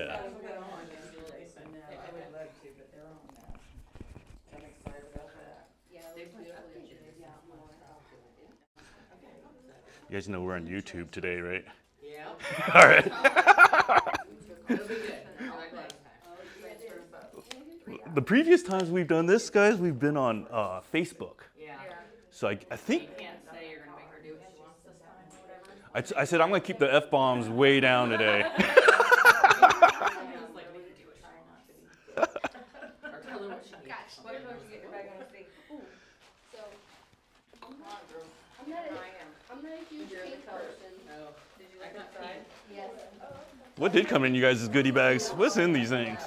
Yeah. I would love to, but they're on now. I'm excited about that. Yeah, it was beautiful yesterday. Yeah, more. You guys know we're on YouTube today, right? Yeah. All right. It'll be good. The previous times we've done this, guys, we've been on Facebook. Yeah. So I think You can't say you're gonna make her do what she wants this time or whatever. I said I'm gonna keep the F-bombs way down today. Or tell her what she needs. Gosh, what about you get your bag on a thing? So, Come on, girl. I'm not a huge pink person. Oh, did you like that fried? Yes. What did come in you guys' goodie bags? What's in these things?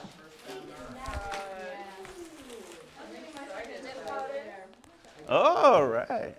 All right.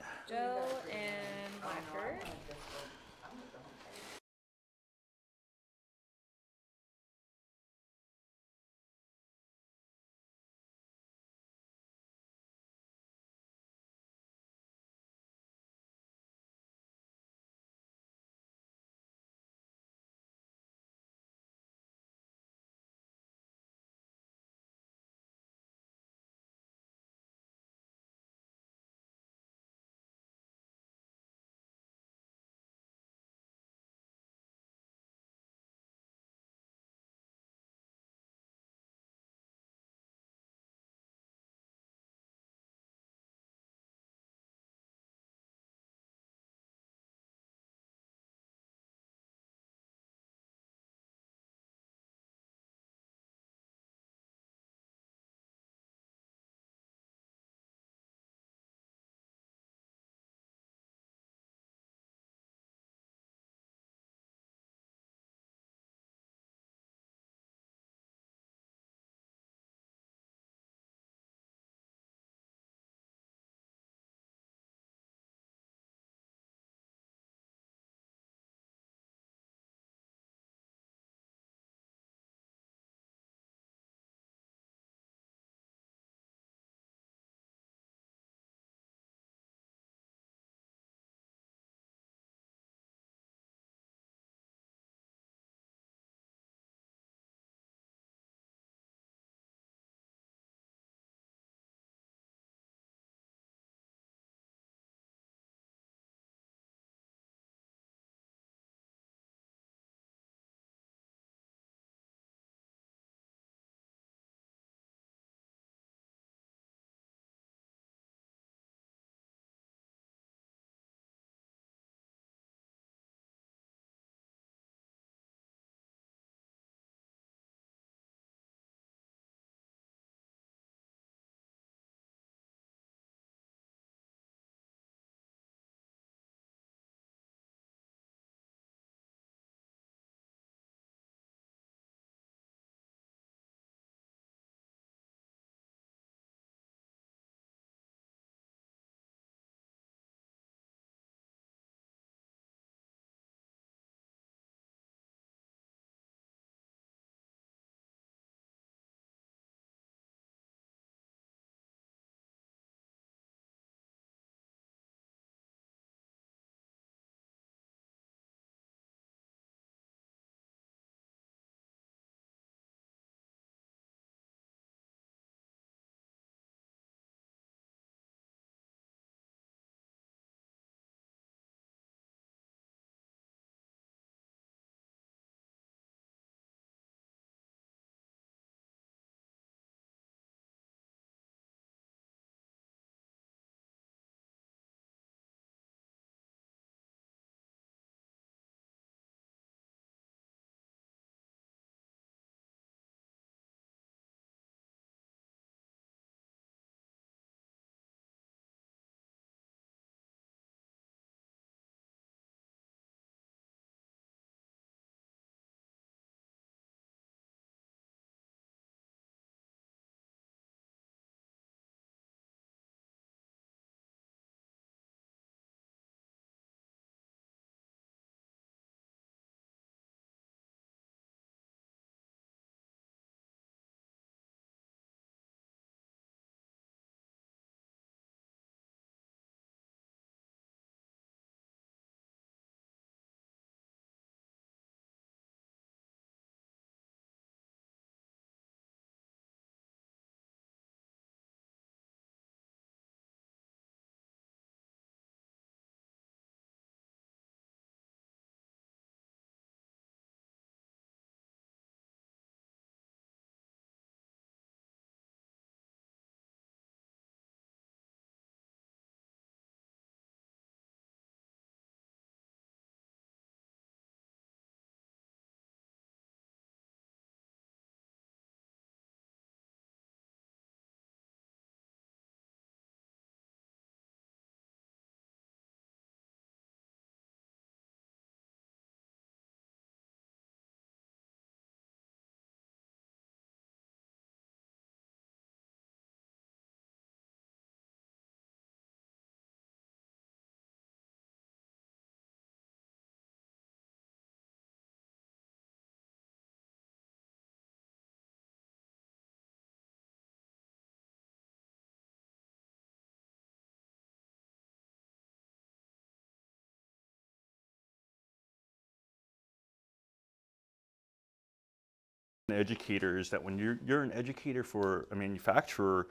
educator is that when you're an educator for a manufacturer,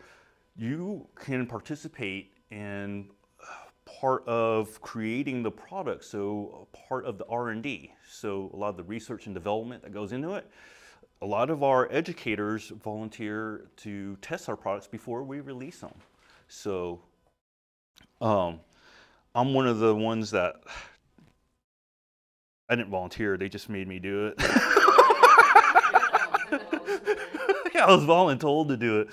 you can participate in part of creating the product, so part of the R&D. So a lot of the research and development that goes into it. A lot of our educators volunteer to test our products before we release them. So I'm one of the ones that I didn't volunteer, they just made me do it. I was voluntold to do it.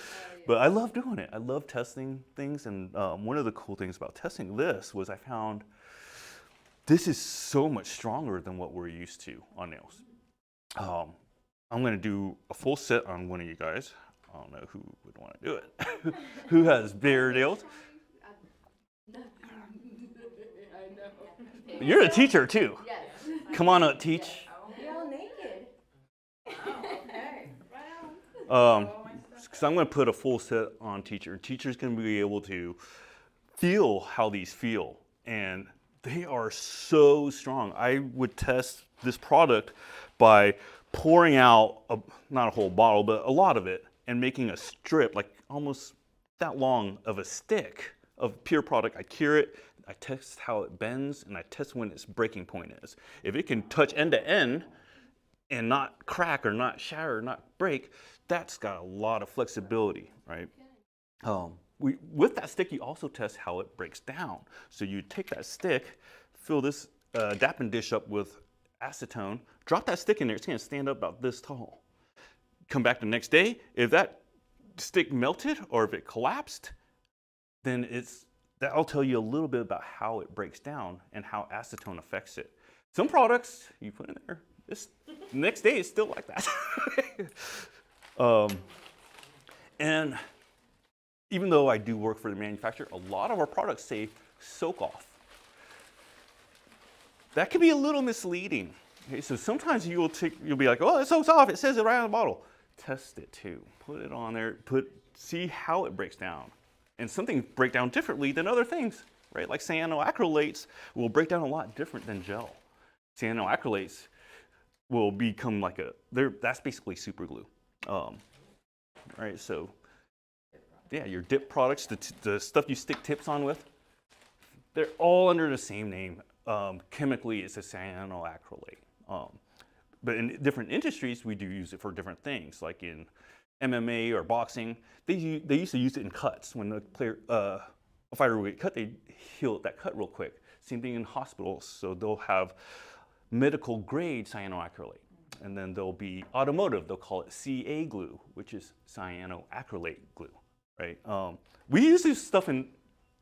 But I love doing it. I love testing things. And one of the cool things about testing this was I found this is so much stronger than what we're used to on nails. I'm going to do a full set on one of you guys. I don't know who would want to do it. Who has bare nails? You're a teacher too. Yes. Come on up, teach. You're all naked. Okay. Because I'm going to put a full set on teacher. Teacher's going to be able to feel how these feel. And they are so strong. I would test this product by pouring out, not a whole bottle, but a lot of it, and making a strip, like almost that long of a stick of pure product. I cure it, I test how it bends, and I test when its breaking point is. If it can touch end to end and not crack or not shatter or not break, that's got a lot of flexibility, right? With that stick, you also test how it breaks down. So you take that stick, fill this dapping dish up with acetone, drop that stick in there, it's gonna stand up about this tall. Come back the next day, if that stick melted or if it collapsed, then that'll tell you a little bit about how it breaks down and how acetone affects it. Some products you put in there, the next day it's still like that. And even though I do work for the manufacturer, a lot of our products say soak off. That can be a little misleading. Okay, so sometimes you'll be like, oh, it soaks off. It says it right on the bottle. Test it too. Put it on there. See how it breaks down. And some things break down differently than other things, right? Like cyanoacrylates will break down a lot different than gel. Cyanoacrylates will become like that's basically super glue. Right, so yeah, your dip products, the stuff you stick tips on with, they're all under the same name. Chemically, it's a cyanoacrylate. But in different industries, we do use it for different things. Like in MMA or boxing, they used to use it in cuts. When a fighter would get cut, they heal that cut real quick. Same thing in hospitals. So they'll have medical grade cyanoacrylate. And then there'll be automotive, they'll call it CA glue, which is cyanoacrylate glue, right? We use this stuff in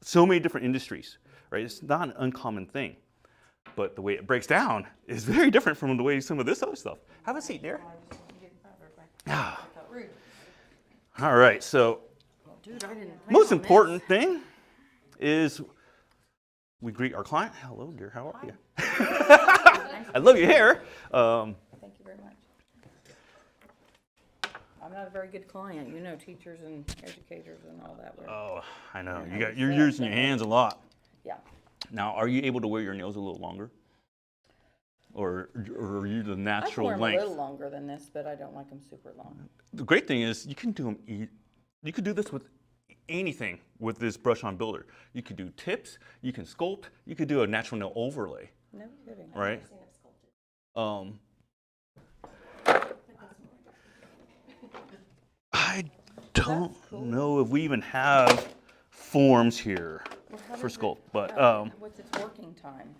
so many different industries, right? It's not an uncommon thing. But the way it breaks down is very different from the way some of this other stuff. Have a seat, dear. Ah. All right, so most important thing is we greet our client. Hello, dear, how are you? I love your hair. Thank you very much. I'm not a very good client. You know, teachers and educators and all that. Oh, I know. You're using your hands a lot. Yeah. Now, are you able to wear your nails a little longer? Or are you the natural I can wear them length? a little longer than this, but I don't like them super long. The great thing is you can do them. You could do this with anything with this brush-on builder. You could do tips. You can sculpt. You could do a natural nail overlay. No kidding. Right. I don't know if we even have forms here for sculpt, but What's its working time?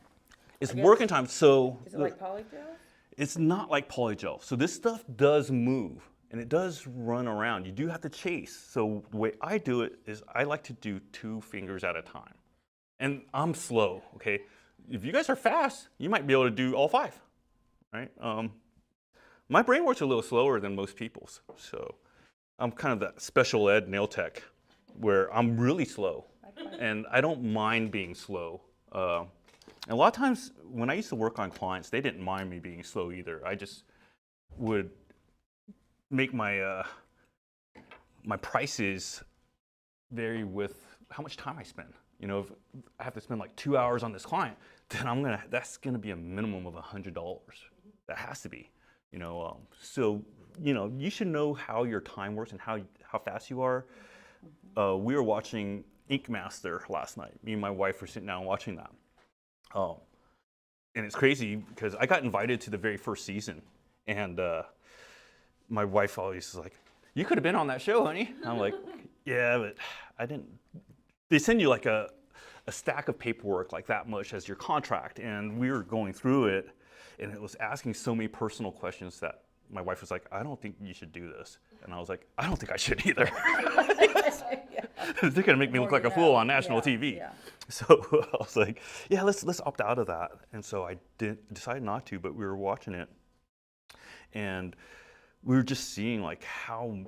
it's working time. So Is it like polygel? it's not like polygel. So this stuff does move and it does run around. You do have to chase. So the way I do it is I like to do 2 fingers at a time. And I'm slow, okay? If you guys are fast, you might be able to do all 5, right? My brain works a little slower than most people's. So I'm kind of that special ed nail tech where I'm really slow. And I don't mind being slow. And a lot of times when I used to work on clients, they didn't mind me being slow either. I just would make my my prices vary with how much time I spend. You know, if I have to spend like 2 hours on this client, then that's gonna be a minimum of $100. That has to be. So you should know how your time works and how fast you are. We were watching Ink Master last night. Me and my wife were sitting down watching that. And it's crazy because I got invited to the very first season, and my wife always is like, "You could have been on that show, honey." I'm like, "Yeah, but I didn't." They send you like a stack of paperwork like that much as your contract, and we were going through it, and it was asking so many personal questions that my wife was like, "I don't think you should do this," and I was like, "I don't think I should either." They're gonna make me look like a fool on national TV. Yeah. So I was like, "Yeah, let's opt out of that." And so I decided not to, but we were watching it, and we were just seeing like how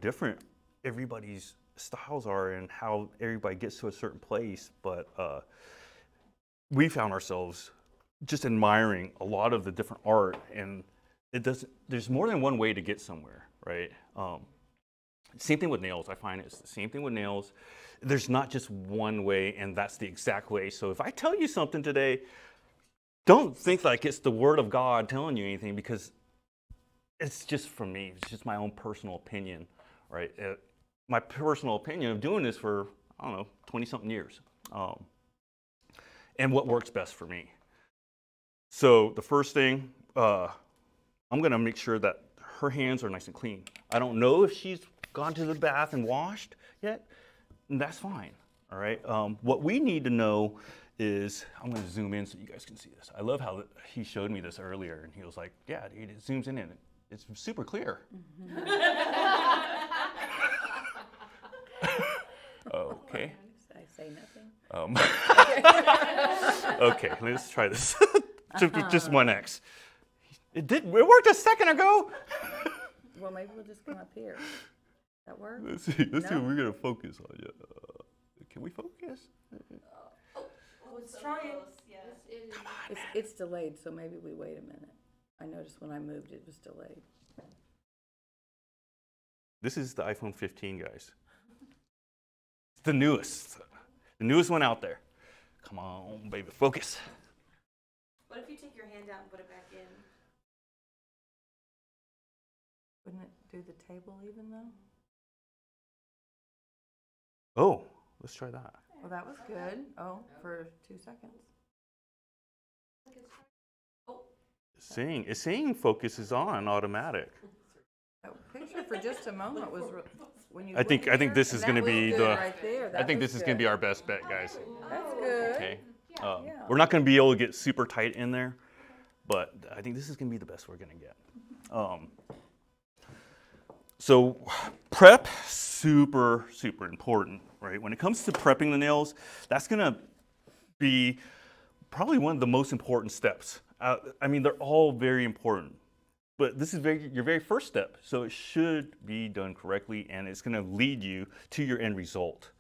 different everybody's styles are and how everybody gets to a certain place. But we found ourselves just admiring a lot of the different art, and there's more than one way to get somewhere, right? Same thing with nails. I find it's the same thing with nails. There's not just one way, and that's the exact way. So if I tell you something today, don't think like it's the word of God telling you anything, because it's just from me. It's just my own personal opinion, right? My personal opinion of doing this for, I don't know, 20-something years. And what works best for me. So the first thing, I'm gonna make sure that her hands are nice and clean. I don't know if she's gone to the bath and washed yet, and that's fine, all right? What we need to know is, I'm gonna zoom in so you guys can see this. I love how he showed me this earlier, and he was like, "Yeah, dude, it zooms in and it's super clear." Okay. I say nothing. Okay, let's try this. Just one X. It worked a second ago. Well, maybe we'll just come up here. That work? Let's see what No? we're gonna focus on. Yeah. Can we focus? It's trying. Yes. It's delayed, so maybe we wait a minute. I noticed when I moved, it was delayed. This is the iPhone 15, guys. It's the newest one out there. Come on, baby, focus. What if you take your hand out and put it back in? Wouldn't it do the table even though? Oh, let's try that. Well, that was good. Oh, for 2 seconds. It's saying focus is on automatic. That picture for just a moment was when you. I think this is going to be the. Right there. I think this is going to be our best bet, guys. That's good. Okay. Yeah. We're not going to be able to get super tight in there, but I think this is going to be the best we're going to get. So prep, super important, right? When it comes to prepping the nails, that's going to be probably one of the most important steps. I mean, they're all very important, but this is your very first step, so it should be done correctly, and it's going to lead you to your end result.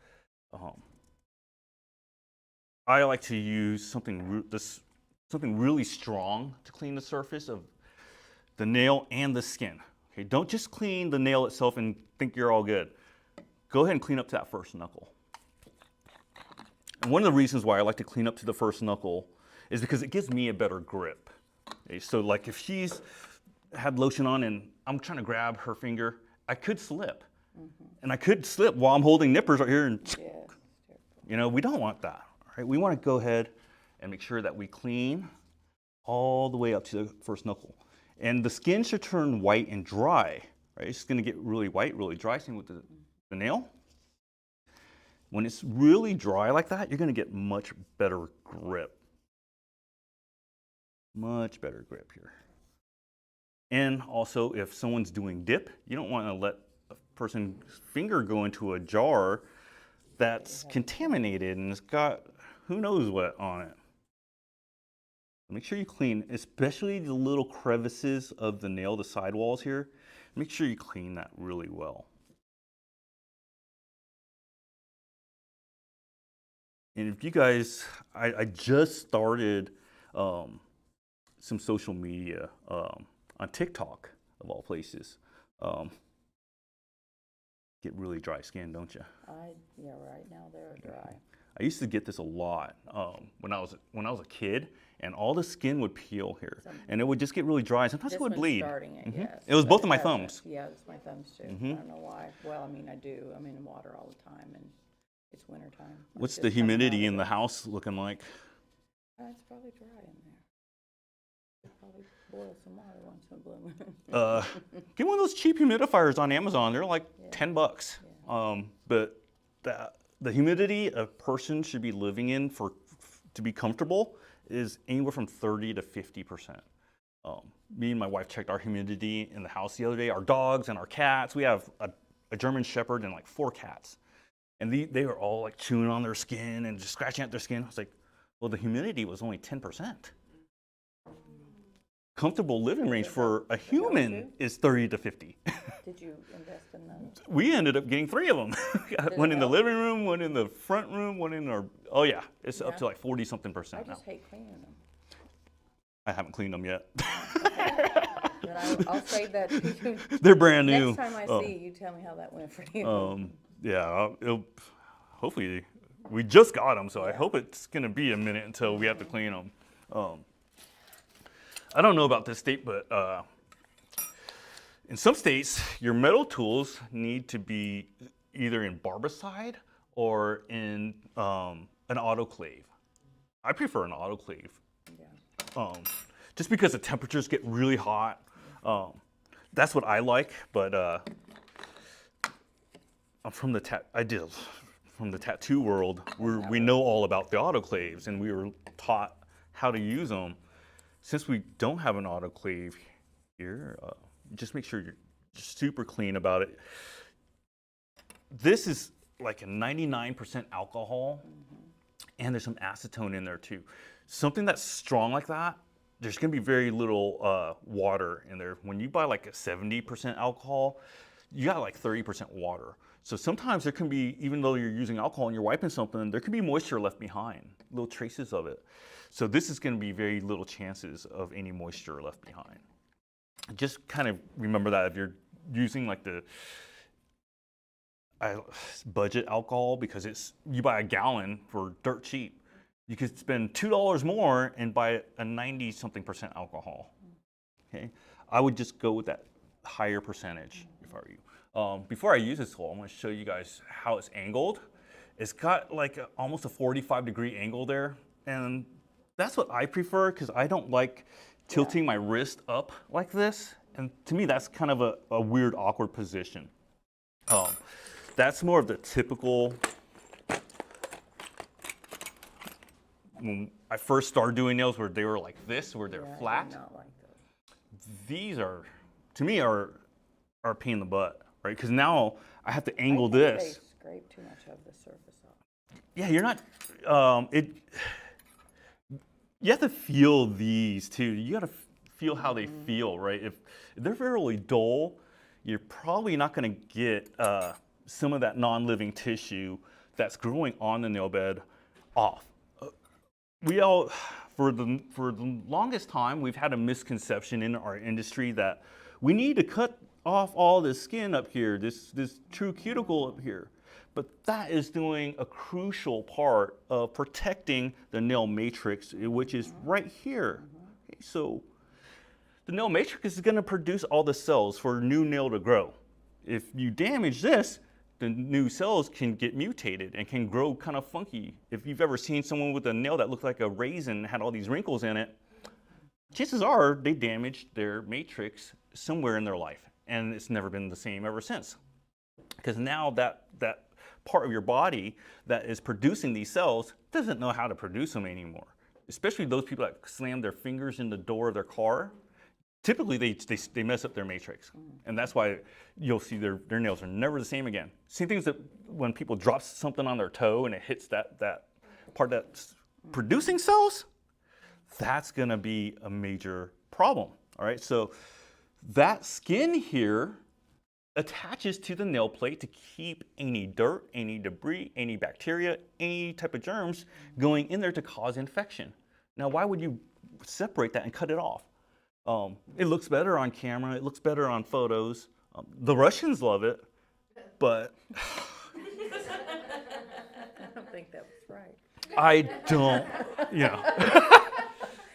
I like to use something really strong to clean the surface of the nail and the skin. Okay, don't just clean the nail itself and think you're all good. Go ahead and clean up to that first knuckle. And one of the reasons why I like to clean up to the first knuckle is because it gives me a better grip. Okay, so like if she's had lotion on and I'm trying to grab her finger, I could slip. And I could slip while I'm holding nippers right here, and we don't want that. Right? We want to go ahead and make sure that we clean all the way up to the first knuckle. And the skin should turn white and dry. Right? It's going to get really white, really dry. Same with the nail. When it's really dry like that, you're going to get much better grip. Much better grip here. And also, if someone's doing dip, you don't want to let a person's finger go into a jar that's contaminated and it's got who knows what on it. Make sure you clean, especially the little crevices of the nail, the sidewalls here. Make sure you clean that really well. And if you guys, I just started some social media on TikTok, of all places. Get really dry skin, don't you? Yeah, right now they're dry. I used to get this a lot when I was a kid, and all the skin would peel here, and it would just get really dry. And sometimes This it would one's bleed. starting it, yes. It was but both of my hasn't. thumbs. Yeah, it's my thumbs too. I don't know why. Well, I mean, I do. I'm in water all the time, and it's winter time. What's the humidity in the house looking like? It's probably dry in there. Probably boil some water once in a blue moon. Get one of those cheap humidifiers on Amazon. They're like $10. Yeah. But the humidity a person should be living in to be comfortable is anywhere from 30 to 50%. Me and my wife checked our humidity in the house the other day. Our dogs and our cats. We have a German Shepherd and like 4 cats, and they were all like chewing on their skin and just scratching at their skin. I was like, well, the humidity was only 10%. Comfortable living range for a human is 30 to 50. Did you invest in those? We ended up getting 3 of them. One in the help? living room, one in the front room, one in our, oh yeah, it's up to like 40-something% I now. just hate cleaning them. I haven't cleaned them yet. But I'll save that. They're brand new. Next time I see you, tell me how that went for you. Yeah, hopefully, we just got them, so I hope it's gonna be a minute until we have to clean them. I don't know about this state, but in some states, your metal tools need to be either in barbicide or in an autoclave. I prefer an autoclave, just because the temperatures get really hot. That's what I like, but I'm from the tattoo world. We know all about the autoclaves, and we were taught how to use them. Since we don't have an autoclave here, just make sure you're super clean about it. This is like a 99% alcohol, and there's some acetone in there too. Something that's strong like that, there's gonna be very little water in there. When you buy like a 70% alcohol, you got like 30% water. So sometimes there can be, even though you're using alcohol and you're wiping something, there can be moisture left behind, little traces of it. So this is going to be very little chances of any moisture left behind. Just kind of remember that if you're using like the budget alcohol, because you buy a gallon for dirt cheap. You could spend $2 more and buy a 90-something% alcohol. Okay, I would just go with that higher percentage if I were you. Before I use this tool, I'm going to show you guys how it's angled. It's got like almost a 45-degree angle there, and that's what I prefer because I don't like tilting my wrist up like this. And to me, that's kind of a weird, awkward position. That's more of the typical, when I first started doing nails where they were like this, where they're flat. I do not like those. These are, to me, are a pain in the butt, right? Because now I have to angle I think this. They scrape too much of the surface off. Yeah, you're not, you have to feel these too. You got to feel how they feel, right? If they're really dull, you're probably not going to get some of that non-living tissue that's growing on the nail bed off. For the longest time, we've had a misconception in our industry that we need to cut off all this skin up here, this true cuticle up here. But that is doing a crucial part of protecting the nail matrix, which is right here. Okay, so the nail matrix is going to produce all the cells for a new nail to grow. If you damage this, the new cells can get mutated and can grow kind of funky. If you've ever seen someone with a nail that looked like a raisin, had all these wrinkles in it, chances are they damaged their matrix somewhere in their life, and it's never been the same ever since. Because now that part of your body that is producing these cells doesn't know how to produce them anymore. Especially those people that slam their fingers in the door of their car. Typically they mess up their matrix. And that's why you'll see their nails are never the same again. Same things that when people drop something on their toe and it hits that part that's producing cells, that's gonna be a major problem. All right, so that skin here attaches to the nail plate to keep any dirt, any debris, any bacteria, any type of germs going in there to cause infection. Now, why would you separate that and cut it off? It looks better on camera, it looks better on photos. The Russians love it, but I don't think that was right. I don't,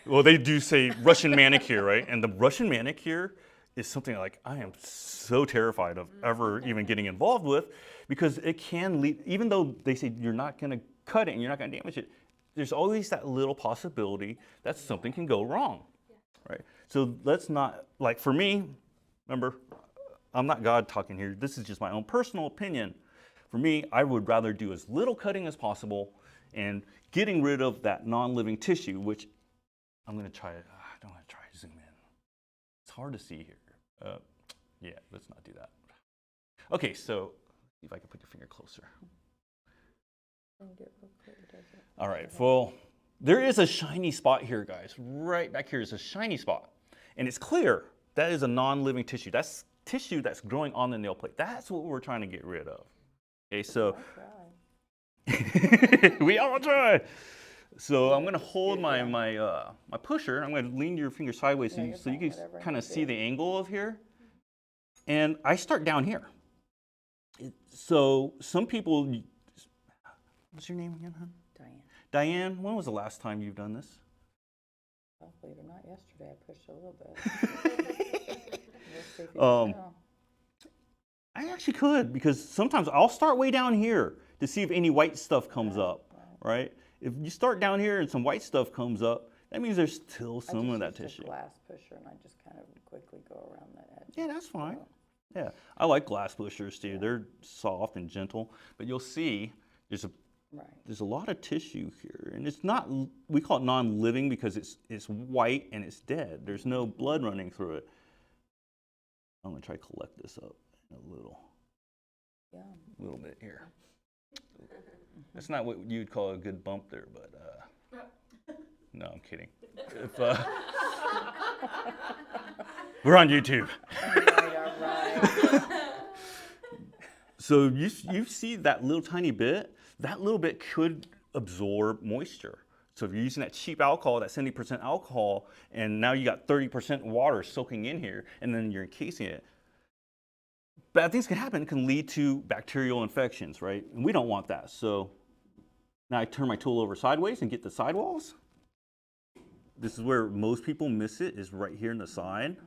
Well, they do say Russian manicure, right? And the Russian manicure is something like I am so terrified of ever even getting involved with because it can lead, even though they say you're not going to cut it and you're not going to damage it, there's always that little possibility that something can go wrong, right? So let's not, like for me, remember, I'm not God talking here. This is just my own personal opinion. For me, I would rather do as little cutting as possible and getting rid of that non-living tissue, which I'm going to try, I don't want to try to zoom in. It's hard to see here. Yeah, let's not do that. Okay, so see if I can put your finger closer. All right, well, there is a shiny spot here, guys. Right back here is a shiny spot. And it's clear. That is a non-living tissue. That's tissue that's growing on the nail plate. That's what we're trying to get rid of. Okay, so we all try. So I'm going to hold my pusher. I'm going to lean your finger sideways so you can kind of see the angle of here. And I start down here. So some people, what's your name again, hon? Diane. Diane, when was the last time you've done this? Well, believe it or not, yesterday I pushed a little bit. We'll see if you can tell. I actually could, because sometimes I'll start way down here to see if any white stuff comes up, right? If you start down here and some white stuff comes up, that means there's still some of that tissue. I just use a glass pusher and I just kind of quickly go around the edge. Yeah, that's fine. Yeah, I like glass pushers too. They're soft and gentle, but you'll see there's a lot of tissue here, and it's not. We call it non-living because it's white and it's dead. There's no blood running through it. I'm gonna try to collect this up a little bit here. That's not what you'd call a good bump there, but no, I'm kidding. If, we're on YouTube. So you see that little tiny bit? That little bit could absorb moisture. So if you're using that cheap alcohol, that 70% alcohol, and now you got 30% water soaking in here, and then you're encasing it, bad things can happen. It can lead to bacterial infections, right? And we don't want that. So now I turn my tool over sideways and get the sidewalls. This is where most people miss it, is right here in the side.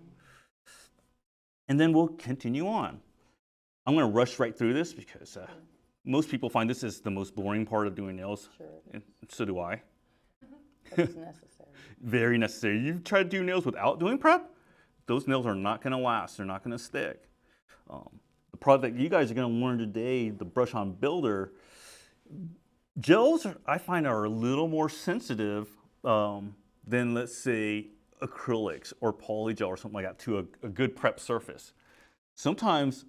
And then we'll continue on. I'm going to rush right through this because most people find this is the most boring part of doing nails. Sure. And so do I. But it's necessary. Very necessary. You try to do nails without doing prep, those nails are not going to last. They're not going to stick. The product that you guys are going to learn today, the Brush-On Builder, gels I find are a little more sensitive than, let's say, acrylics or polygel or something like that to a good prep surface. Sometimes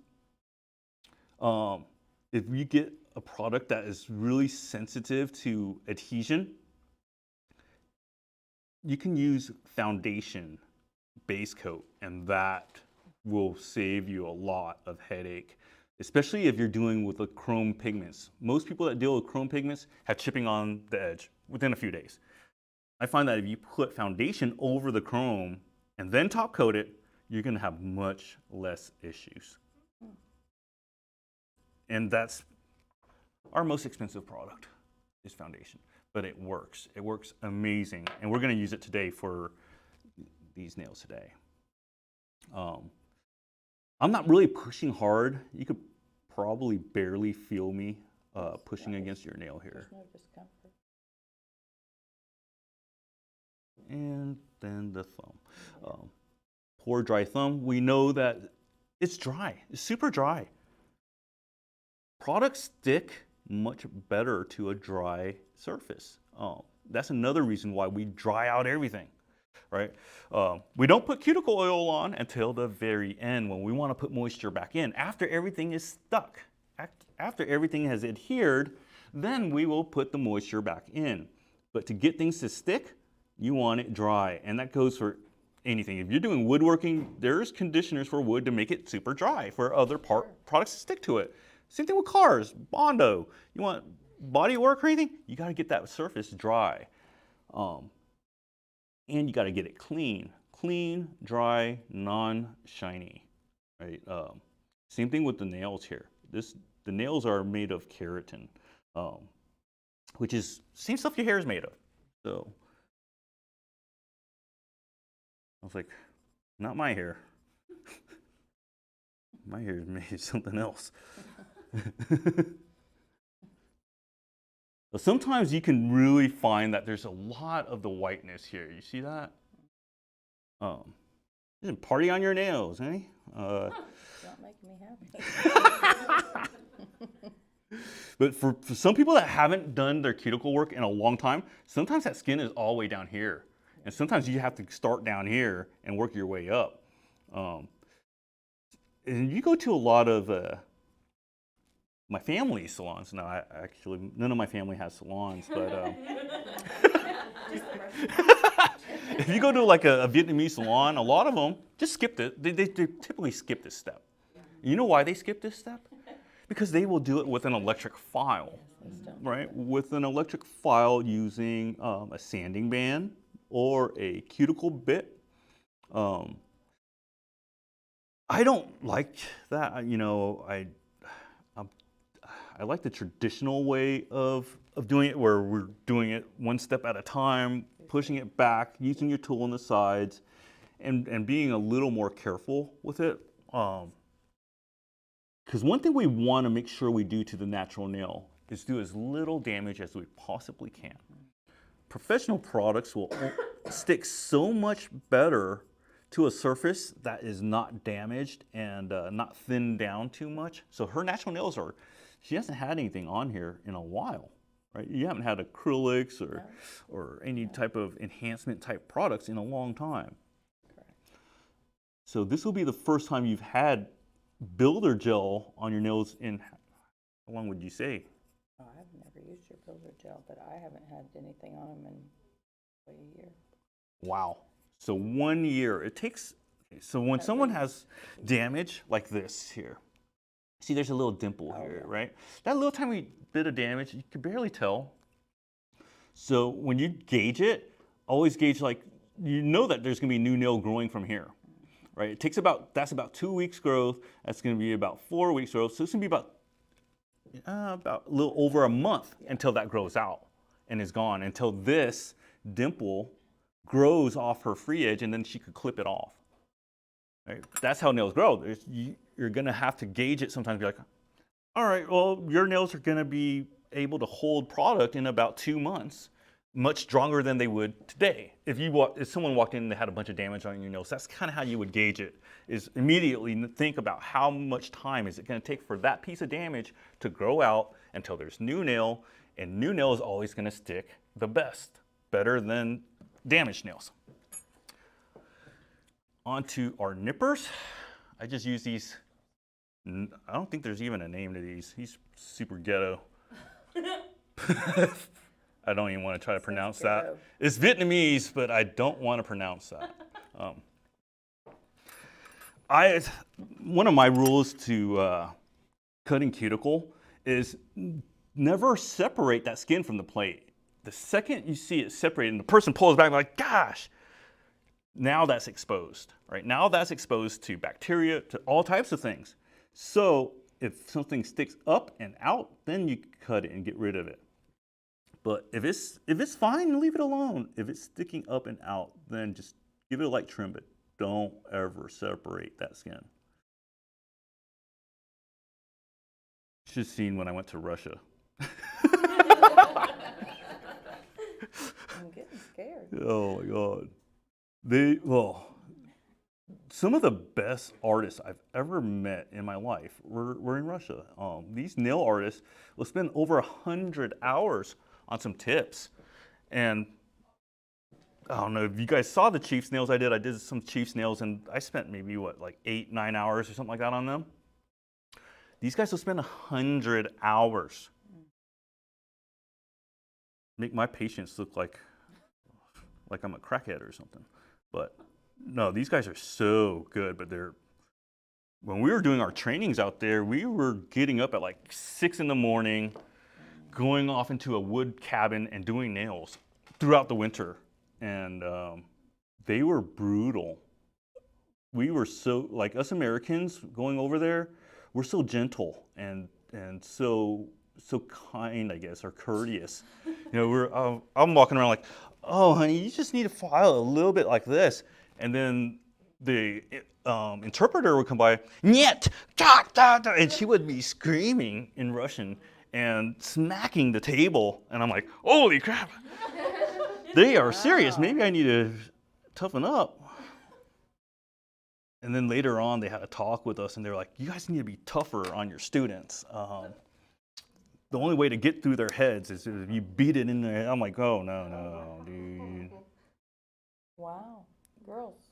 if you get a product that is really sensitive to adhesion, you can use foundation base coat, and that will save you a lot of headache, especially if you're dealing with the chrome pigments. Most people that deal with chrome pigments have chipping on the edge within a few days. I find that if you put foundation over the chrome and then top coat it, you're going to have much less issues. And that's our most expensive product, is foundation, but it works. It works amazing, and we're going to use it today for these nails today. I'm not really pushing hard. You could probably barely feel me pushing against your nail here. There's no discomfort. And then the thumb. Poor dry thumb. We know that it's dry. It's super dry. Products stick much better to a dry surface. That's another reason why we dry out everything, right? We don't put cuticle oil on until the very end when we want to put moisture back in. After everything is stuck, after everything has adhered, then we will put the moisture back in. But to get things to stick, you want it dry, and that goes for anything. If you're doing woodworking, there's conditioners for wood to make it super dry for other products to stick to it. Same thing with cars, Bondo. You want body work or anything, you got to get that surface dry. And you got to get it clean. Clean, dry, non-shiny, right? Same thing with the nails here. The nails are made of keratin, which is same stuff your hair is made of. So was like, not my hair. My hair is made something else. But sometimes you can really find that there's a lot of the whiteness here. You see that? Party on your nails, eh? Not making me happy. But for some people that haven't done their cuticle work in a long time, sometimes that skin is all the way down here. And sometimes you have to start down here and work your way up. And you go to a lot of my family salons. Now, actually, none of my family has salons, but if you go to like a Vietnamese salon, a lot of them just skip it. They typically skip this step. You know why they skip this step? Because they will do it with an electric file, right? With an electric file using a sanding band or a cuticle bit. I don't like that. You know, I like the traditional way of doing it, where we're doing it one step at a time, pushing it back, using your tool on the sides, and being a little more careful with it. Because one thing we want to make sure we do to the natural nail is do as little damage as we possibly can. Professional products will stick so much better to a surface that is not damaged and not thinned down too much. So her natural nails she hasn't had anything on here in a while, right? You haven't had acrylics or any type of enhancement type products in a long time. Correct. So this will be the first time you've had builder gel on your nails in, how long would you say? Oh, I've never used your builder gel, but I haven't had anything on them in a year. Wow. So 1 year. It takes, so when someone has damage like this here, see there's a little dimple here, right? That little tiny bit of damage, you can barely tell. So when you gauge it, always gauge like, you know that there's gonna be new nail growing from here, right? It takes that's about 2 weeks growth. That's gonna be about 4 weeks growth. So it's gonna be about a little over a month until that grows out and is gone, until this dimple grows off her free edge and then she could clip it off. Right? That's how nails grow. You're gonna have to gauge it sometimes, be like, all right, well, your nails are gonna be able to hold product in about 2 months, much stronger than they would today. If someone walked in and they had a bunch of damage on your nails, that's kind of how you would gauge it, is immediately think about how much time is it gonna take for that piece of damage to grow out until there's new nail, and new nail is always gonna stick the best, better than damaged nails. Onto our nippers. I just use these. I don't think there's even a name to these. He's super ghetto. I don't even want to try to pronounce that. It's Vietnamese, but I don't want to pronounce that. One of my rules to cutting cuticle is never separate that skin from the plate. The second you see it separated and the person pulls back, like, gosh, now that's exposed, right? Now that's exposed to bacteria, to all types of things. So if something sticks up and out, then you cut it and get rid of it. But if it's fine, leave it alone. If it's sticking up and out, then just give it a light trim, but don't ever separate that skin. Should have seen when I went to Russia. I'm getting scared. Oh my God. Some of the best artists I've ever met in my life were in Russia. These nail artists will spend over 100 hours on some tips. And I don't know if you guys saw the Chiefs nails I did. I did some Chiefs nails and I spent maybe like 8-9 hours or something like that on them. These guys will spend 100 hours. Make my patients look like I'm a crackhead or something. But no, these guys are so good. But when we were doing our trainings out there, we were getting up at like 6 in the morning, going off into a wood cabin and doing nails throughout the winter. And they were brutal. We were so, like us Americans going over there, we're so gentle and so kind, I guess, or courteous. You know, I'm walking around like, oh, honey, you just need to file a little bit like this. And then the interpreter would come by, "Niet, da, da, da," and she would be screaming in Russian and smacking the table. And I'm like, holy crap, they are serious. Maybe I need to toughen up. And then later on, they had a talk with us, and they were like, you guys need to be tougher on your students. The only way to get through their heads is if you beat it in their head. I'm like, oh, no, dude. Wow, girls.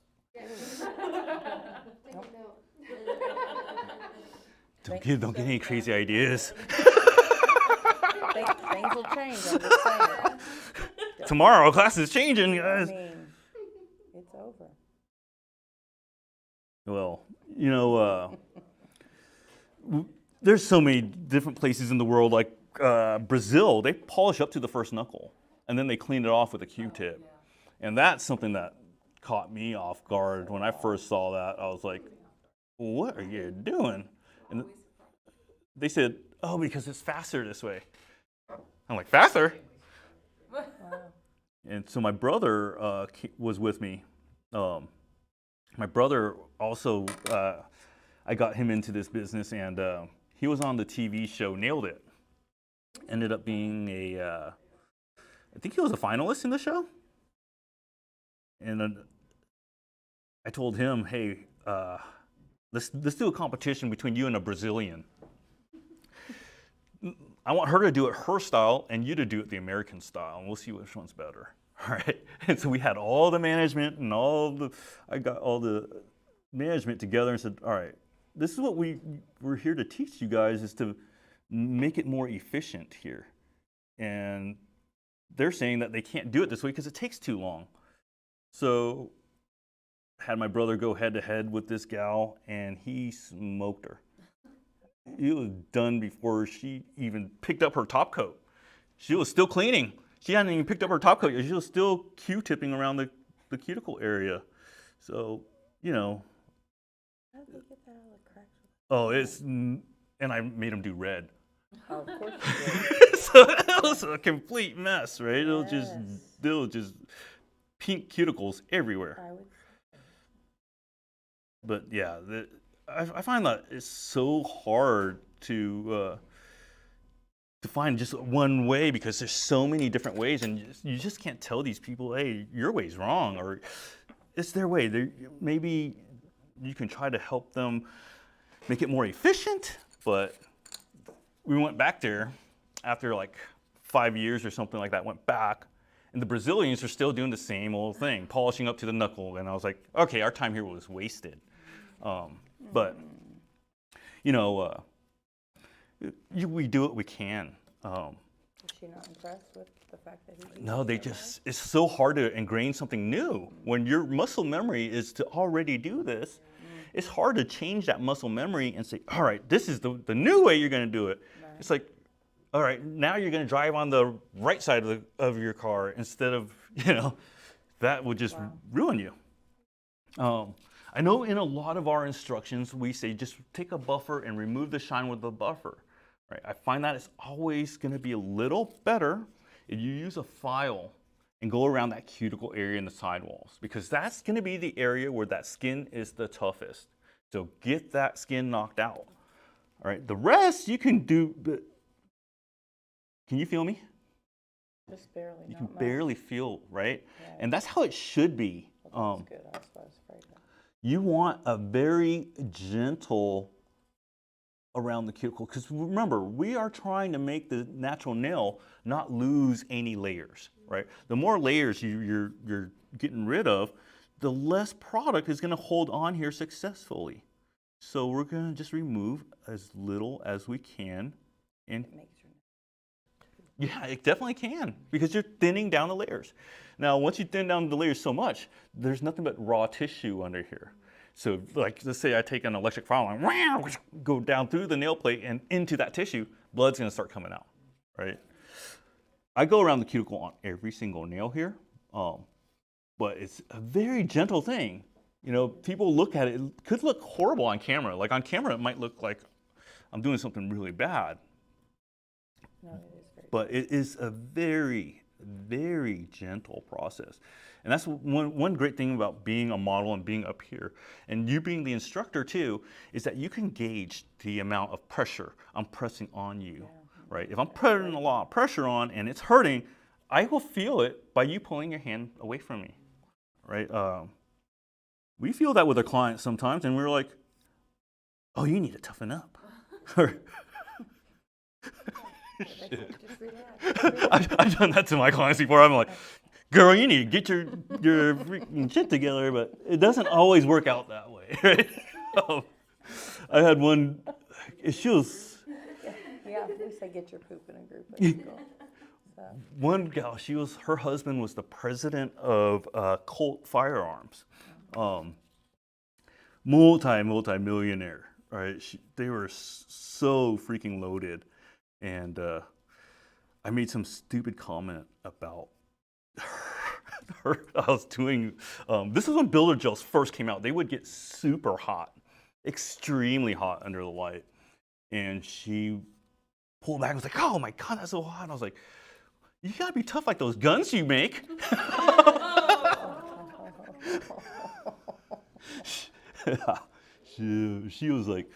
Don't get any crazy ideas. Things will change, I'm just saying. Tomorrow, class is changing, I guys. mean, it's over. Well, you know, there's so many different places in the world, like Brazil, they polish up to the first knuckle, and then they clean it off with a Q-tip. And that's something that caught me off guard. When I first saw that, I was like, what are you doing? And they said, oh, because it's faster this way. I'm like, faster? Wow. And so my brother was with me. My brother also, I got him into this business, and he was on the TV show Nailed It. Ended up being I think he was a finalist in the show. And I told him, hey, let's do a competition between you and a Brazilian. I want her to do it her style and you to do it the American style, and we'll see which one's better. All right. And so we had all the management and I got all the management together and said, all right, this is what we're here to teach you guys, is to make it more efficient here. And they're saying that they can't do it this way because it takes too long. So had my brother go head to head with this gal, and he smoked her. It was done before she even picked up her top coat. She was still cleaning. She hadn't even picked up her top coat yet. She was still Q-tipping around the cuticle area. So, you know. How did they get that all the cracks? Oh, and I made him do red. Oh, of course you did. So it was a complete mess, right? It was just pink cuticles everywhere. I would. But yeah, I find that it's so hard to find just one way, because there's so many different ways, and you just can't tell these people, hey, your way's wrong, or it's their way. Maybe you can try to help them make it more efficient, but we went back there after like 5 years or something like that, went back, and the Brazilians are still doing the same old thing, polishing up to the knuckle, and I was like, okay, our time here was wasted. But, you know, we do what we can. Is she not impressed with the fact that he? No, it's so hard to ingrain something new. When your muscle memory is to already do this, it's hard to change that muscle memory and say, all right, this is the new way you're going to do it. Right. It's like, all right, now you're going to drive on the right side of your car instead of, that would just ruin you. I know in a lot of our instructions, we say just take a buffer and remove the shine with the buffer. Right? I find that it's always going to be a little better if you use a file and go around that cuticle area in the sidewalls, because that's going to be the area where that skin is the toughest. So get that skin knocked out. All right, the rest you can do, but can you feel me? Just barely. You can barely feel, right? Yeah. And that's how it should be. Well, that's good. That's what I was afraid of. You want a very gentle around the cuticle, because remember, we are trying to make the natural nail not lose any layers, right? The more layers you're getting rid of, the less product is going to hold on here successfully. So we're going to just remove as little as we can. And yeah, it definitely can, because you're thinning down the layers. Now, once you thin down the layers so much, there's nothing but raw tissue under here. So, like, let's say I take an electric file and go down through the nail plate and into that tissue, blood's going to start coming out, right? I go around the cuticle on every single nail here, but it's a very gentle thing. People look at it, it could look horrible on camera. Like, on camera, it might look like I'm doing something really bad. No, it is very. But it is a very, very gentle process. And that's one great thing about being a model and being up here. And you being the instructor too, is that you can gauge the amount of pressure I'm pressing on you, right? If I'm putting a lot of pressure on and it's hurting, I will feel it by you pulling your hand away from me, right? We feel that with our clients sometimes, and we're like, oh, you need to toughen up. Just relax. I've done that to my clients before. I'm like, girl, you need to get your freaking shit together, but it doesn't always work out that way, right? I had one, she was... Yeah, we say get your poop in a group at school. So. One gal, her husband was the president of Colt Firearms. Multi-millionaire, right? They were so freaking loaded. And I made some stupid comment about her. I was doing, this is when builder gels first came out. They would get super hot, extremely hot under the light. And she pulled back and was like, oh my God, that's so hot. And I was like, you gotta be tough like those guns you make. She was like,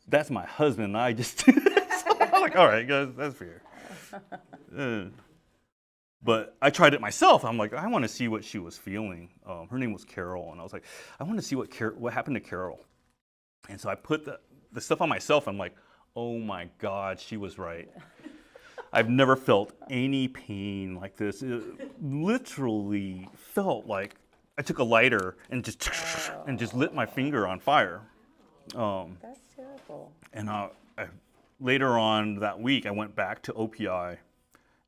that's my husband and I just do this. I'm like, all right, guys, that's fair. But I tried it myself. I'm like, I want to see what she was feeling. Her name was Carol, and I was like, I want to see what happened to Carol. And so I put the stuff on myself. I'm like, oh my God, she was right. I've never felt any pain like this. It literally felt like I took a lighter and just lit my finger on fire. That's terrible. And later on that week, I went back to OPI,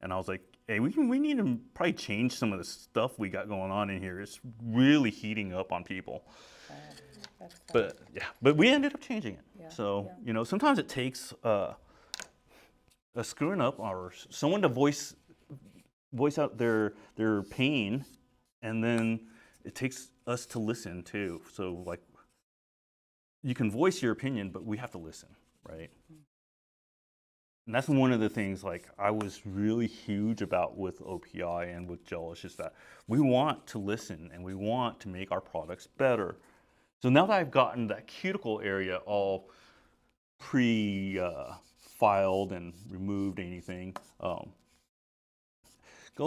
and I was like, hey, we need to probably change some of the stuff we got going on in here. It's really heating up on people. But we ended up changing it. Yeah, So, yeah. Sometimes it takes a screwing up or someone to voice out their pain, and then it takes us to listen too. So like, you can voice your opinion, but we have to listen, right? And that's one of the things like I was really huge about with OPI and with Gelish, is that we want to listen and we want to make our products better. So now that I've gotten that cuticle area all filed and removed anything, go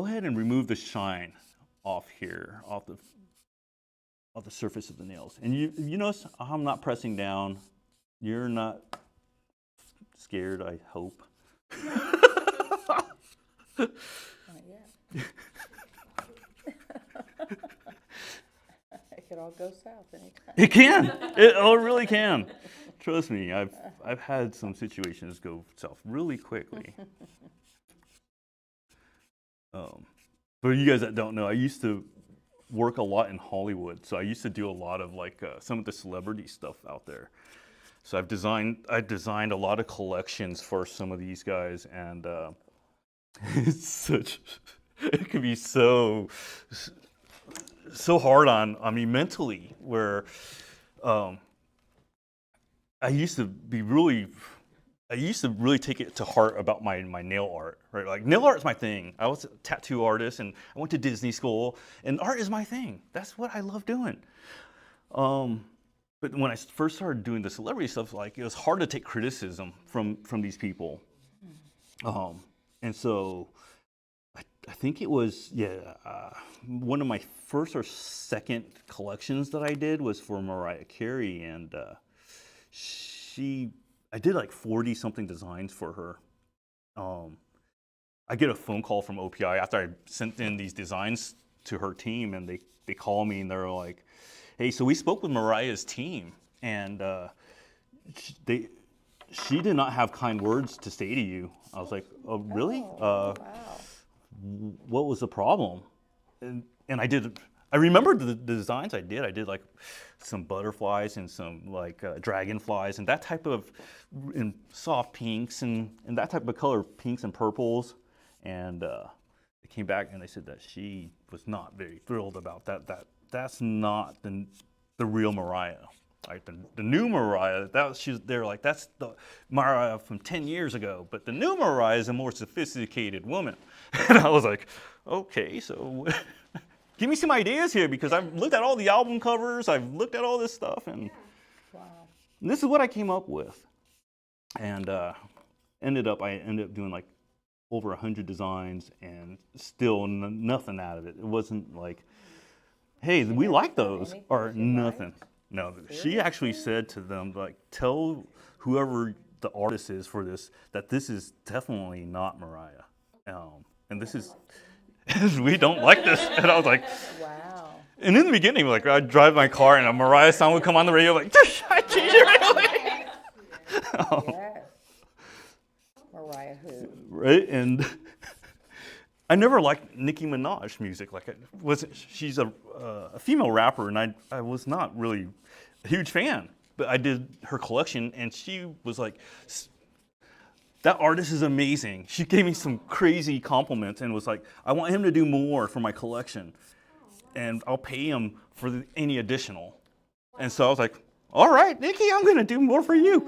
ahead and remove the shine off here, off the surface of the nails. And you notice I'm not pressing down. You're not scared, I hope. Not yet. It could all go south anytime. It can. It really can. Trust me, I've had some situations go south really quickly. For you guys that don't know, I used to work a lot in Hollywood, so I used to do a lot of like some of the celebrity stuff out there. So I designed a lot of collections for some of these guys, and it can be so hard on me mentally, where I used to really take it to heart about my nail art, right? Like, nail art is my thing. I was a tattoo artist, and I went to Disney school, and art is my thing. That's what I love doing. But when I first started doing the celebrity stuff, like, it was hard to take criticism from these people. And so I think it was, one of my first or second collections that I did was for Mariah Carey, and I did like 40 something designs for her. I get a phone call from OPI after I sent in these designs to her team, and they call me and they're like, hey, so we spoke with Mariah's team, and she did not have kind words to say to you. I was like, oh, really? Wow. What was the problem? And I remembered the designs I did. I did like some butterflies and some like dragonflies and that type of, in soft pinks and that type of color, pinks and purples. And they came back and they said that she was not very thrilled about that. That's not the real Mariah. Right? The new Mariah, they're like, that's the Mariah from 10 years ago, but the new Mariah is a more sophisticated woman. And I was like, okay, so give me some ideas here because I've looked at all the album covers, I've looked at all this stuff, and Wow. this is what I came up with. And I ended up doing like over 100 designs and still nothing out of it. It wasn't like, hey, we like those, or nothing. No, she actually said to them, like, tell whoever the artist is for this that this is definitely not Mariah. And this is, we don't like this. And I was like, Wow. and in the beginning, like, I'd drive my car and a Mariah song would come on the radio, like, I change it right away. Yes. Mariah who? Right? And I never liked Nicki Minaj music. Like, she's a female rapper, and I was not really a huge fan. But I did her collection, and she was like, that artist is amazing. She gave me some crazy compliments and was like, I want him to do more for my collection, and I'll pay him for any additional. And so I was like, all right, Nicki, I'm going to do more for you.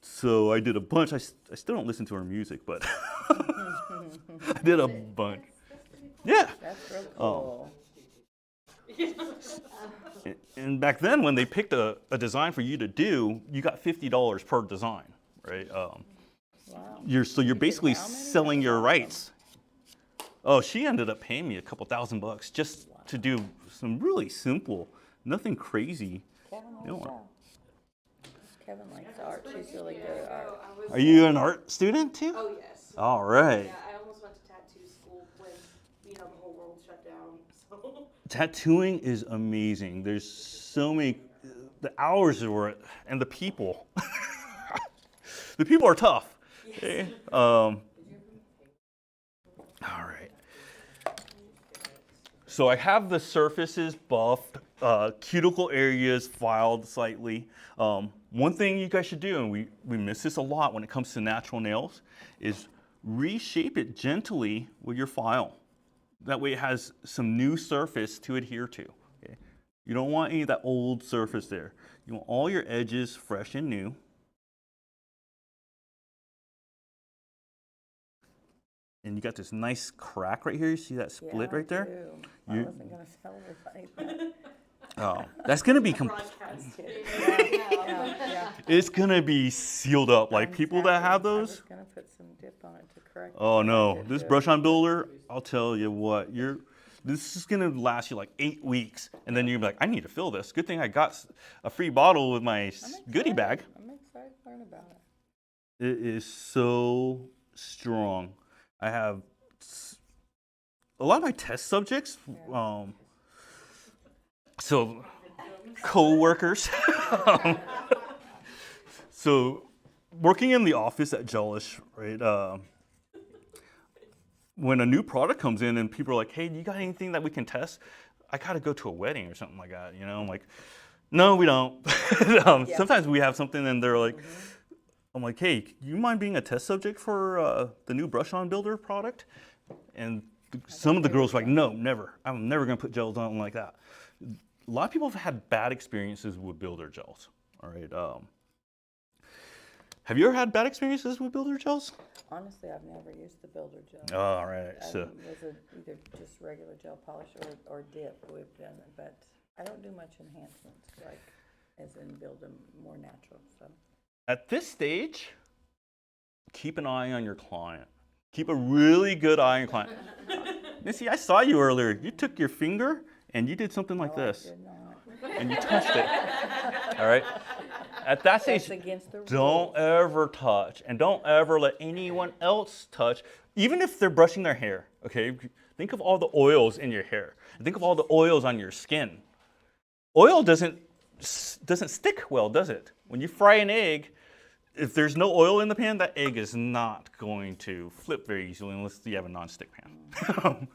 So I did a bunch. I still don't listen to her music, but I did a bunch. Yeah. That's real cool. And back then, when they picked a design for you to do, you got $50 per design, right? Wow. You're basically how many? selling your rights. Oh, she ended up paying me a couple $1,000 just to do some really simple, nothing crazy. Kevin You know likes what? art. Kevin likes art. She's really good at art. Are you an art student too? Oh, yes. All right. Yeah, I almost went to tattoo school when, the whole world shut down, so. Tattooing is amazing. There's so many, the hours are worth, and the people. The people are tough. Okay? All right. So I have the surfaces buffed, cuticle areas filed slightly. One thing you guys should do, and we miss this a lot when it comes to natural nails, is reshape it gently with your file. That way it has some new surface to adhere to. Okay? You don't want any of that old surface there. You want all your edges fresh and new. And you got this nice crack right here. You see that split Yeah, right there? I do. I You- wasn't going to tell everybody that. Oh, that's gonna be Broadcast. Yeah. it's gonna be sealed up. Like people that have I those. was going to put some dip on it to correct Oh it. no, It this did. brush-on builder, I'll tell you what, this is gonna last you like 8 weeks, and then you're like, I need to fill this. Good thing I got a free bottle with my goodie bag. I'm excited to learn about it. It is so strong. I have a lot of my test subjects, so co-workers. So working in the office at Gelish, right? When a new product comes in and people are like, hey, do you got anything that we can test? I gotta go to a wedding or something like that, you know? I'm like, no, we don't. Sometimes we have something and they're like, I'm like, hey, you mind being a test subject for the new Brush-On Builder product? And some of the girls are like, no, never. I'm never gonna put gels on like that. A lot of people have had bad experiences with builder gels, all right? Have you ever had bad experiences with builder gels? Honestly, I've never used the builder gel. All right, I so was either just regular gel polish or dip. We've done it, but I don't do much enhancements, like as in build them more natural. So at this stage, keep an eye on your client. Keep a really good eye on your client. Missy, I saw you earlier. You took your finger and you did something like no, I this, did not. and you touched it. All right. At that stage, That's against the rules. don't ever touch, and don't ever let anyone else touch, even if they're brushing their hair. Okay. Think of all the oils in your hair. Think of all the oils on your skin. Oil doesn't stick well, does it? When you fry an egg, if there's no oil in the pan, that egg is not going to flip very easily unless you have a non-stick pan.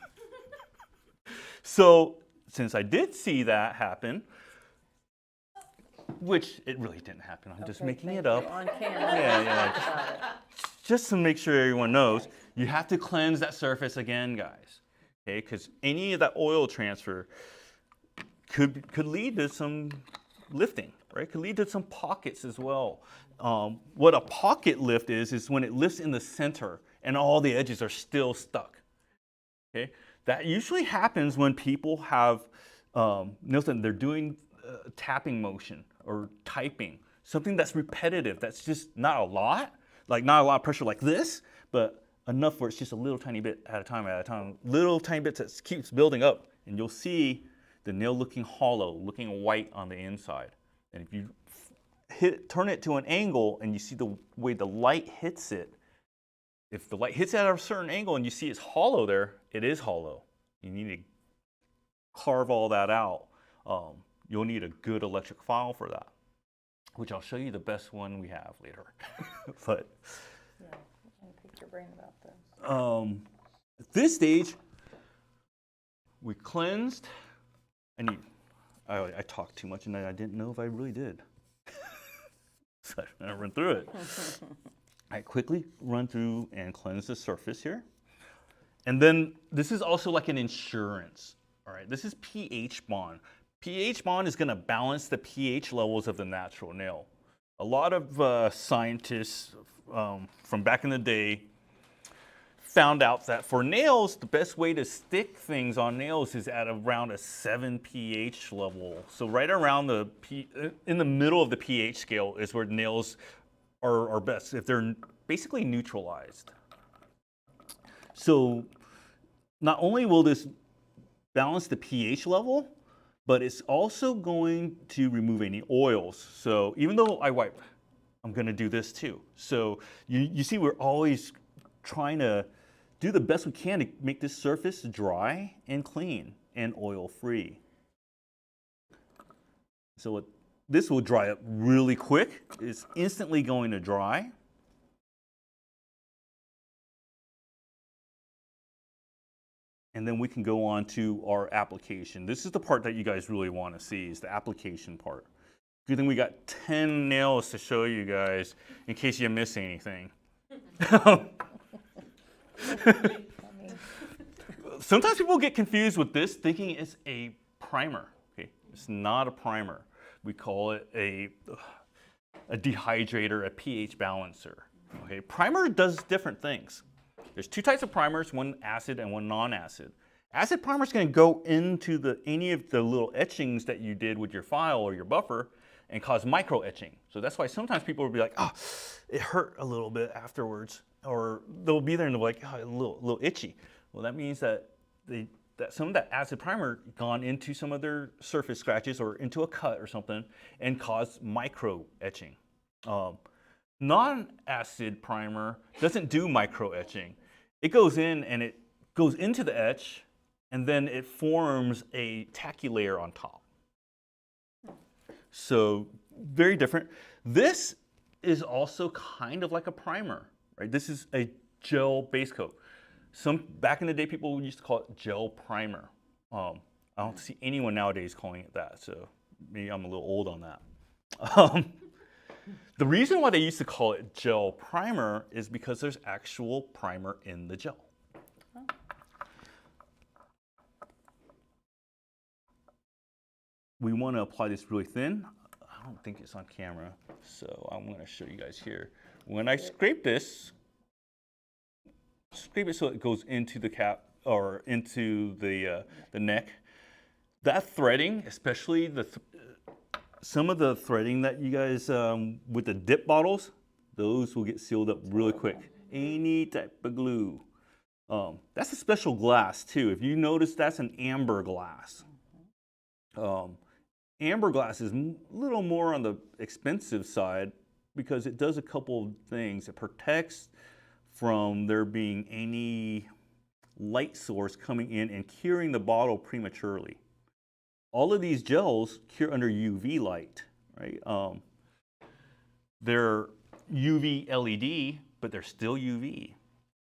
So, since I did see that happen, which it really didn't happen, I'm just Okay, making thank it up. you. On camera. Yeah, Talk about it. Just to make sure everyone knows, you have to cleanse that surface again, guys. Okay, because any of that oil transfer could lead to some lifting, right? Could lead to some pockets as well. What a pocket lift is when it lifts in the center and all the edges are still stuck. Okay, That usually happens when people have nails that they're doing tapping motion or typing, something that's repetitive, that's just not a lot, like not a lot of pressure like this, but enough where it's just a little tiny bit at a time, little tiny bits that keeps building up. And you'll see the nail looking hollow, looking white on the inside. And if you turn it to an angle and you see the way the light hits it, if the light hits it at a certain angle and you see it's hollow there, it is hollow. You need to carve all that out. You'll need a good electric file for that, which I'll show you the best one we have later. But Yeah, and pick your brain about this. at this stage, we cleansed. I talked too much and I didn't know if I really did. So I run through it. I quickly run through and cleanse the surface here. And then this is also like an insurance. All right, this is pH bond. pH bond is going to balance the pH levels of the natural nail. A lot of scientists from back in the day found out that for nails, the best way to stick things on nails is at around a 7 pH level. So right around in the middle of the pH scale is where nails are best, if they're basically neutralized. So not only will this balance the pH level, but it's also going to remove any oils. So even though I wipe, I'm going to do this too. So you see we're always trying to do the best we can to make this surface dry and clean and oil free. So this will dry up really quick. It's instantly going to dry. And then we can go on to our application. This is the part that you guys really want to see, is the application part. Good thing we got 10 nails to show you guys in case you miss anything. Sometimes people get confused with this, thinking it's a primer. Okay, it's not a primer. We call it a dehydrator, a pH balancer. Okay, primer does different things. There's two types of primers, one acid and one non-acid. Acid primer is going to go into any of the little etchings that you did with your file or your buffer and cause micro etching. So that's why sometimes people will be like, oh, it hurt a little bit afterwards. Or they'll be there and they'll be like, oh, a little itchy. Well, that means that some of that acid primer gone into some of their surface scratches or into a cut or something and caused micro etching. Non-acid primer doesn't do micro etching. It goes in and it goes into the etch and then it forms a tacky layer on top. So very different. This is also kind of like a primer, right? This is a gel base coat. Back in the day, people used to call it gel primer. I don't see anyone nowadays calling it that, so maybe I'm a little old on that. The reason why they used to call it gel primer is because there's actual primer in the gel. Oh. We want to apply this really thin. I don't think it's on camera, so I'm going to show you guys here. When I scrape this, scrape it so it goes into the cap or into the neck. That threading, especially some of the threading that you guys with the dip bottles, those will get sealed up really quick. Any type of glue. That's a special glass too. If you notice, that's an amber glass. Amber glass is a little more on the expensive side because it does a couple of things. It protects from there being any light source coming in and curing the bottle prematurely. All of these gels cure under UV light, right? They're UV LED, but they're still UV.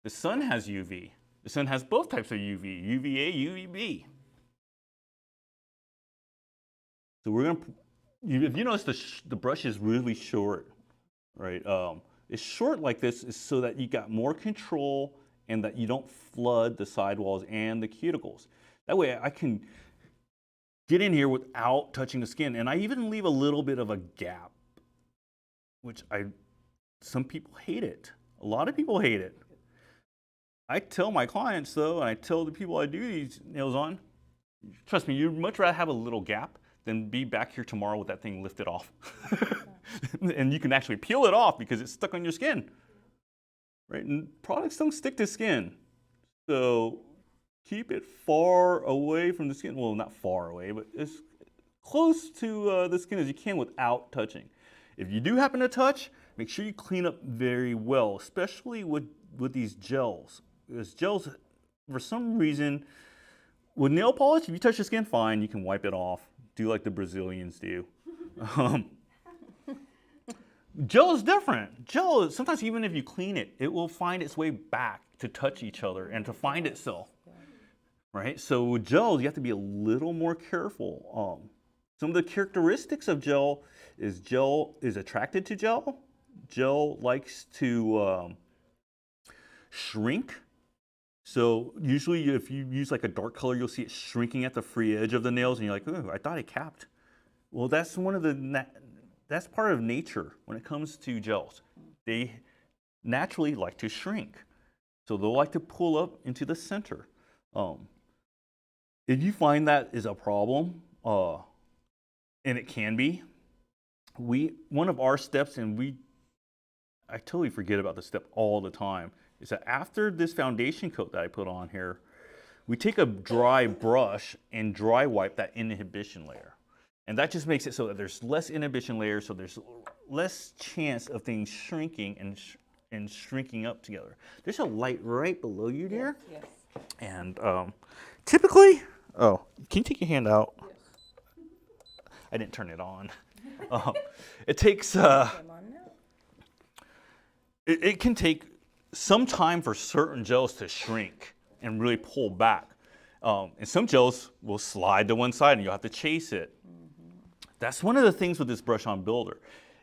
The sun has UV. The sun has both types of UV, UVA, UVB. So we're gonna, if you notice the brush is really short, right? It's short like this is so that you got more control and that you don't flood the sidewalls and the cuticles. That way I can get in here without touching the skin. And I even leave a little bit of a gap, which some people hate it. A lot of people hate it. I tell my clients though, and I tell the people I do these nails on, trust me, you'd much rather have a little gap than be back here tomorrow with that thing lifted off. And you can actually peel it off because it's stuck on your skin. Right? And products don't stick to skin. So keep it far away from the skin. Well, not far away, but as close to the skin as you can without touching. If you do happen to touch, make sure you clean up very well, especially with these gels. Because gels, for some reason, with nail polish, if you touch the skin, fine, you can wipe it off. Do like the Brazilians do. Gel is different. Gel, sometimes even if you clean it, it will find its way back to touch each other and to find itself. Right? So with gels, you have to be a little more careful. Some of the characteristics of gel is attracted to gel. Gel likes to shrink. So usually if you use like a dark color, you'll see it shrinking at the free edge of the nails and you're like, oh, I thought it capped. Well, that's that's part of nature when it comes to gels. They naturally like to shrink. So they'll like to pull up into the center. If you find that is a problem, and it can be, one of our steps, and I totally forget about this step all the time, is that after this foundation coat that I put on here, we take a dry brush and dry wipe that inhibition layer. And that just makes it so that there's less inhibition layer, so there's less chance of things shrinking and shrinking up together. There's a light right below you, dear. Yes. And typically, can you take your hand out? Yes. I didn't turn it on. It takes, it can take some time for certain gels to shrink and really pull back. And some gels will slide to one side and you'll have to chase it. That's one of the things with this brush-on builder.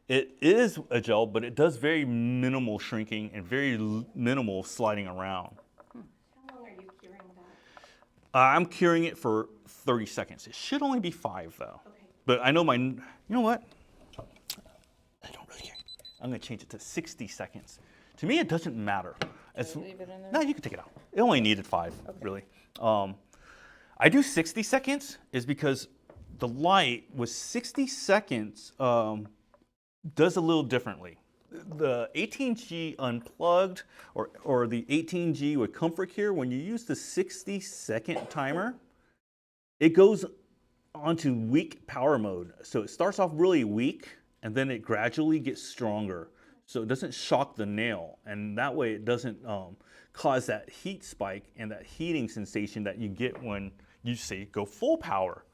It is a gel, but it does very minimal shrinking and very minimal sliding around. How long are you curing that? I'm curing it for 30 seconds. It should only be 5 though. Okay. But I know you know what? I don't really care. I'm gonna change it to 60 seconds. To me, it doesn't matter. Leave it in there? No, you can take it out. It only needed 5, really. I do 60 seconds is because the light with 60 seconds does a little differently. The 18G unplugged or the 18G with Comfort Cure, when you use the 60-second timer, it goes onto weak power mode. So it starts off really weak and then it gradually gets stronger. So it doesn't shock the nail, and that way it doesn't cause that heat spike and that heating sensation that you get when you say go full power.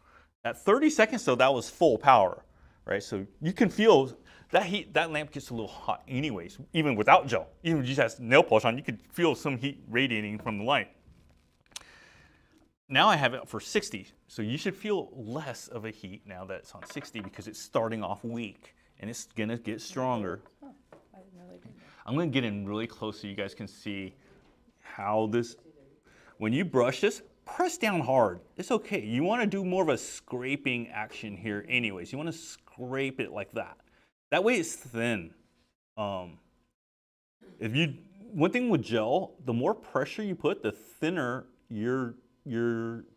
At 30 seconds though, that was full power, right? So you can feel that heat, that lamp gets a little hot anyways, even without gel. Even if you just have nail polish on, you could feel some heat radiating from the light. Now I have it for 60, so you should feel less of a heat now that it's on 60 because it's starting off weak and it's gonna get stronger. I didn't know they did that. I'm gonna get in really close so you guys can see how this, when you brush this, press down hard. It's okay. You wanna do more of a scraping action here anyways. You wanna scrape it like that. That way it's thin. One thing with gel, the more pressure you put, the thinner your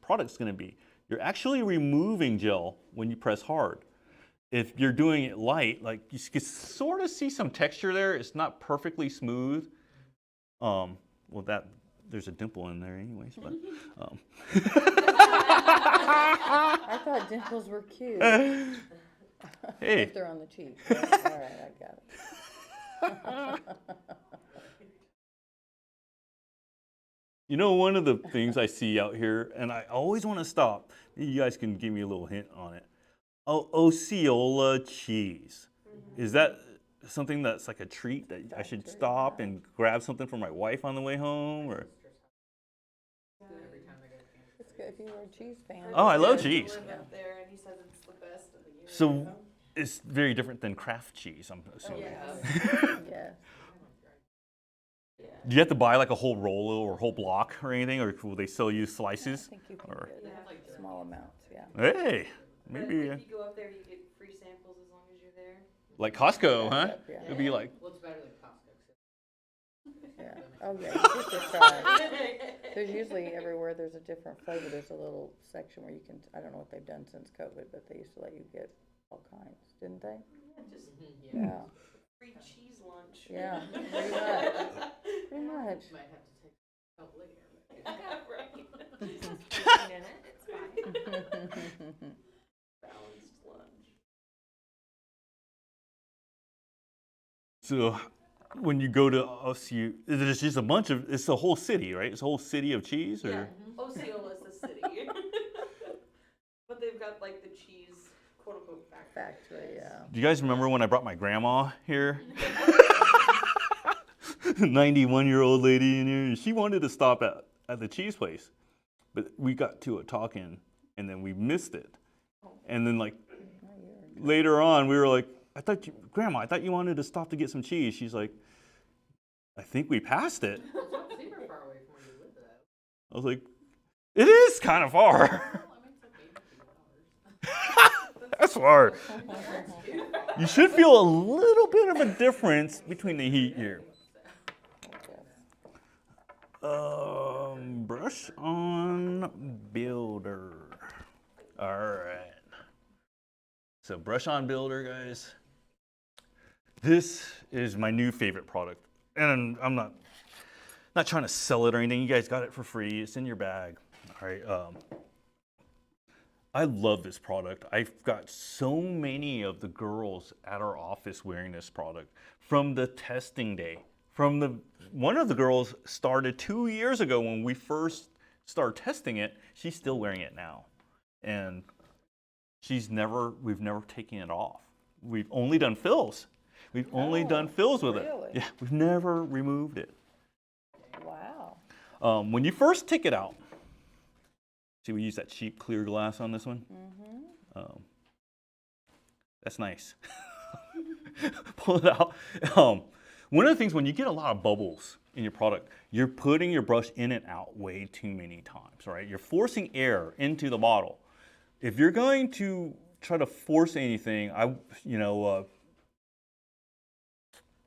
product's gonna be. You're actually removing gel when you press hard. If you're doing it light, like you can sort of see some texture there. It's not perfectly smooth. Well, there's a dimple in there anyways, but. I thought dimples were cute. Hey. If they're on the cheek. All right, I got it. You know, one of the things I see out here, and I always want to stop, you guys can give me a little hint on it. Osceola cheese. Is that something that's like a treat that I should stop and grab something for my wife on the way home? Or? It's good if you were a cheese fan. Oh, I love cheese. Live up there, and he says it's the best of the year. So it's very different than Kraft cheese, I'm assuming. Yes. Do you have to buy like a whole roll or a whole block or anything, or will they sell you slices? I think you can Or- get small amounts, yeah. Hey, But maybe if you go up there, you get free samples as long as you're there. like Costco, huh? Yeah. It'd be like, Looks better than Costco. Yeah. Oh, yeah, you should try it. There's usually everywhere there's a different flavor. There's a little section where you can, I don't know what they've done since COVID, but they used to let you get all kinds, didn't they? Yeah, just Yeah, free cheese lunch. yeah, pretty much. Pretty much. Might have to take a couple later. Right. It's fine. Balanced lunch. So when you go to there's just a bunch of, it's a whole city, right? It's a whole city of cheese, or? Yeah, Osceola is the city. But they've got like the cheese, quote unquote, Factory, yeah. Do you guys remember when I brought my grandma here? 91-year-old lady in here, and she wanted to stop at the cheese place. But we got to it talking, and then we missed it. And then like later on, we were like, Grandma, I thought you wanted to stop to get some cheese. She's like, I think we passed it. It's not super far away from where you live, though. I was like, it is kind of far. Well, I mean, it's like 8 2 hours. That's far. You should feel a little bit of a difference between the heat here. Brush on builder. All right. So brush on builder, guys. This is my new favorite product, and I'm not trying to sell it or anything. You guys got it for free. It's in your bag. All right. I love this product. I've got so many of the girls at our office wearing this product from the testing day. One of the girls started 2 years ago when we first started testing it. She's still wearing it now, and we've never taken it off. We've only done fills. We've only done fills with it. Really? Yeah, we've never removed it. Wow. When you first take it out, see, we use that cheap clear glass on this one. That's nice. Pull it out. One of the things, when you get a lot of bubbles in your product, you're putting your brush in and out way too many times, right? You're forcing air into the bottle. If you're going to try to force anything,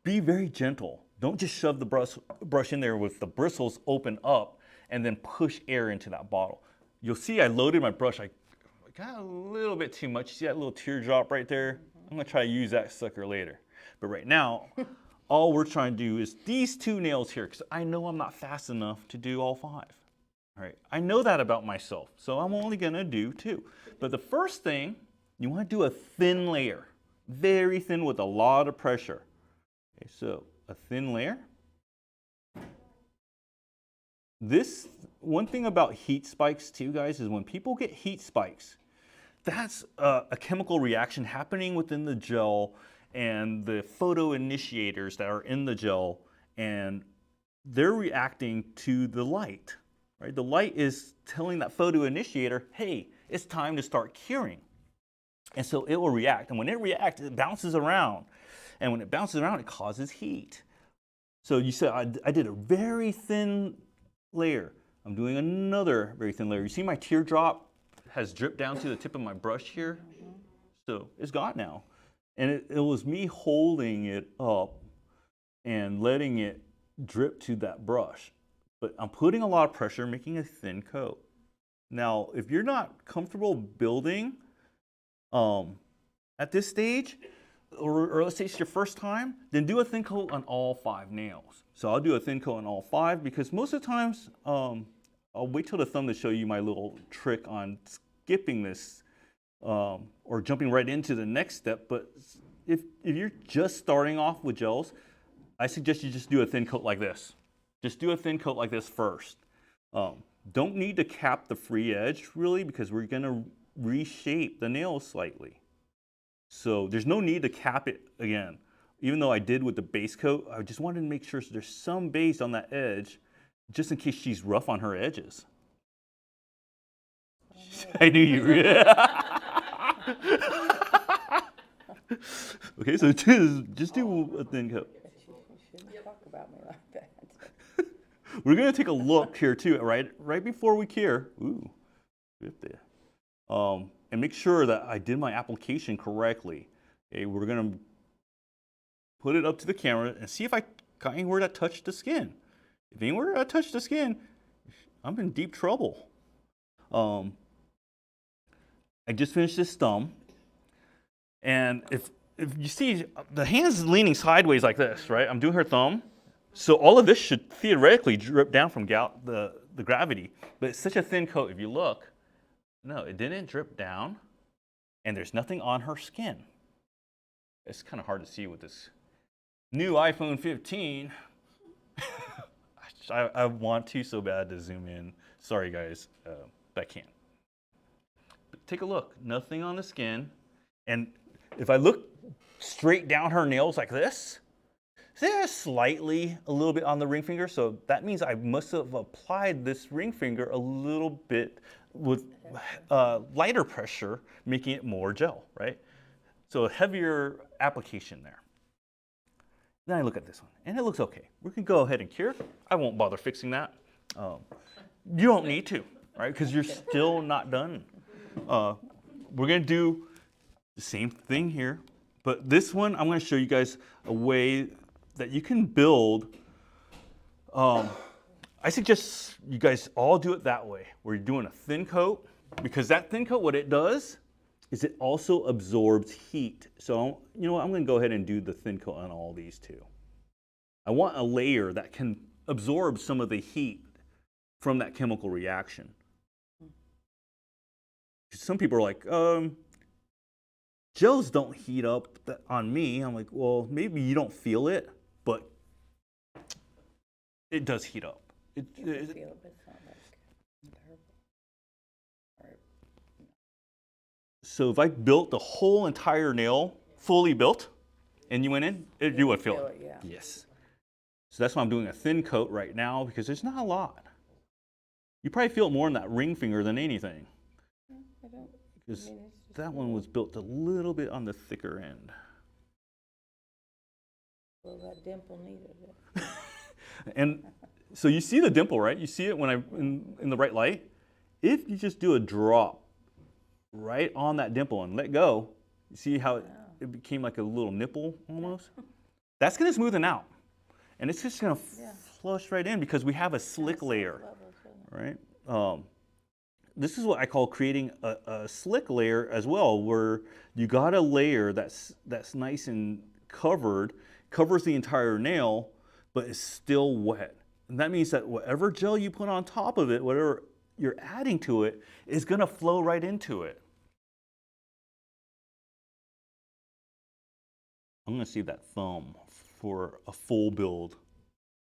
be very gentle. Don't just shove the brush in there with the bristles open up and then push air into that bottle. You'll see I loaded my brush. I got a little bit too much. You see that little teardrop right there? I'm gonna try to use that sucker later. But right now, all we're trying to do is these 2 nails here, because I know I'm not fast enough to do all 5. All right, I know that about myself, so I'm only gonna do 2. But the first thing, you wanna do a thin layer, very thin with a lot of pressure. Okay, so a thin layer. One thing about heat spikes too, guys, is when people get heat spikes, that's a chemical reaction happening within the gel and the photoinitiators that are in the gel, and they're reacting to the light, right? The light is telling that photoinitiator, hey, it's time to start curing. And so it will react, and when it reacts, it bounces around. And when it bounces around, it causes heat. So you said I did a very thin layer. I'm doing another very thin layer. You see my teardrop has dripped down to the tip of my brush here? So it's gone now. And it was me holding it up and letting it drip to that brush. But I'm putting a lot of pressure, making a thin coat. Now, if you're not comfortable building at this stage, or let's say it's your first time, then do a thin coat on all 5 nails. So I'll do a thin coat on all 5 because most of the times, I'll wait till the thumb to show you my little trick on skipping this or jumping right into the next step. But if you're just starting off with gels, I suggest you just do a thin coat like this. Just do a thin coat like this first. Don't need to cap the free edge really because we're gonna reshape the nails slightly. So there's no need to cap it again. Even though I did with the base coat, I just wanted to make sure there's some base on that edge just in case she's rough on her edges. I knew you were. Okay, so just do a thin coat. You shouldn't talk about me like that. We're gonna take a look here too, right before we cure. Ooh, good there. And make sure that I did my application correctly. Okay, we're gonna put it up to the camera and see if I got anywhere that touched the skin. If anywhere I touch the skin, I'm in deep trouble. I just finished this thumb, and if you see, the hand's leaning sideways like this, right? I'm doing her thumb, so all of this should theoretically drip down from the gravity, but it's such a thin coat. If you look, no, it didn't drip down, and there's nothing on her skin. It's kind of hard to see with this new iPhone 15. I want to so bad to zoom in. Sorry guys, but I can't. But take a look, nothing on the skin. And if I look straight down her nails like this, there's slightly a little bit on the ring finger. So that means I must have applied this ring finger a little bit with lighter pressure, making it more gel, right? So a heavier application there. Then I look at this one, and it looks okay. We can go ahead and cure. I won't bother fixing that. You don't need to, right? Because you're still not done. We're gonna do the same thing here, but this one, I'm gonna show you guys a way that you can build. I suggest you guys all do it that way, where you're doing a thin coat, because that thin coat, what it does, is it also absorbs heat. So, you know what, I'm gonna go ahead and do the thin coat on all these too. I want a layer that can absorb some of the heat from that chemical reaction. Some people are like, gels don't heat up on me. I'm like, well, maybe you don't feel it, but it does heat up. You can feel it, but it's not like terrible. So if I built the whole entire nail, fully built, and you went in, you would feel it. Yeah. Yes. So that's why I'm doing a thin coat right now, because there's not a lot. You probably feel it more in that ring finger than anything. I don't. Because I mean, it's just that one was built a little bit on the thicker end. well, that dimple needed it. And so you see the dimple, right? You see it when in the right light. If you just do a drop right on that dimple and let go, you see how it became like a little nipple almost? That's gonna smoothen out. And it's just gonna flush right in because we have a slick layer, right? This is what I call creating a slick layer as well, where you got a layer that's nice and covers the entire nail, but is still wet. And that means that whatever gel you put on top of it, whatever you're adding to it, is gonna flow right into it. I'm gonna save that thumb for a full build,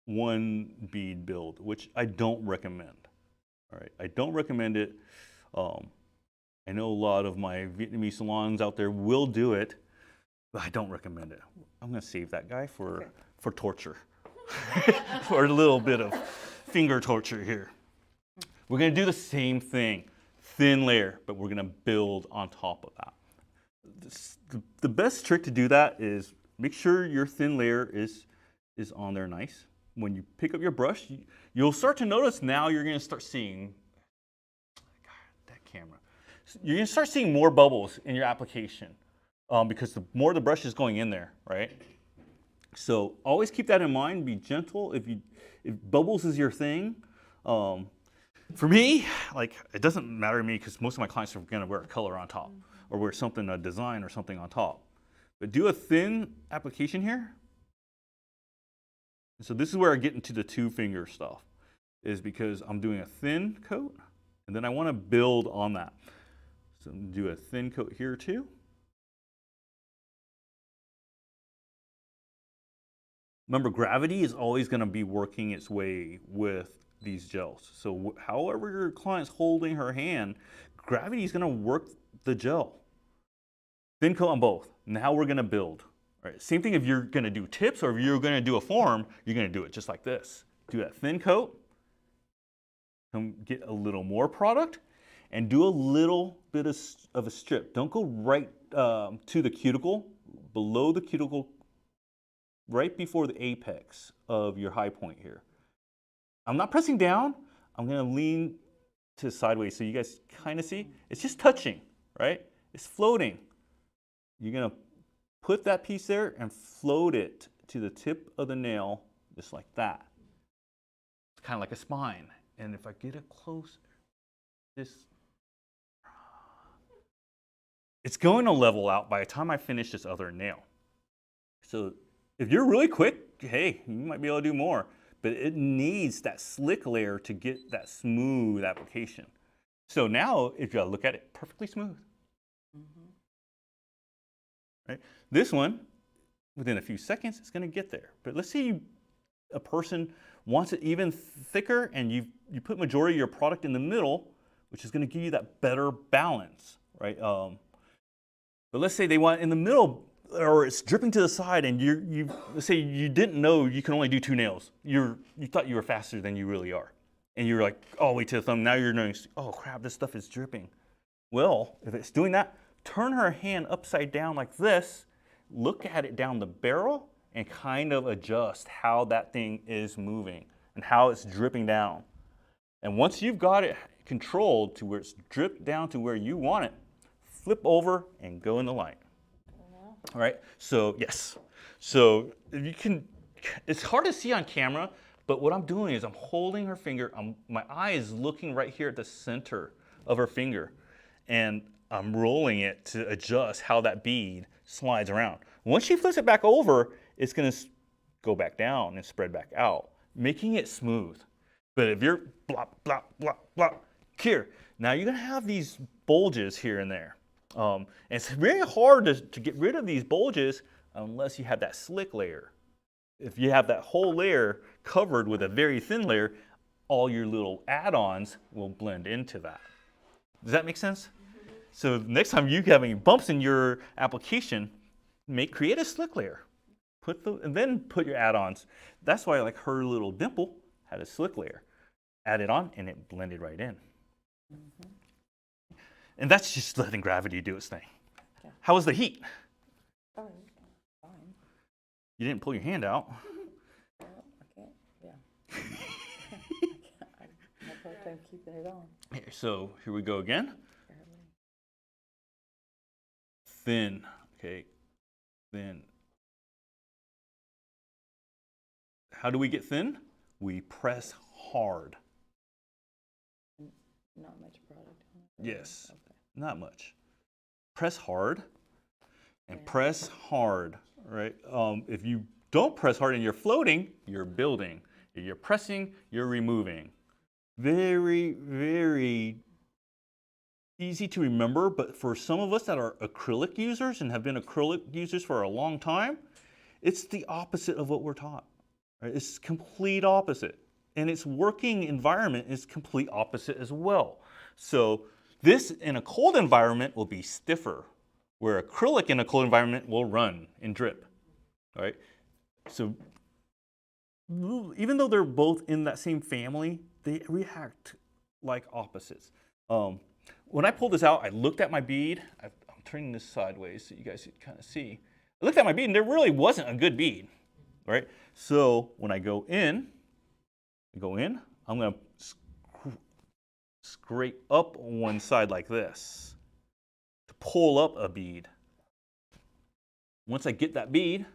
one bead build, which I don't recommend. All right, I don't recommend it. I know a lot of my Vietnamese salons out there will do it, but I don't recommend it. I'm gonna save that guy for torture, for a little bit of finger torture here. We're gonna do the same thing, thin layer, but we're gonna build on top of that. The best trick to do that is make sure your thin layer is on there nice. When you pick up your brush, you'll start to notice now you're gonna start seeing, God, that camera. You're gonna start seeing more bubbles in your application because the more the brush is going in there, right? So always keep that in mind, be gentle. If bubbles is your thing, for me, like it doesn't matter to me because most of my clients are gonna wear a color on top or wear something, a design or something on top. But do a thin application here. So this is where I get into the two finger stuff, is because I'm doing a thin coat and then I want to build on that. So I'm gonna do a thin coat here too. Remember, gravity is always going to be working its way with these gels. So however your client's holding her hand, gravity is going to work the gel. Thin coat on both. Now we're going to build. All right, same thing if you're going to do tips or if you're going to do a form, you're going to do it just like this. Do that thin coat, come get a little more product, and do a little bit of a strip. Don't go right to the cuticle, below the cuticle, right before the apex of your high point here. I'm not pressing down. I'm going to lean to sideways so you guys kind of see. It's just touching, right? It's floating. You're going to put that piece there and float it to the tip of the nail just like that. kind of like a spine. And if I get it close, it's going to level out by the time I finish this other nail. So if you're really quick, hey, you might be able to do more, but it needs that slick layer to get that smooth application. So now, if you look at it, perfectly smooth. Right? This one, within a few seconds, it's going to get there. But let's say a person wants it even thicker, and you put majority of your product in the middle, which is going to give you that better balance, right? But let's say they want it in the middle, or it's dripping to the side, and let's say you didn't know you can only do 2 nails. You thought you were faster than you really are. And you're like, oh, wait to the thumb. Now you're knowing, oh, crap, this stuff is dripping. Well, if it's doing that, turn her hand upside down like this, look at it down the barrel, and kind of adjust how that thing is moving and how it's dripping down. And once you've got it controlled to where it's dripped down to where you want it, flip over and go in the light. All right, so yes. So you can, it's hard to see on camera, but what I'm doing is I'm holding her finger, my eye is looking right here at the center of her finger, and I'm rolling it to adjust how that bead slides around. Once she flips it back over, it's gonna go back down and spread back out, making it smooth. But if you're blop, blop, blop, blop, here, now you're gonna have these bulges here and there. And it's very hard to get rid of these bulges unless you have that slick layer. If you have that whole layer covered with a very thin layer, all your little add-ons will blend into that. Does that make sense? So next time you have any bumps in your application, create a slick layer. And then put your add-ons. That's why like her little dimple had a slick layer. Add it on and it blended right in. And that's just letting gravity do its thing. Yeah. How was the heat? Oh, fine. You didn't pull your hand out. Well, I can't, yeah. I have a hard time keeping it on. Here, so here we go again. Thin, okay, thin. How do we get thin? We press hard. Not much product on it. Yes, Okay. not much. Press hard and press hard, right? If you don't press hard and you're floating, you're building. If you're pressing, you're removing. Very, very easy to remember, but for some of us that are acrylic users and have been acrylic users for a long time, it's the opposite of what we're taught. Right? It's complete opposite. And its working environment is complete opposite as well. So this in a cold environment will be stiffer, where acrylic in a cold environment will run and drip. All right? So even though they're both in that same family, they react like opposites. When I pulled this out, I looked at my bead. I'm turning this sideways so you guys can kind of see. I looked at my bead and there really wasn't a good bead, right? So when I go in, I'm gonna scrape up one side like this to pull up a bead. Once I get that bead,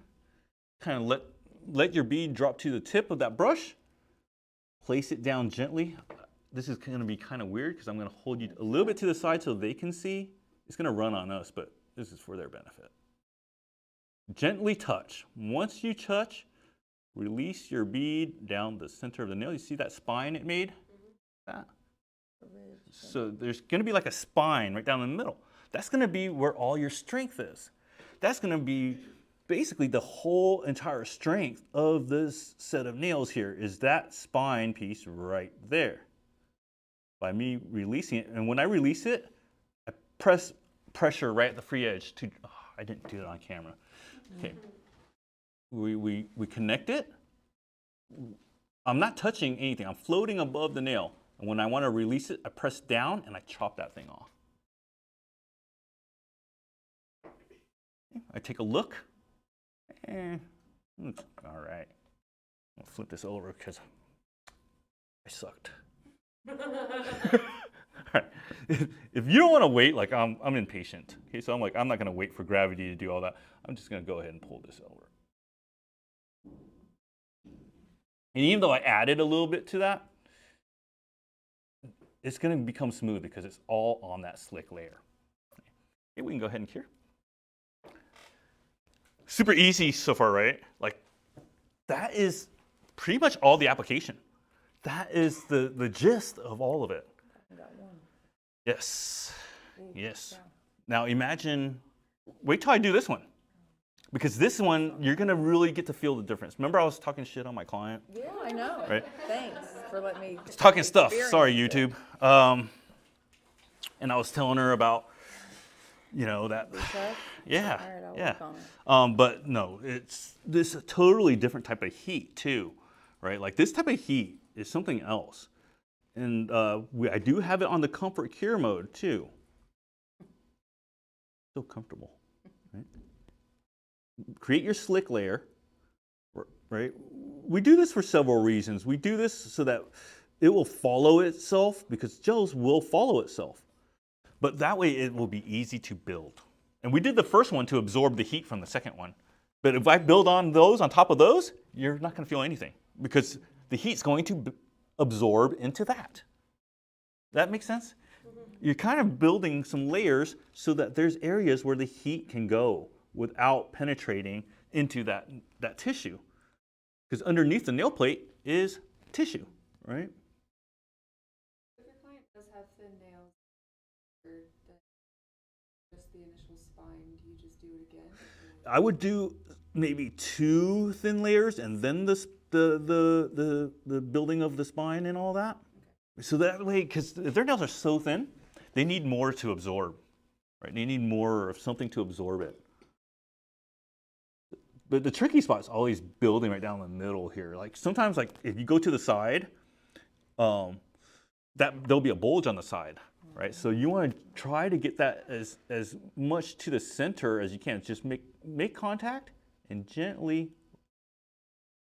kind of let your bead drop to the tip of that brush, place it down gently. This is going to be kind of weird because I'm going to hold you a little bit to the side so they can see. It's going to run on us, but this is for their benefit. Gently touch. Once you touch, release your bead down the center of the nail. You see that spine it made? That. So there's going to be like a spine right down the middle. That's going to be where all your strength is. That's going to be basically the whole entire strength of this set of nails here is that spine piece right there. By me releasing it, and when I release it, I press pressure right at the free edge to, oh, I didn't do it on camera. Okay, we connect it. I'm not touching anything, I'm floating above the nail. And when I want to release it, I press down and I chop that thing off. I take a look, all right. I'll flip this over because I sucked. All right. If you don't want to wait, like I'm impatient. Okay, so I'm like, I'm not going to wait for gravity to do all that. I'm just going to go ahead and pull this over. And even though I added a little bit to that, it's going to become smooth because it's all on that slick layer. Okay, we can go ahead and cure. Super easy so far, right? Like, that is pretty much all the application. That is the gist of all of it. I got one. Yes. Ooh, Yes. yeah. Now imagine, wait till I do this one. Because this one, you're going to really get to feel the difference. Remember I was talking shit on my client? Yeah, I know. Right. Thanks for letting me. It's talking stuff. Sorry, experience YouTube. And I was telling her about, that. it. Tough? Yeah. All right, I'll Yeah. work on it. But no, it's this a totally different type of heat too, right? Like this type of heat is something else. And I do have it on the comfort cure mode too. So comfortable, right? Create your slick layer, right? We do this for several reasons. We do this so that it will follow itself, because gels will follow itself. But that way it will be easy to build. And we did the first one to absorb the heat from the second one. But if I build on those, on top of those, you're not going to feel anything because the heat's going to absorb into that. That makes sense? You're kind of building some layers so that there's areas where the heat can go without penetrating into that tissue. Because underneath the nail plate is tissue, right? If your client does have thin nails, or just the initial spine, do you just do it again? I would do maybe 2 thin layers and then the building of the spine and all that. So that way, because if their nails are so thin, they need more to absorb, right? They need more of something to absorb it. But the tricky spot is always building right down the middle here. Like sometimes, like if you go to the side, there'll be a bulge on the side, right? So you want to try to get that as much to the center as you can. Just make contact and gently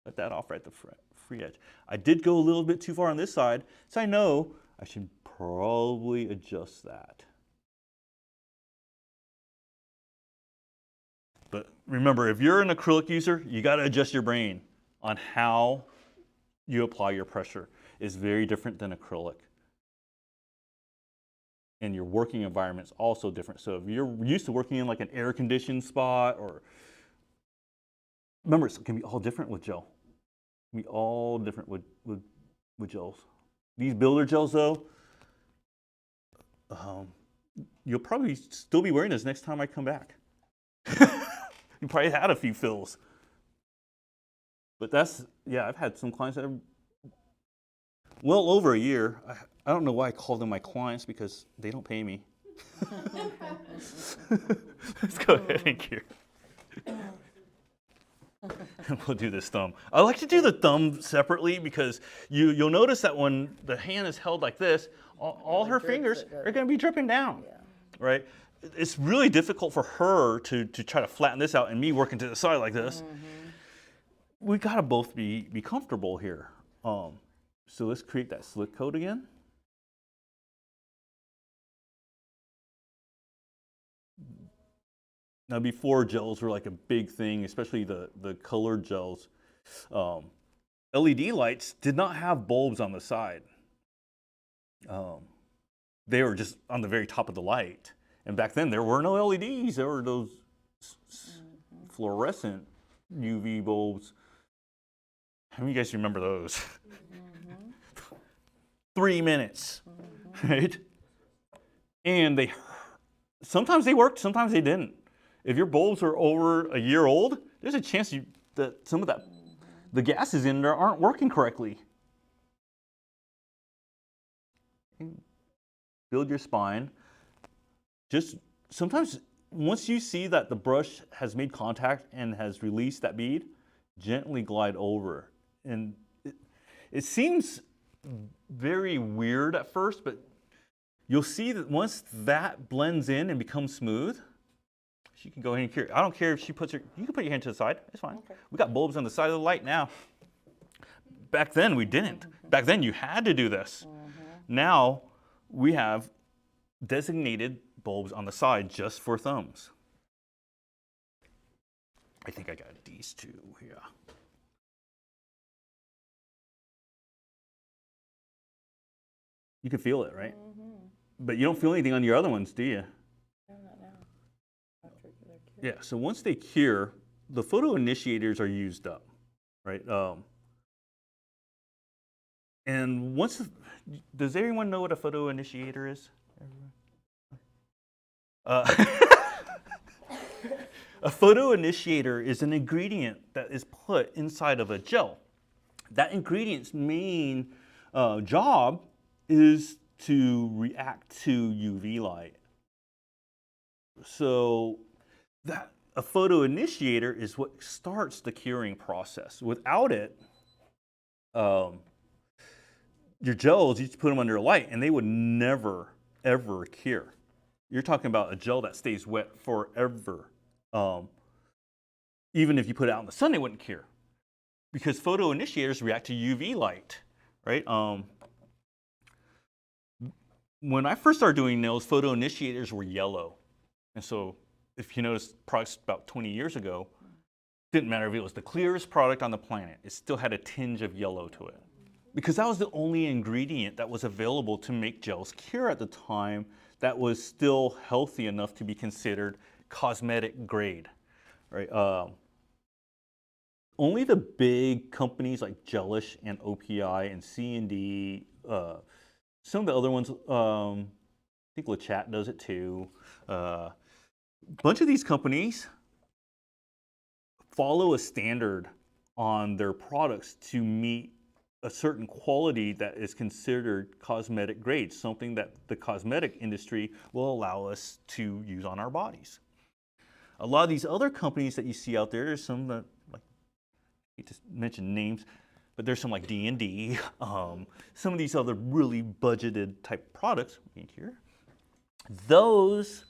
let that off right at the free edge. I did go a little bit too far on this side, so I know I should probably adjust that. But remember, if you're an acrylic user, you got to adjust your brain on how you apply your pressure. It's very different than acrylic. And your working environment is also different. So if you're used to working in like an air-conditioned spot, or remember, it can be all different with gel. It can be all different with gels. These builder gels, though, you'll probably still be wearing this next time I come back. You probably had a few fills. But yeah, I've had some clients that are well over a year. I don't know why I call them my clients, because they don't pay me. Let's go ahead and cure. We'll do this thumb. I like to do the thumb separately because you'll notice that when the hand is held like this, all her fingers are going to be dripping down, right? It's really difficult for her to try to flatten this out and me working to the side like this. We got to both be comfortable here. So let's create that slick coat again. Now before, gels were like a big thing, especially the colored gels. LED lights did not have bulbs on the side. They were just on the very top of the light. And back then there were no LEDs, there were those fluorescent UV bulbs. How many of you guys remember those? 3 minutes, right? And sometimes they worked, sometimes they didn't. If your bulbs are over a year old, there's a chance that some of the gases in there aren't working correctly. Build your spine. Just sometimes, once you see that the brush has made contact and has released that bead, gently glide over. And it seems very weird at first, but you'll see that once that blends in and becomes smooth, she can go ahead and cure. I don't care if you can put your hand to the side, it's fine. Okay. We got bulbs on the side of the light now. Back then we didn't. Back then you had to do this. Now we have designated bulbs on the side just for thumbs. I think I got these two, yeah. You can feel it, right? Mm-hmm. But you don't feel anything on your other ones, do you? No, not now. After they're cured. Yeah, so once they cure, the photo initiators are used up, right? And once, does everyone know what a photo initiator is? A photo initiator is an ingredient that is put inside of a gel. That ingredient's main job is to react to UV light. So that a photo initiator is what starts the curing process. Without it, your gels, you just put them under light and they would never, ever cure. You're talking about a gel that stays wet forever. Even if you put it out in the sun, it wouldn't cure. Because photo initiators react to UV light, right? When I first started doing nails, photo initiators were yellow. And so if you notice products about 20 years ago, didn't matter if it was the clearest product on the planet, it still had a tinge of yellow to it. Because that was the only ingredient that was available to make gels cure at the time that was still healthy enough to be considered cosmetic grade, right? Only the big companies like Gelish and OPI and C&D, some of the other ones, I think LeChat does it too. A bunch of these companies follow a standard on their products to meet a certain quality that is considered cosmetic grade, something that the cosmetic industry will allow us to use on our bodies. A lot of these other companies that you see out there, there's some that, like, I hate to mention names, but there's some like D&D, some of these other really budgeted type products, manicure, those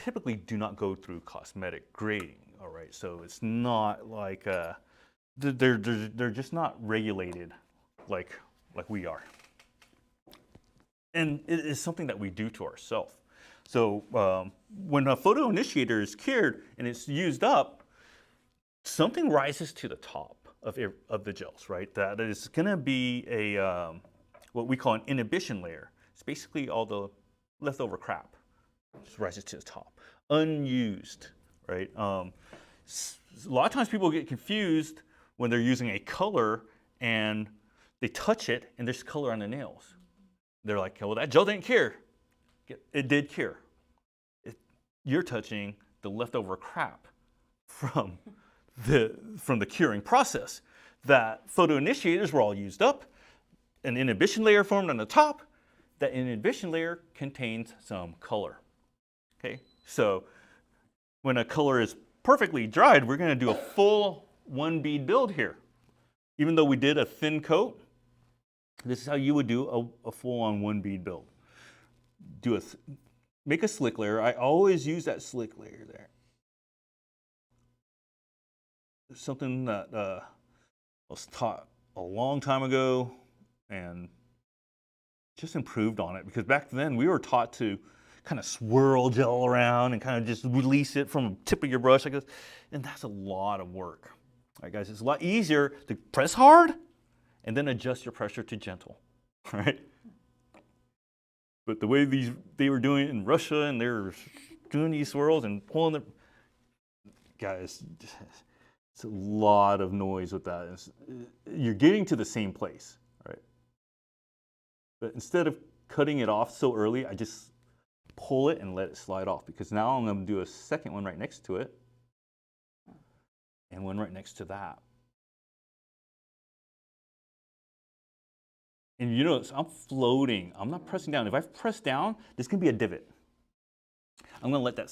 typically do not go through cosmetic grading, all right? So it's not like, they're just not regulated like we are. And it is something that we do to ourselves. So when a photo initiator is cured and it's used up, something rises to the top of the gels, right? That is gonna be a, what we call an inhibition layer. It's basically all the leftover crap just rises to the top, unused, right? A lot of times people get confused when they're using a color and they touch it and there's color on the nails. They're like, well, that gel didn't cure. It did cure. You're touching the leftover crap from the curing process. That photo initiators were all used up, an inhibition layer formed on the top. That inhibition layer contains some color. Okay, so when a color is perfectly dried, we're going to do a full one bead build here. Even though we did a thin coat, this is how you would do a full-on one bead build. Make a slick layer. I always use that slick layer there. Something that was taught a long time ago and just improved on it, because back then we were taught to kind of swirl gel around and kind of just release it from the tip of your brush like this, and that's a lot of work. All right, guys, it's a lot easier to press hard and then adjust your pressure to gentle, all right? But the way they were doing it in Russia, and they're doing these swirls and pulling the, guys, it's a lot of noise with that. You're getting to the same place, right? But instead of cutting it off so early, I just pull it and let it slide off, because now I'm going to do a second one right next to it and one right next to that. And you notice I'm floating. I'm not pressing down. If I press down, there's going to be a divot. I'm going to let that,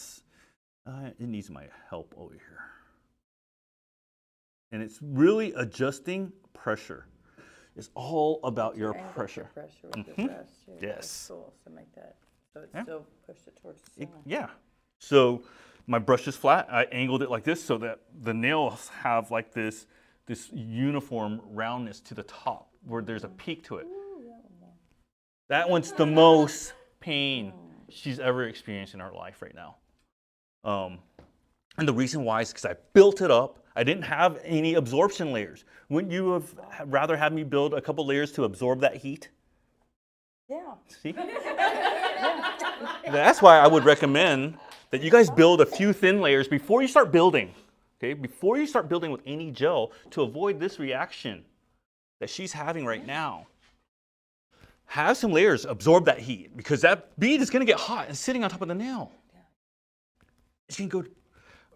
it needs my help over here. And it's really adjusting pressure. It's all about your Angle pressure. the pressure with your brush, too. Yes. That's cool, so make that, so it's Yeah. still pushed it towards the center. Yeah. So my brush is flat. I angled it like this so that the nails have like this uniform roundness to the top where there's a peak to it. That one's the most pain she's ever experienced in her life right now. And the reason why is because I built it up. I didn't have any absorption layers. Wouldn't you have rather have me build a couple layers to absorb that heat? Yeah. See? That's why I would recommend that you guys build a few thin layers before you start building. Okay, before you start building with any gel to avoid this reaction that she's having right now. Have some layers absorb that heat because that bead is going to get hot and sitting on top of the nail. It's going to go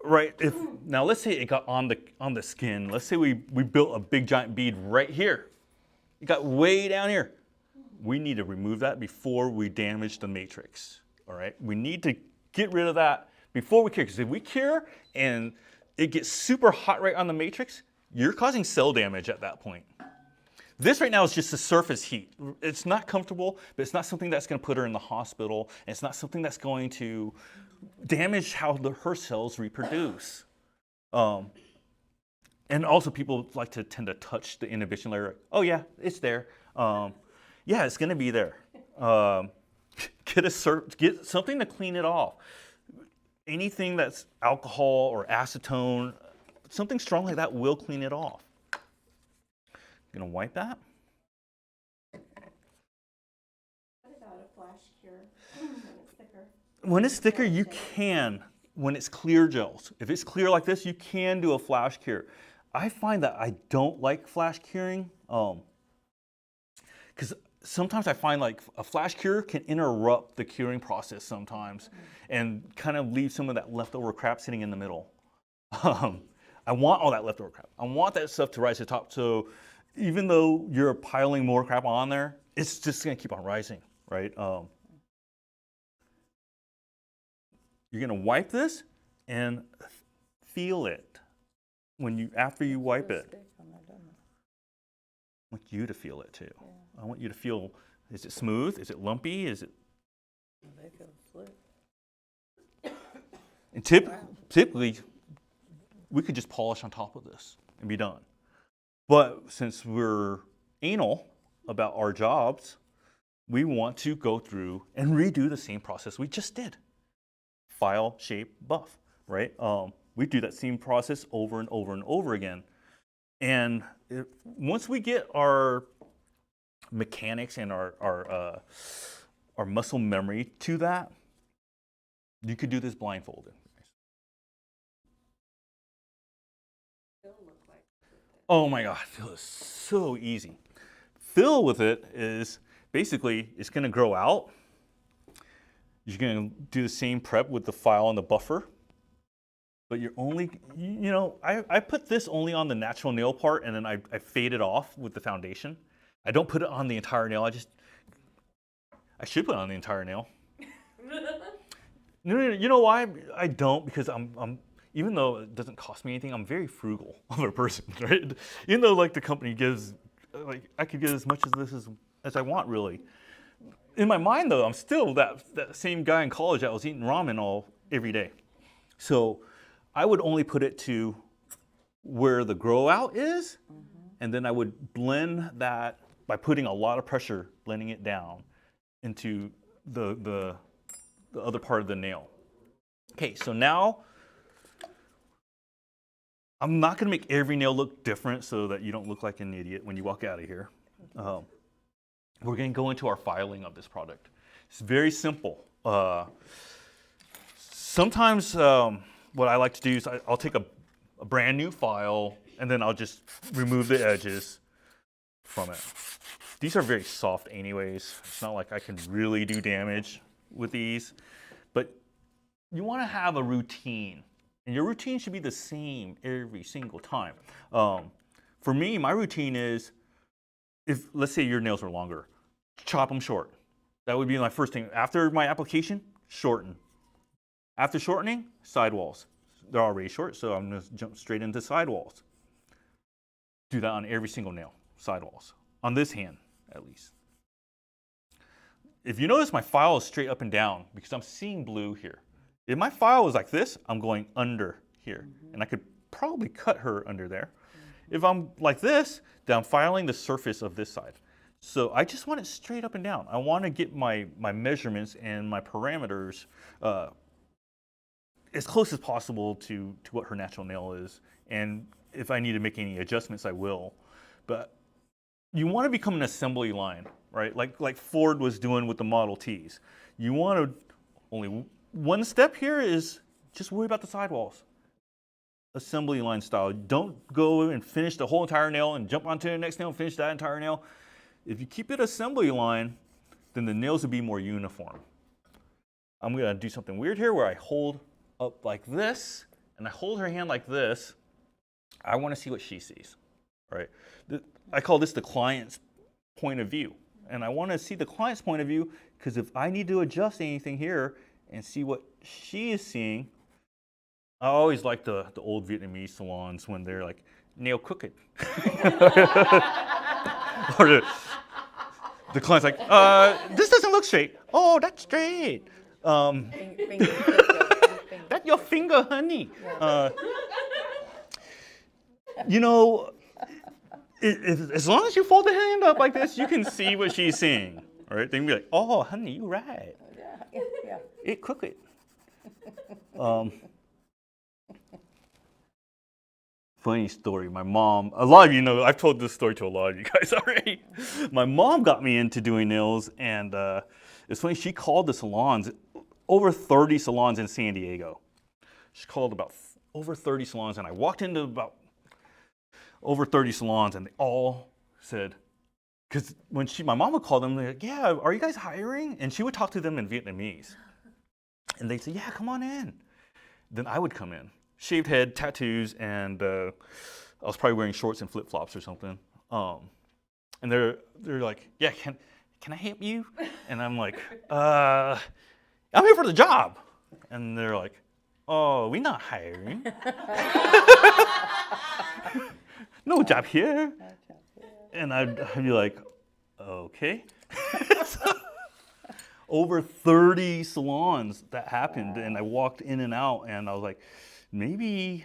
right. Now let's say it got on the skin. Let's say we built a big giant bead right here. It got way down here. We need to remove that before we damage the matrix. All right, we need to get rid of that before we cure. Because if we cure and it gets super hot right on the matrix, you're causing cell damage at that point. This right now is just the surface heat. It's not comfortable, but it's not something that's going to put her in the hospital. And it's not something that's going to damage how her cells reproduce. And also people like to tend to touch the inhibition layer. Oh yeah, it's there. Yeah, it's going to be there. Get something to clean it off. Anything that's alcohol or acetone, something strong like that will clean it off. Gonna wipe that. What about a flash cure when it's thicker? When it's thicker, you can. When it's clear gels. If it's clear like this, you can do a flash cure. I find that I don't like flash curing because sometimes I find like a flash cure can interrupt the curing process sometimes and kind of leave some of that leftover crap sitting in the middle. I want all that leftover crap. I want that stuff to rise to the top. So even though you're piling more crap on there, it's just going to keep on rising, right? You're going to wipe this and feel it after you wipe it. I want you to feel it too. I want you to feel, is it smooth? Is it lumpy? Is it? They feel slick. And typically, we could just polish on top of this and be done. But since we're anal about our jobs, we want to go through and redo the same process we just did. File, shape, buff, right? We do that same process over and over and over again. And once we get our mechanics and our muscle memory to that, you could do this blindfolded. Oh my God, fill is so easy. Fill with it is basically, it's gonna grow out. You're gonna do the same prep with the file and the buffer, but you're only, I put this only on the natural nail part and then I fade it off with the foundation. I don't put it on the entire nail, I should put it on the entire nail. No, you know why? I don't, because I'm even though it doesn't cost me anything, I'm very frugal of a person, right? Even though like the company gives, like I could get as much of this as I want really. In my mind though, I'm still that same guy in college that was eating ramen every day. So I would only put it to where the grow out is, and then I would blend that by putting a lot of pressure, blending it down into the other part of the nail. Okay, so now I'm not gonna make every nail look different so that you don't look like an idiot when you walk out of here. We're gonna go into our filing of this product. It's very simple. Sometimes what I like to do is I'll take a brand new file and then I'll just remove the edges from it. These are very soft anyways. It's not like I can really do damage with these, but you wanna have a routine. And your routine should be the same every single time. For me, my routine is, let's say your nails are longer, chop them short. That would be my first thing. After my application, shorten. After shortening, sidewalls. They're already short, so I'm gonna jump straight into sidewalls. Do that on every single nail, sidewalls. On this hand, at least. If you notice, my file is straight up and down because I'm seeing blue here. If my file was like this, I'm going under here. And I could probably cut her under there. If I'm like this, then I'm filing the surface of this side. So I just want it straight up and down. I want to get my measurements and my parameters as close as possible to what her natural nail is. And if I need to make any adjustments, I will. But you want to become an assembly line, right? Like Ford was doing with the Model Ts. You want to, only one step here is just worry about the sidewalls. Assembly line style. Don't go and finish the whole entire nail and jump onto the next nail and finish that entire nail. If you keep it assembly line, then the nails will be more uniform. I'm gonna do something weird here where I hold up like this and I hold her hand like this. I want to see what she sees, right? I call this the client's point of view. And I want to see the client's point of view because if I need to adjust anything here and see what she is seeing, I always like the old Vietnamese salons when they're like, nail crooked. Or the client's like, this doesn't look straight. Oh, that's straight. That's your finger, honey. You know, as long as you fold the hand up like this, you can see what she's seeing. All right? They can be like, oh, honey, you're right. Yeah. It crooked. Funny story. My mom, a lot of you know, I've told this story to a lot of you guys already. My mom got me into doing nails, and it's funny, she called the salons, over 30 salons in San Diego. She called about over 30 salons, and I walked into about over 30 salons, and they all said, because when my mom would call them, they're like, yeah, are you guys hiring? And she would talk to them in Vietnamese. And they'd say, yeah, come on in. Then I would come in. Shaved head, tattoos, and I was probably wearing shorts and flip-flops or something. And they're like, yeah, can I help you? And I'm like, I'm here for the job. And they're like, oh, we're not hiring. No job here. And I'd be like, okay. Over 30 salons that happened, and I walked in and out, and I was like, maybe,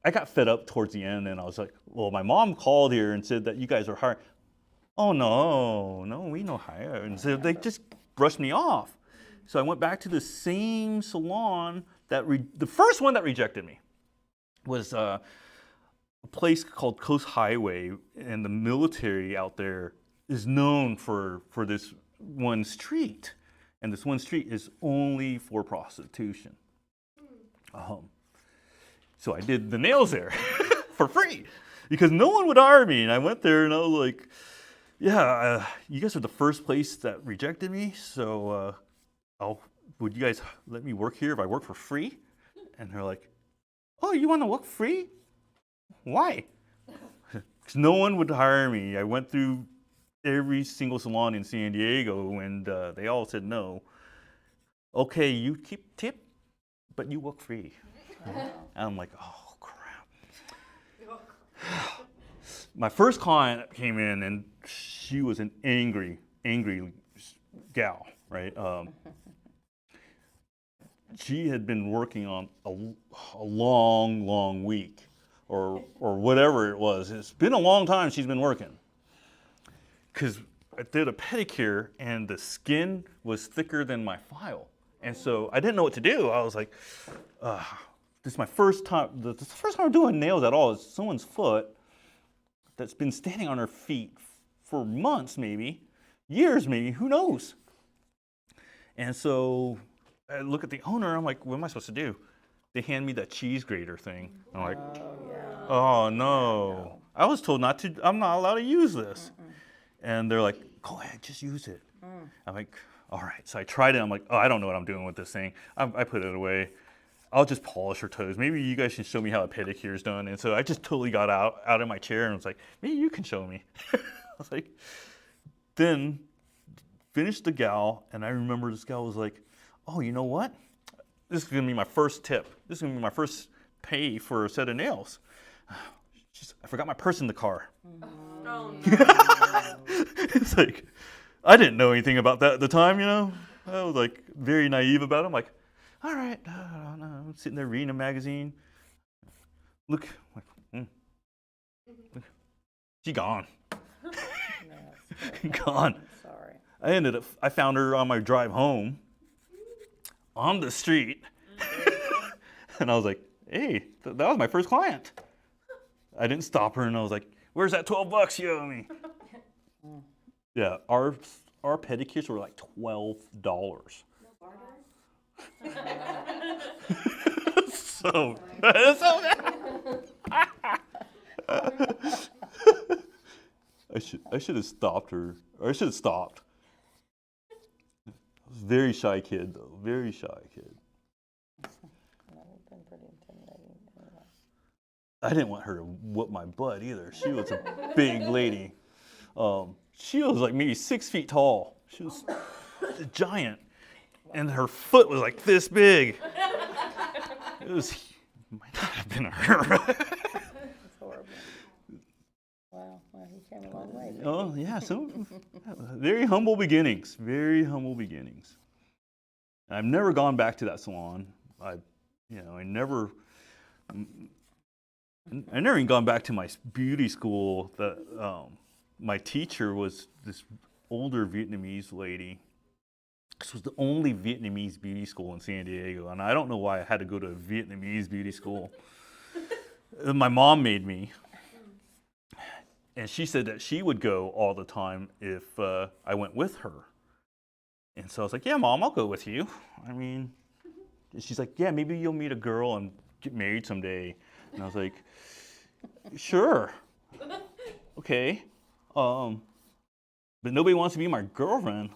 I got fed up towards the end, and I was like, well, my mom called here and said that you guys are hiring. Oh, no, we no hire. And so they just brushed me off. So I went back to the same salon the first one that rejected me was a place called Coast Highway, and the military out there is known for this one street. And this one street is only for prostitution. So I did the nails there for free because no one would hire me. And I went there and I was like, yeah, you guys are the first place that rejected me. So would you guys let me work here if I work for free? And they're like, oh, you want to work free? Why? Because no one would hire me. I went through every single salon in San Diego and they all said no. Okay, you keep tip, but you work free. And I'm like, oh, crap. My first client came in, and she was an angry gal, right? She had been working on a long week, or whatever it was. It's been a long time she's been working. Because I did a pedicure, and the skin was thicker than my file. And so I didn't know what to do. I was like, this is my first time. This is the first time I'm doing nails at all. It's someone's foot that's been standing on her feet for months, maybe, years, maybe, who knows? And so I look at the owner. I'm like, what am I supposed to do? They hand me that cheese grater thing. I'm like, oh no. I was told not to. I'm not allowed to use this. And they're like, go ahead, just use it. I'm like, all right. So I tried it. I'm like, oh, I don't know what I'm doing with this thing. I put it away. I'll just polish her toes. Maybe you guys can show me how a pedicure is done. And so I just totally got out of my chair and was like, maybe you can show me. I was like, then finished the gal, and I remember this gal was like, oh, you know what? This is gonna be my first tip. This is gonna be my first pay for a set of nails. I forgot my purse in the car. Oh, no. It's like, I didn't know anything about that at the time, you know? I was like very naive about it. I'm like, all right, I'm sitting there reading a magazine. Look, look. She gone. Gone. Sorry. I found her on my drive home on the street. And I was like, hey, that was my first client. I didn't stop her, and I was like, Where's that $12 you owe me? Yeah, our pedicures were like $12. No barter? So I should have stopped her. Or I should have stopped. I was a very shy kid though. Very shy kid. That would have been pretty intimidating anyway. I didn't want her to whoop my butt either. She was a big lady. She was like maybe 6 feet tall. She was a giant. And her foot was like this big. It might not have been her. It's horrible. Wow, well, you came a long way. didn't you? Oh yeah, so very humble beginnings. Very humble beginnings. I've never gone back to that salon. I never even gone back to my beauty school. That my teacher was this older Vietnamese lady. This was the only Vietnamese beauty school in San Diego, and I don't know why I had to go to a Vietnamese beauty school. My mom made me, and she said that she would go all the time if I went with her. And so I was like, yeah, Mom, I'll go with you. I mean, and she's like, yeah, maybe you'll meet a girl and get married someday. And I was like, sure, okay, but nobody wants to be my girlfriend.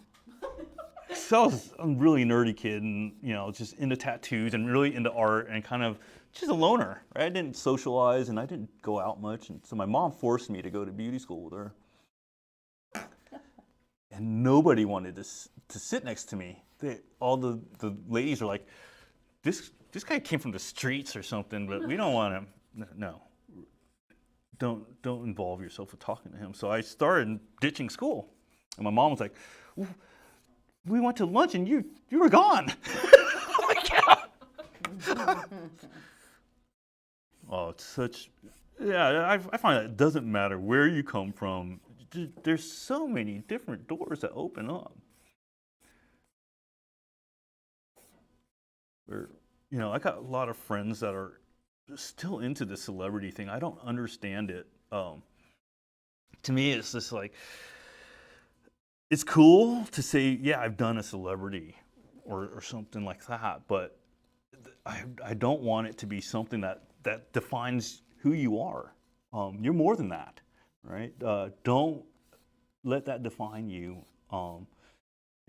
So I was a really nerdy kid, and just into tattoos and really into art, and kind of just a loner. Right? I didn't socialize, and I didn't go out much, and so my mom forced me to go to beauty school with her. And nobody wanted to sit next to me. All the ladies are like, this guy came from the streets or something, but we don't want him. No, don't involve yourself with talking to him. So I started ditching school, and my mom was like, we went to lunch and you were gone. Like, yeah. Oh, it's such, yeah, I find that it doesn't matter where you come from. There's so many different doors that open up. Where, I got a lot of friends that are still into the celebrity thing. I don't understand it. To me, it's just like, it's cool to say, yeah, I've done a celebrity or something like that, but I don't want it to be something that defines who you are. You're more than that, right? Don't let that define you, and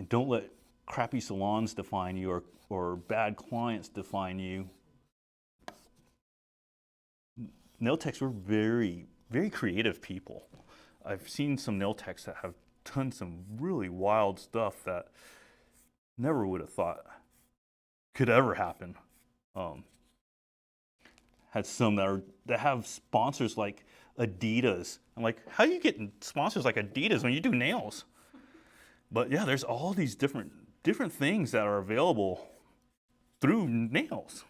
don't let crappy salons define you or bad clients define you. Nail techs were very, very creative people. I've seen some nail techs that have done some really wild stuff that never would have thought could ever happen. Had some that have sponsors like Adidas. I'm like, how are you getting sponsors like Adidas when you do nails? But yeah, there's all these different things that are available through nails.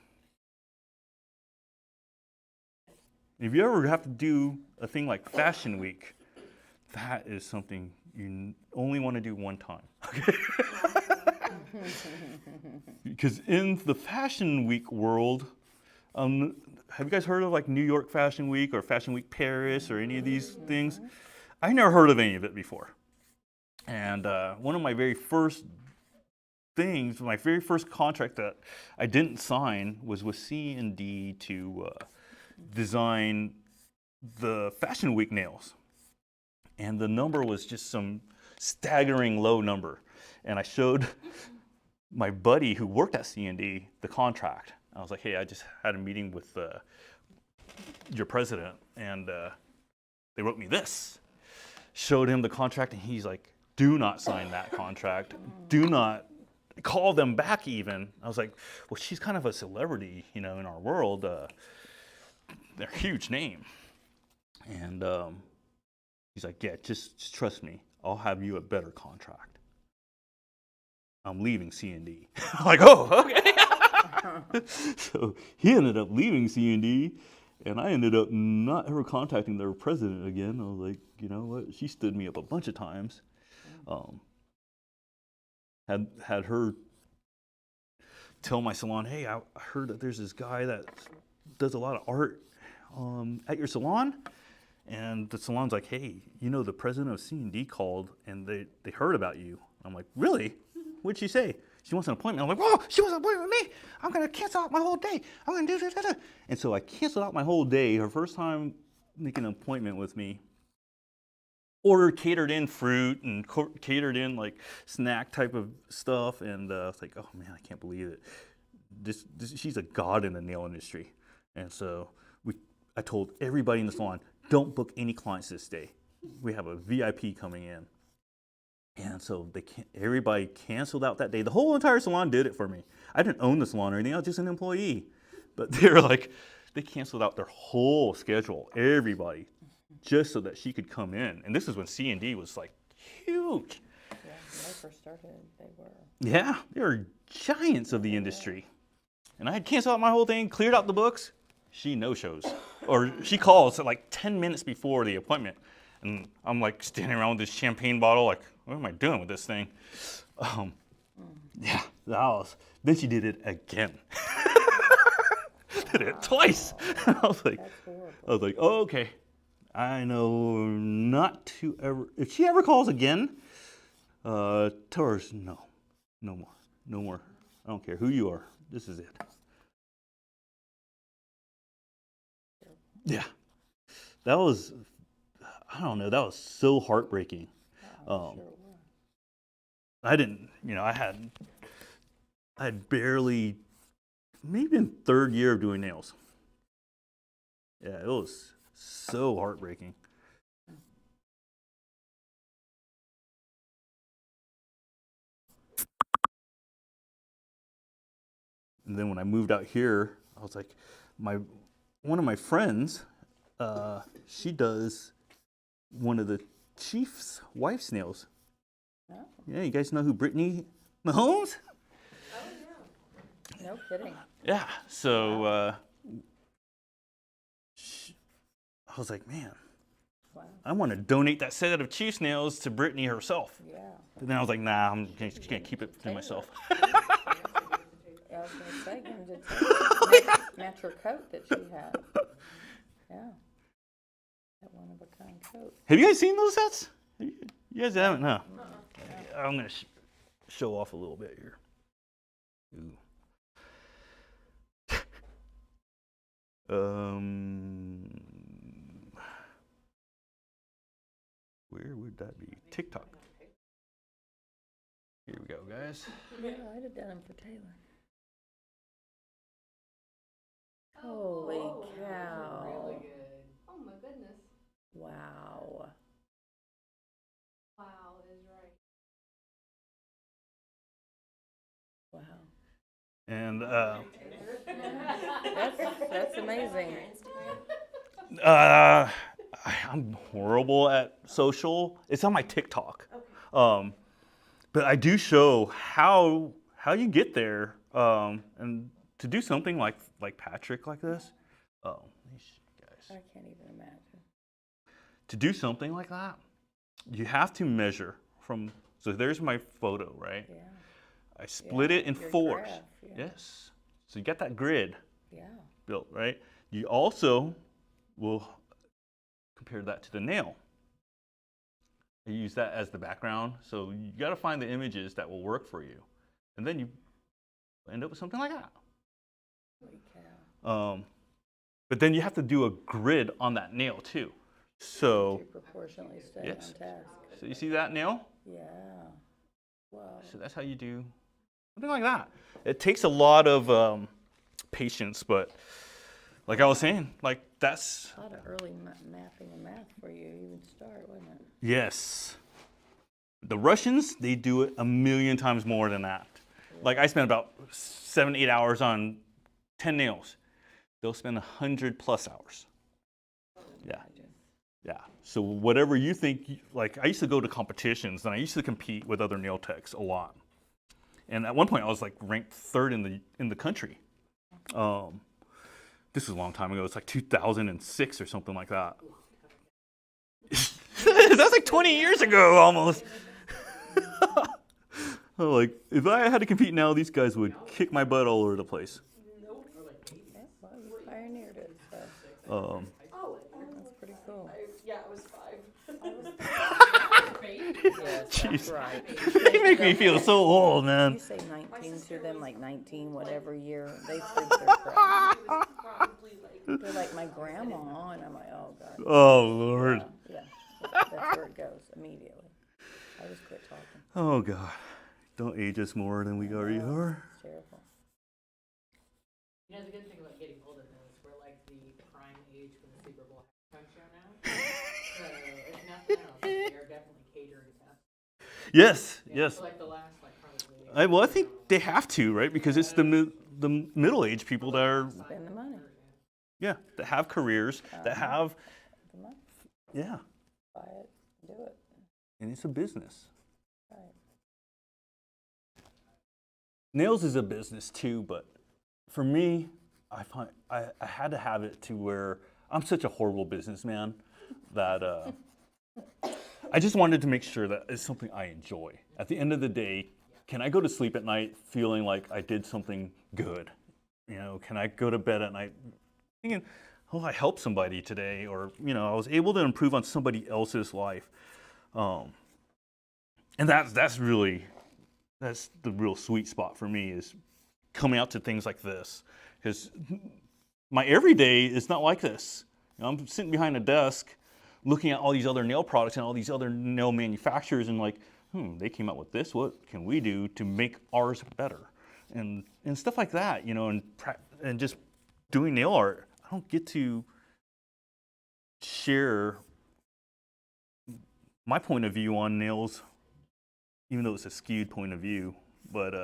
If you ever have to do a thing like Fashion Week, that is something you only want to do one time. Okay? Because in the Fashion Week world, have you guys heard of like New York Fashion Week or Fashion Week Paris or any of these things? I never heard of any of it before. And one of my very first things, my very first contract that I didn't sign was with C&D to design the Fashion Week nails. And the number was just some staggering low number. And I showed my buddy who worked at C&D the contract. I was like, hey, I just had a meeting with your president, and they wrote me this. Showed him the contract, and he's like, do not sign that contract. Do not call them back even. I was like, well, she's kind of a celebrity, in our world. They're a huge name. And he's like, yeah, just trust me. I'll have you a better contract. I'm leaving C&D. I'm like, oh, okay. So he ended up leaving C&D, and I ended up not ever contacting their president again. I was like, you know what? She stood me up a bunch of times. Had her tell my salon, hey, I heard that there's this guy that does a lot of art at your salon, And the salon's like, hey, you know, the president of C&D called and they heard about you. I'm like, really? What'd she say? She wants an appointment. I'm like, whoa, she wants an appointment with me. I'm going to cancel out my whole day. I'm going to do this. And so I canceled out my whole day. Her first time making an appointment with me. Ordered catered in fruit and catered in like snack type of stuff. And I was like, oh man, I can't believe it. She's a god in the nail industry. And so I told everybody in the salon, don't book any clients this day. We have a VIP coming in. And so everybody canceled out that day. The whole entire salon did it for me. I didn't own the salon or anything, I was just an employee. But they were like, they canceled out their whole schedule, everybody, just so that she could come in. And this is when C&D was like huge. Yeah, when they first started, they were. Yeah, they were giants of the industry. And I had canceled out my whole thing, cleared out the books. She no-shows. Or she calls at like 10 minutes before the appointment. And I'm like standing around with this champagne bottle, like, what am I doing with this thing? Yeah, then she did it again. Did it twice. I was like, That's horrible. oh, okay. I know not to ever, if she ever calls again, tell her no more. I don't care who you are. This is it. Yeah, that was, I don't know, that was so heartbreaking. Sure was. I didn't, I had barely, maybe in third year of doing nails. Yeah, it was so heartbreaking. And then when I moved out here, I was like, one of my friends, she does one of the chief's wife's nails. Oh, Yeah, you guys know who Brittany Mahomes? no kidding. Yeah, so I was like, man, Wow. I want to donate that set of Chiefs nails to Brittany herself. Yeah. And then I was like, nah, I'm just gonna keep it to myself. I was going to say, give them to match her coat that she had. Yeah. That one of a kind coat. Have you guys seen those sets? You guys haven't, huh? I'm gonna show off a little bit here. Ooh. Where would that be? TikTok. Here we go, guys. Yeah, I'd have done them for Taylor. Holy cow. Really good. Oh my goodness. Wow. Wow is right. Wow. And That's amazing. I'm horrible at social. It's on my TikTok. But I do show how you get there, and to do something like Patrick like this. Oh, these guys. I can't even imagine. To do something like that, you have to measure from. So there's my photo, right? Yeah. I split it in your fours. graph, yeah. Yes. So you got that grid Yeah. built, right? You also will compare that to the nail. You use that as the background. So you got to find the images that will work for you. And then you end up with something like that. Holy cow. But then you have to do a grid on that nail too. So, You proportionally stay yes. on task. so you see that nail? Yeah. Wow. So that's how you do something like that. It takes a lot of patience, but like I was saying, like that's, A lot of early mapping and math for you to even start, wasn't it? yes. The Russians, they do it a million times more than that. Like I spent about 7, 8 hours on 10 nails. They'll spend 100+ hours. Yeah. Yeah. So whatever you think, like I used to go to competitions and I used to compete with other nail techs a lot. And at one point I was like ranked 3rd in the country. This was a long time ago. It's like 2006 or something like that. That's like 20 years ago almost. Like if I had to compete now, these guys would kick my butt all over the place. Yeah, well, you pioneered it, so that's pretty cool. Jeez. Right. They make me feel so old, You man. say 19 to sister them, was like 19, like- whatever year, they think they're crap. She was probably like, They're like my grandma, and I'm like, oh, God. Oh, Lord. Yeah, that's where it goes immediately. I just quit talking. Oh, God. Don't age us more than we already are. It's terrible. You know, the good thing about getting older though is we're like the prime age for the Super Bowl halftime show now. So if nothing else, they are definitely catering to us. Yes, Yeah, yes. so like the last probably. Well, I think they have to, right? Because it's the middle-aged people that are, Spend the money. yeah, that have careers, that have, The money. yeah, Buy it, do it. and it's a business. Right. Nails is a business too, but for me, I find I had to have it to where I'm such a horrible businessman that I just wanted to make sure that it's something I enjoy. At the end of the day, can I go to sleep at night feeling like I did something good? You know, can I go to bed at night thinking, oh, I helped somebody today, or you know, I was able to improve on somebody else's life, and that's the real sweet spot for me is coming out to things like this, because my everyday is not like this. You know, I'm sitting behind a desk looking at all these other nail products and all these other nail manufacturers and like, they came out with this. What can we do to make ours better? And stuff like that, you know, and just doing nail art. I don't get to share my point of view on nails, even though it's a skewed point of view, but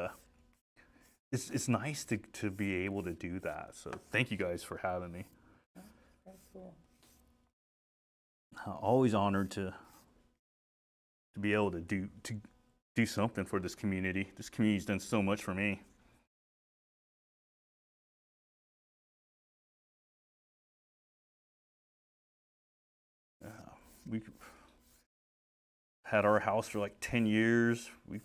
it's nice to be able to do that. So thank you guys for having me. Very cool. Always honored to be able to do something for this community. This community's done so much for me. We had our house for like 10 years. We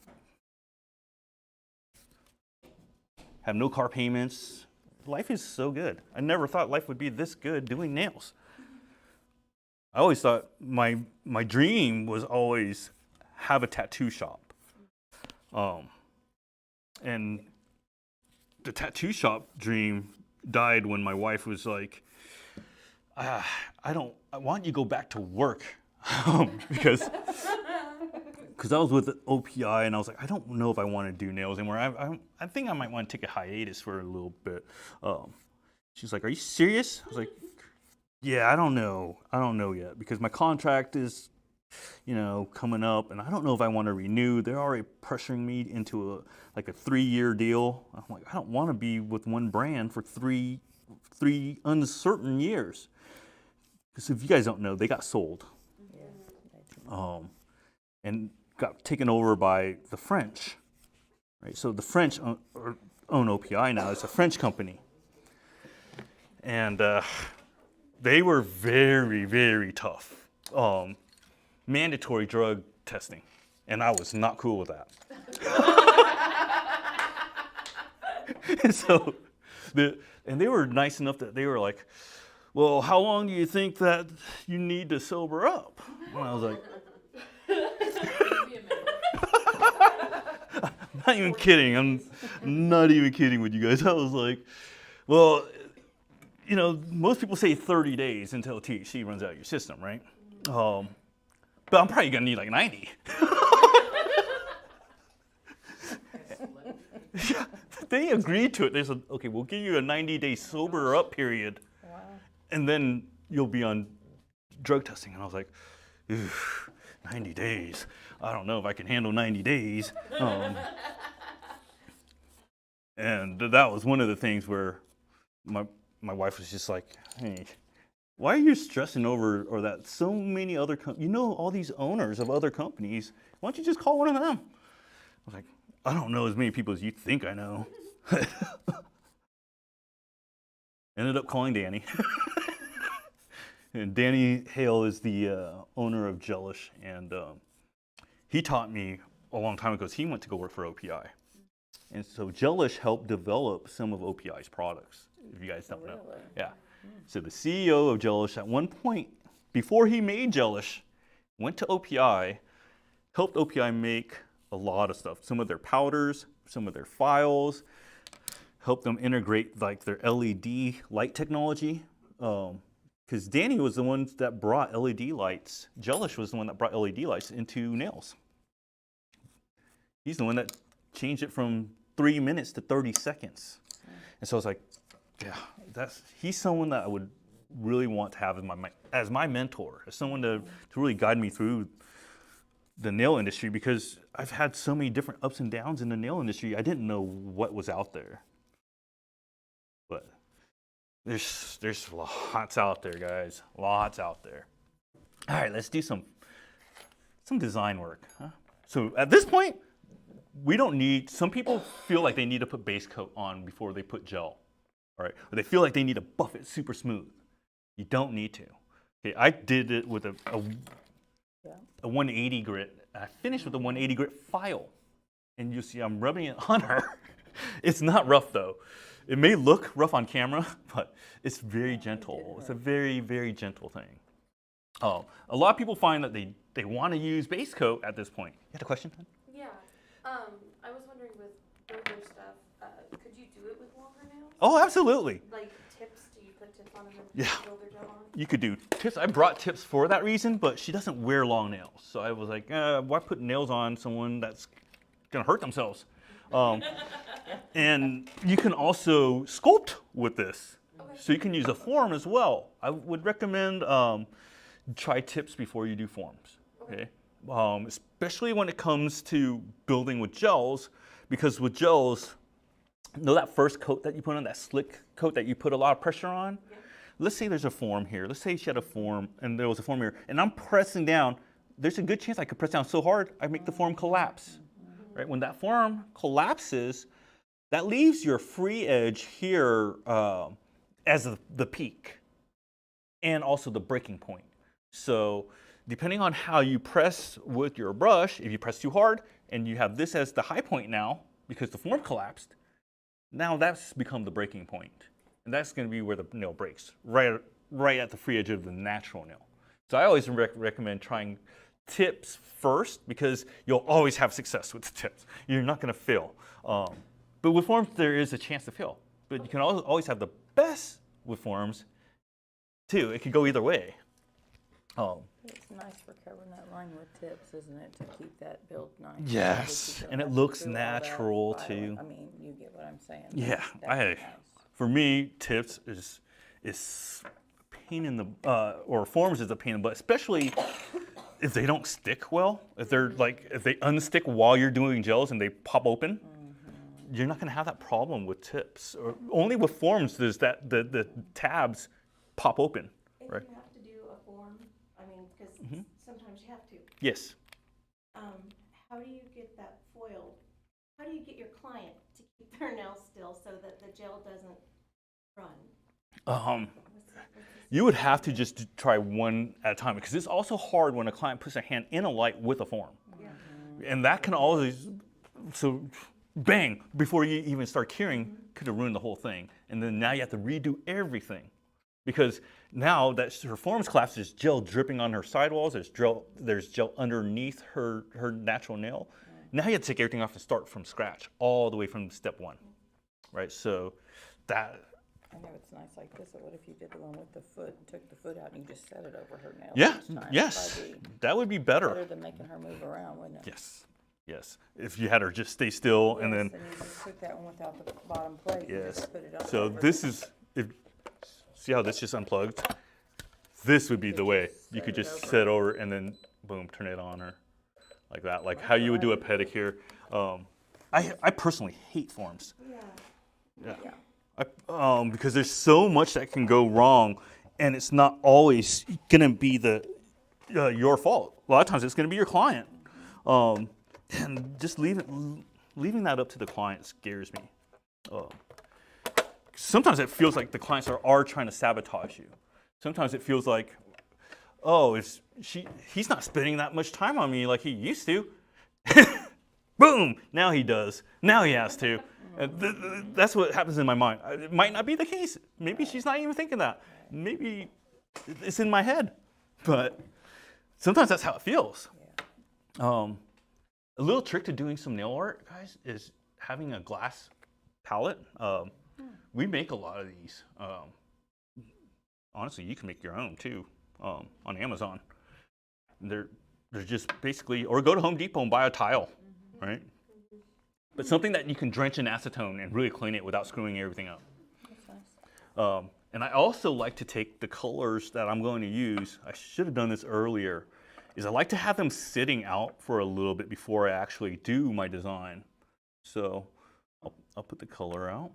have no car payments. Life is so good. I never thought life would be this good doing nails. I always thought my dream was always have a tattoo shop. And the tattoo shop dream died when my wife was like, I want you to go back to work. because I was with OPI and I was like, I don't know if I want to do nails anymore. I think I might want to take a hiatus for a little bit. She's like, are you serious? I was like, yeah, I don't know yet because my contract is, coming up and I don't know if I want to renew. They're already pressuring me into a 3-year deal. I'm like, I don't want to be with one brand for three uncertain years. Because if you guys don't know, they got sold. And got taken over by the French, right? So the French own OPI now. It's a French company. And they were very, very tough. Mandatory drug testing. And I was not cool with that. So, and they were nice enough that they were like, well, how long do you think that you need to sober up? And I was like, not even kidding. I'm not even kidding with you guys. I was like, well, most people say 30 days until THC runs out of your system, right? But I'm probably going to need like 90. They agreed to it. They said, okay, we'll give you a 90-day sober up period. Wow. And then you'll be on drug testing. And I was like, 90 days. I don't know if I can handle 90 days. And that was one of the things where my wife was just like, hey, why are you stressing over or that so many other all these owners of other companies, why don't you just call one of them? I was like, I don't know as many people as you think I know. Ended up calling Danny. And Danny Hale is the owner of Gelish, and he taught me a long time ago because he went to go work for OPI. And so Gelish helped develop some of OPI's products, if you guys don't know. Really? Yeah. So the CEO of Gelish at one point, before he made Gelish, went to OPI helped OPI make a lot of stuff. Some of their powders, some of their files, helped them integrate like their LED light technology. Because Danny was the one that brought LED lights. Gelish was the one that brought LED lights into nails. He's the one that changed it from 3 minutes to 30 seconds. And so I was like, yeah, he's someone that I would really want to have as my mentor, as someone to really guide me through the nail industry, because I've had so many different ups and downs in the nail industry. I didn't know what was out there. But there's lots out there, guys. Lots out there. All right, let's do some design work. Huh? So at this point, we don't need, some people feel like they need to put base coat on before they put gel. All right, or they feel like they need to buff it super smooth. You don't need to. Okay, I did it with a 180 grit. I finished with a 180 grit file. And you see I'm rubbing it on her. It's not rough though. It may look rough on camera, but it's very gentle. It's a very, very gentle thing. A lot of people find that they want to use base coat at this point. You had a question? Yeah. I was wondering with builder stuff, could you do it with longer nails? Oh, absolutely. Like tips, do you put tips on and then Yeah. put builder gel on? You could do tips. I brought tips for that reason, but she doesn't wear long nails. So I was like, why put nails on someone that's going to hurt themselves? And you can also sculpt with this. Okay. So you can use a form as well. I would recommend try tips before you do forms. Okay. Especially when it comes to building with gels, because with gels, you know that first coat that you put on, that slick coat that you put a lot of pressure on? Yeah. Let's say there's a form here. Let's say she had a form and there was a form here, and I'm pressing down. There's a good chance I could press down so hard I make the form collapse. Right? When that form collapses, that leaves your free edge here as the peak and also the breaking point. So depending on how you press with your brush, if you press too hard and you have this as the high point now because the form collapsed, now that's become the breaking point. And that's going to be where the nail breaks, right at the free edge of the natural nail. So I always recommend trying tips first, because you'll always have success with the tips. You're not going to fail. But with forms, there is a chance to fail. But you can always have the best with forms, too. It could go either way. It's nice for covering that line with tips, isn't it, to keep that build nice? Yes, and it looks natural, too. I mean, you get what I'm saying. Yeah, Nice. for me, tips is a pain in the, or forms is a pain in the butt, especially if they don't stick well. If they unstick while you're doing gels and they pop open, you're not going to have that problem with tips. Or only with forms does that the tabs pop open, If right? you have to do a form, I mean, because sometimes you have to. Yes. How do you get that foil? How do you get your client to keep their nails still so that the gel doesn't run? You would have to just try one at a time, because it's also hard when a client puts their hand in a light with a form. Yeah. And that can always, so bang, before you even start curing, could have ruined the whole thing. And then now you have to redo everything. Because now that her form's collapsed, there's gel dripping on her sidewalls, there's gel underneath her natural nail. Now you have to take everything off and start from scratch, all the way from step one, right? So that... I know it's nice like this, but what if you did the one with the foot and took the foot out and you just set it over her nail Yeah, each time? yes, That'd be that would be better. better than making her move around, wouldn't it? Yes, yes. If you had her just stay still and then... Yes, and you just took that one without the bottom plate. You Yes. just put it on So over. this is, see how this just unplugged? This would be the way. You could just set over and then boom, turn it on her like that, like how you would do a pedicure. I personally hate forms. Yeah. Yeah. Because there's so much that can go wrong, and it's not always gonna be your fault. A lot of times it's gonna be your client, and just leaving that up to the client scares me. Sometimes it feels like the clients are trying to sabotage you. Sometimes it feels like, oh, he's not spending that much time on me like he used to. Boom! Now he does. Now he has to. That's what happens in my mind. It might not be the case. Maybe she's not even thinking that. Maybe it's in my head. But sometimes that's how it feels. A little trick to doing some nail art, guys, is having a glass palette. We make a lot of these. Honestly, you can make your own too on Amazon. They're just basically, or go to Home Depot and buy a tile, right? But something that you can drench in acetone and really clean it without screwing everything up. That's nice. And I also like to take the colors that I'm going to use. I should have done this earlier. Is I like to have them sitting out for a little bit before I actually do my design. So I'll put the color out.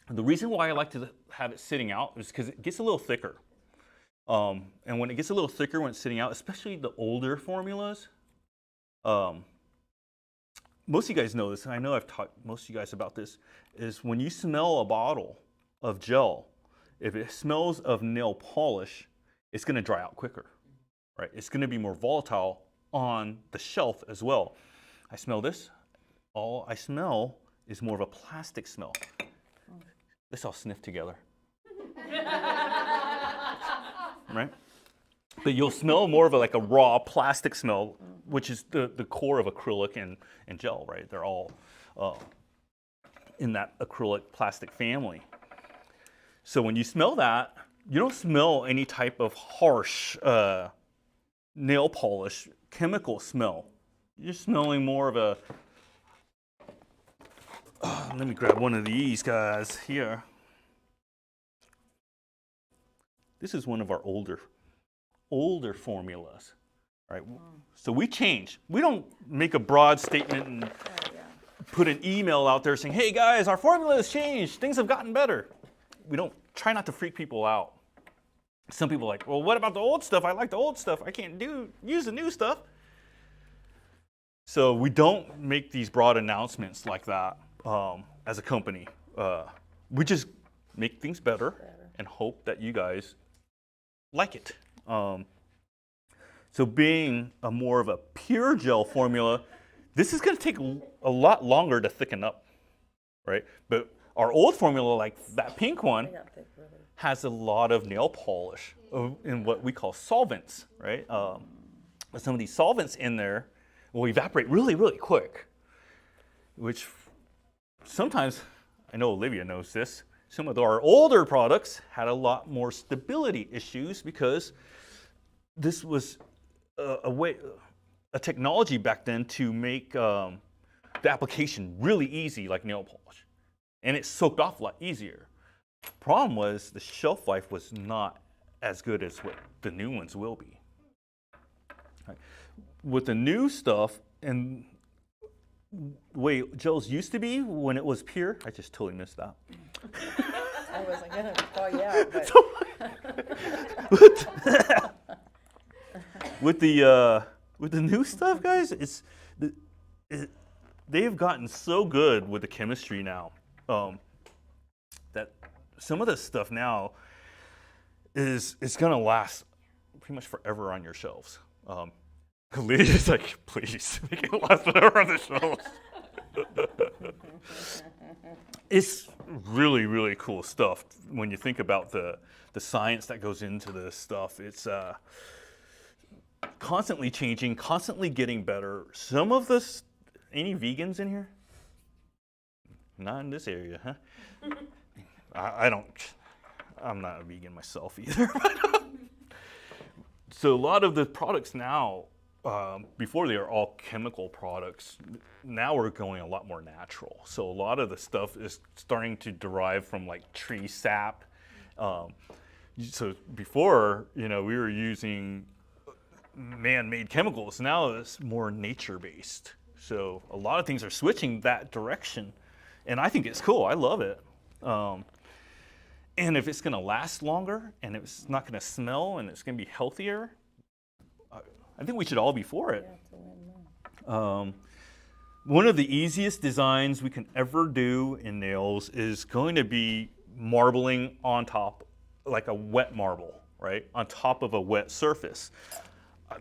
The reason why I like to have it sitting out is because it gets a little thicker. And when it gets a little thicker when it's sitting out, especially the older formulas, most of you guys know this, and I know I've taught most of you guys about this, is when you smell a bottle of gel, if it smells of nail polish, it's going to dry out quicker, right? It's going to be more volatile on the shelf as well. I smell this. All I smell is more of a plastic smell. Let's all sniff together. Right? But you'll smell more of like a raw plastic smell, which is the core of acrylic and gel, right? They're all in that acrylic plastic family. So when you smell that, you don't smell any type of harsh nail polish chemical smell. You're smelling more of a, let me grab one of these guys here. This is one of our older formulas, right? So we change. We don't make a broad statement and put an email out there saying, hey guys, our formula has changed. Things have gotten better. We don't try not to freak people out. Some people are like, well, what about the old stuff? I like the old stuff. I can't use the new stuff. So we don't make these broad announcements like that as a company. We just make things better and hope that you guys like it. So being a more of a pure gel formula, this is going to take a lot longer to thicken up, right? But our old formula, like that pink one, has a lot of nail polish in what we call solvents, right? Some of these solvents in there will evaporate really, really quick, which sometimes, I know Olivia knows this, some of our older products had a lot more stability issues because this was a technology back then to make the application really easy, like nail polish. And it soaked off a lot easier. Problem was the shelf life was not as good as what the new ones will be. Right. With the new stuff and the way gels used to be when it was pure, I just totally missed that. I wasn't gonna call you out, but with the new stuff, guys, they've gotten so good with the chemistry now that some of this stuff now is gonna last pretty much forever on your shelves. Lydia's like, please make it last forever on the shelves. It's really, really cool stuff when you think about the science that goes into this stuff. It's constantly changing, constantly getting better. Some of this, any vegans in here? Not in this area, huh? I'm not a vegan myself either. So a lot of the products now, before they are all chemical products, now we're going a lot more natural. So a lot of the stuff is starting to derive from like tree sap. So before, we were using man-made chemicals. Now it's more nature-based. So a lot of things are switching that direction. And I think it's cool. I love it. And if it's going to last longer and it's not going to smell and it's going to be healthier, I think we should all be for it. yeah, it's a win-win. One of the easiest designs we can ever do in nails is going to be marbling on top, like a wet marble, right? On top of a wet surface.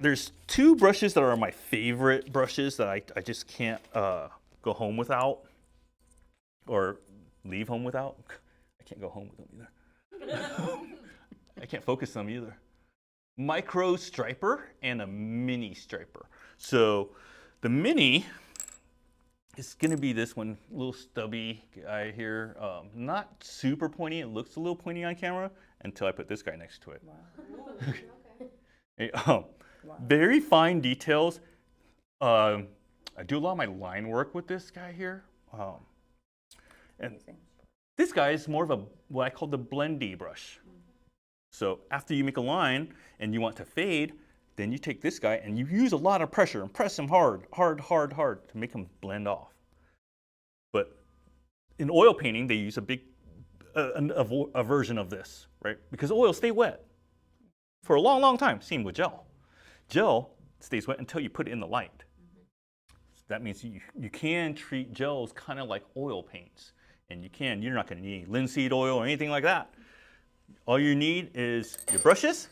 There's two brushes that are my favorite brushes that I just can't go home without or leave home without. I can't go home with them either. I can't focus them either. micro striper and a mini striper. So the mini is gonna be this one, little stubby guy here. Not super pointy, it looks a little pointy on camera until I put this guy next to it. Ooh, okay. Hey, very fine details. I do a lot of my line work with this guy here. And Amazing. this guy is more of a what I call the blendy brush. So after you make a line and you want to fade, then you take this guy and you use a lot of pressure and press him hard to make him blend off. But in oil painting, they use a big a version of this, right? Because oils stay wet for a long, long time. Same with gel. Gel stays wet until you put it in the light. That means you can treat gels kind of like oil paints. And you're not going to need any linseed oil or anything like that. All you need is your brushes,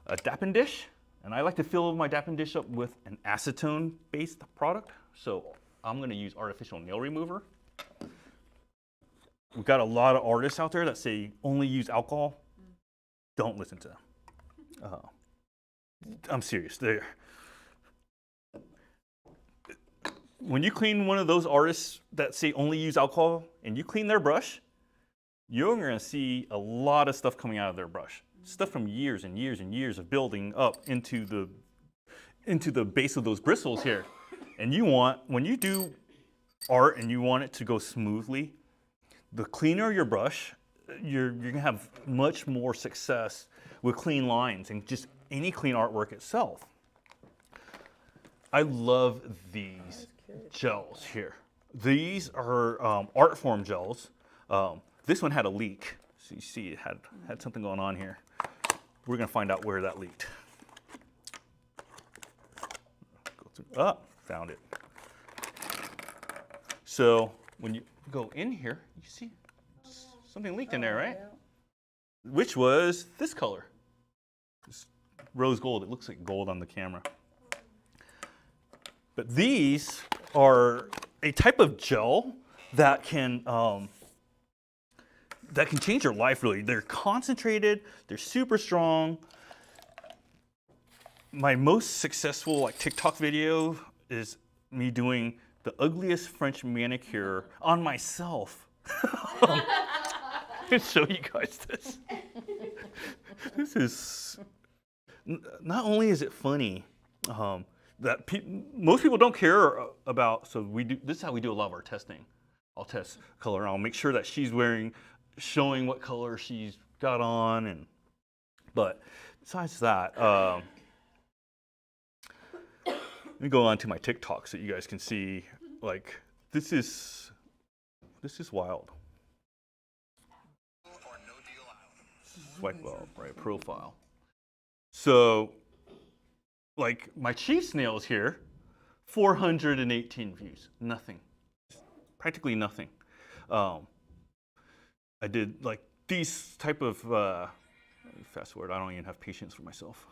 a dapping dish, and I like to fill my dapping dish up with an acetone-based product. So I'm going to use artificial nail remover. We've got a lot of artists out there that say only use alcohol. Don't listen to them. I'm serious. When you clean one of those artists that say only use alcohol and you clean their brush, you're going to see a lot of stuff coming out of their brush. Stuff from years and years and years of building up into the base of those bristles here. And when you do art and you want it to go smoothly, the cleaner your brush, you're going to have much more success with clean lines and just any clean artwork itself. I love these gels here. These are art form gels. This one had a leak. So you see it had something going on here. We're going to find out where that leaked. Go through. Found it. So when you go in here, you see something leaked in there, right? Yeah. Which was this color. This rose gold. It looks like gold on the camera. But these are a type of gel that can change your life, really. They're concentrated, they're super strong. My most successful TikTok video is me doing the ugliest French manicure on myself. I'll show you guys this. This is, not only is it funny, that most people don't care about, so this is how we do a lot of our testing. I'll test color, I'll make sure that she's showing what color she's got on, but besides that, let me go on to my TikTok so you guys can see, this is wild. Swipe up, right, profile. So, my Chiefs nails here, 418 views, nothing, practically nothing. I did these type of, let me fast forward, I don't even have patience for myself.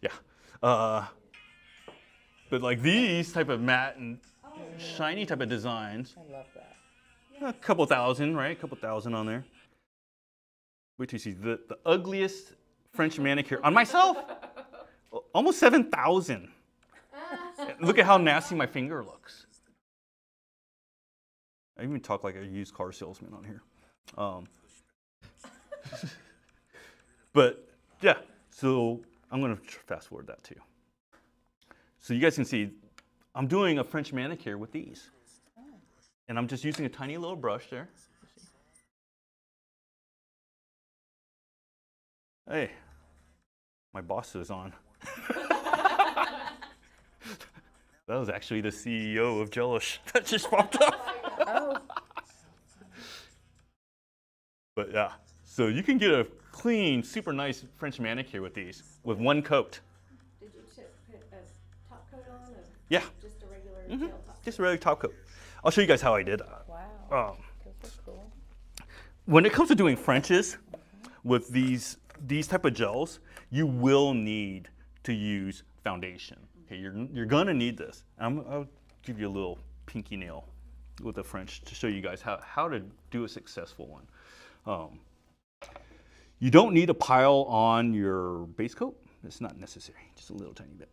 Yeah, but these type of matte and shiny type of designs, I love that. a couple thousand, right? A couple thousand on there. Wait till you see the ugliest French manicure on myself, almost 7,000. Look at how nasty my finger looks. I even talk like a used car salesman on here. But yeah, so I'm going to fast forward that too. So you guys can see I'm doing a French manicure with these. And I'm just using a tiny little brush there. Hey, my boss is on. That was actually the CEO of Gelish that just popped up. Oh, But yeah, so you can get a clean, super nice French manicure with these, with one coat. Did you put a top coat on, or Yeah, just a regular gel top coat? just a regular top coat. I'll show you guys how I did that. wow. Those are cool. When it comes to doing Frenches with these type of gels, you will need to use foundation. Okay, you're gonna need this. I'll give you a little pinky nail with the French to show you guys how to do a successful one. You don't need a pile on your base coat. It's not necessary, just a little tiny bit.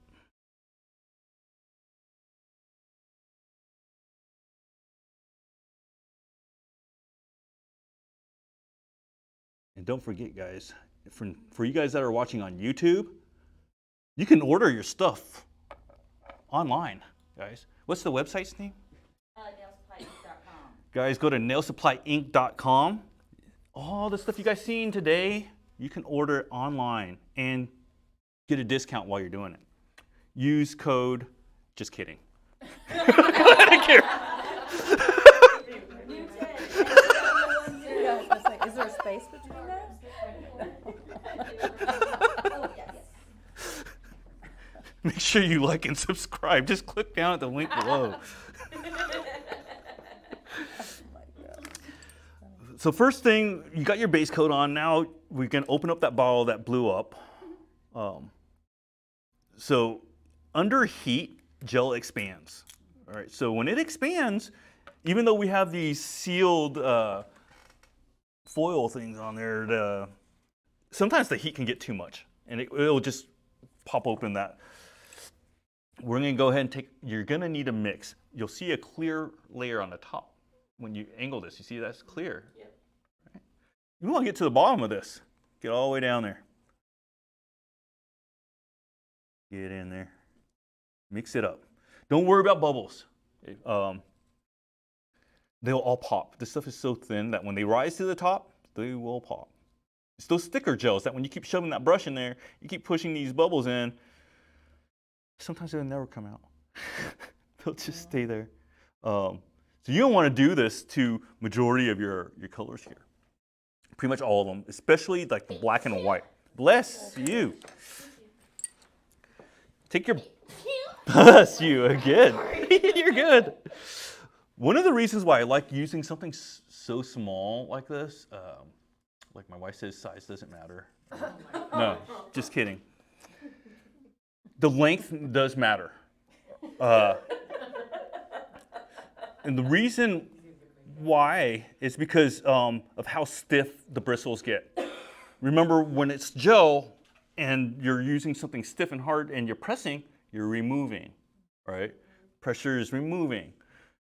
And don't forget, guys, for you guys that are watching on YouTube, you can order your stuff online, guys. What's the website's name? nailsupplyinc.com. Guys, go to nailsupplyinc.com. All the stuff you guys seen today, you can order it online and get a discount while you're doing it. Use code, just kidding. I care. Yeah, I was gonna say, is there a space between that? Oh, yes. Make sure you like and subscribe. Just click down at the link below. So first thing, you got your base coat on. Now we can open up that bottle that blew up. So under heat, gel expands. All right. So when it expands, even though we have these sealed foil things on there, sometimes the heat can get too much, and it'll just pop open that. We're going to go ahead and you're going to need a mix. You'll see a clear layer on the top. When you angle this, you see that's clear. Yep. Right. You want to get to the bottom of this. Get all the way down there. Get in there. Mix it up. Don't worry about bubbles. They'll all pop. This stuff is so thin that when they rise to the top, they will pop. It's those thicker gels that when you keep shoving that brush in there, you keep pushing these bubbles in, sometimes they'll never come out. They'll just stay there. So you don't want to do this to majority of your colors here. Pretty much all of them, especially like the black and white. Bless you. Take your, bless you again. You're good. One of the reasons why I like using something so small like this, like my wife says, size doesn't matter. No, just kidding. The length does matter. And the reason why is because of how stiff the bristles get. Remember, when it's gel and you're using something stiff and hard and you're pressing, you're removing, right? Pressure is removing.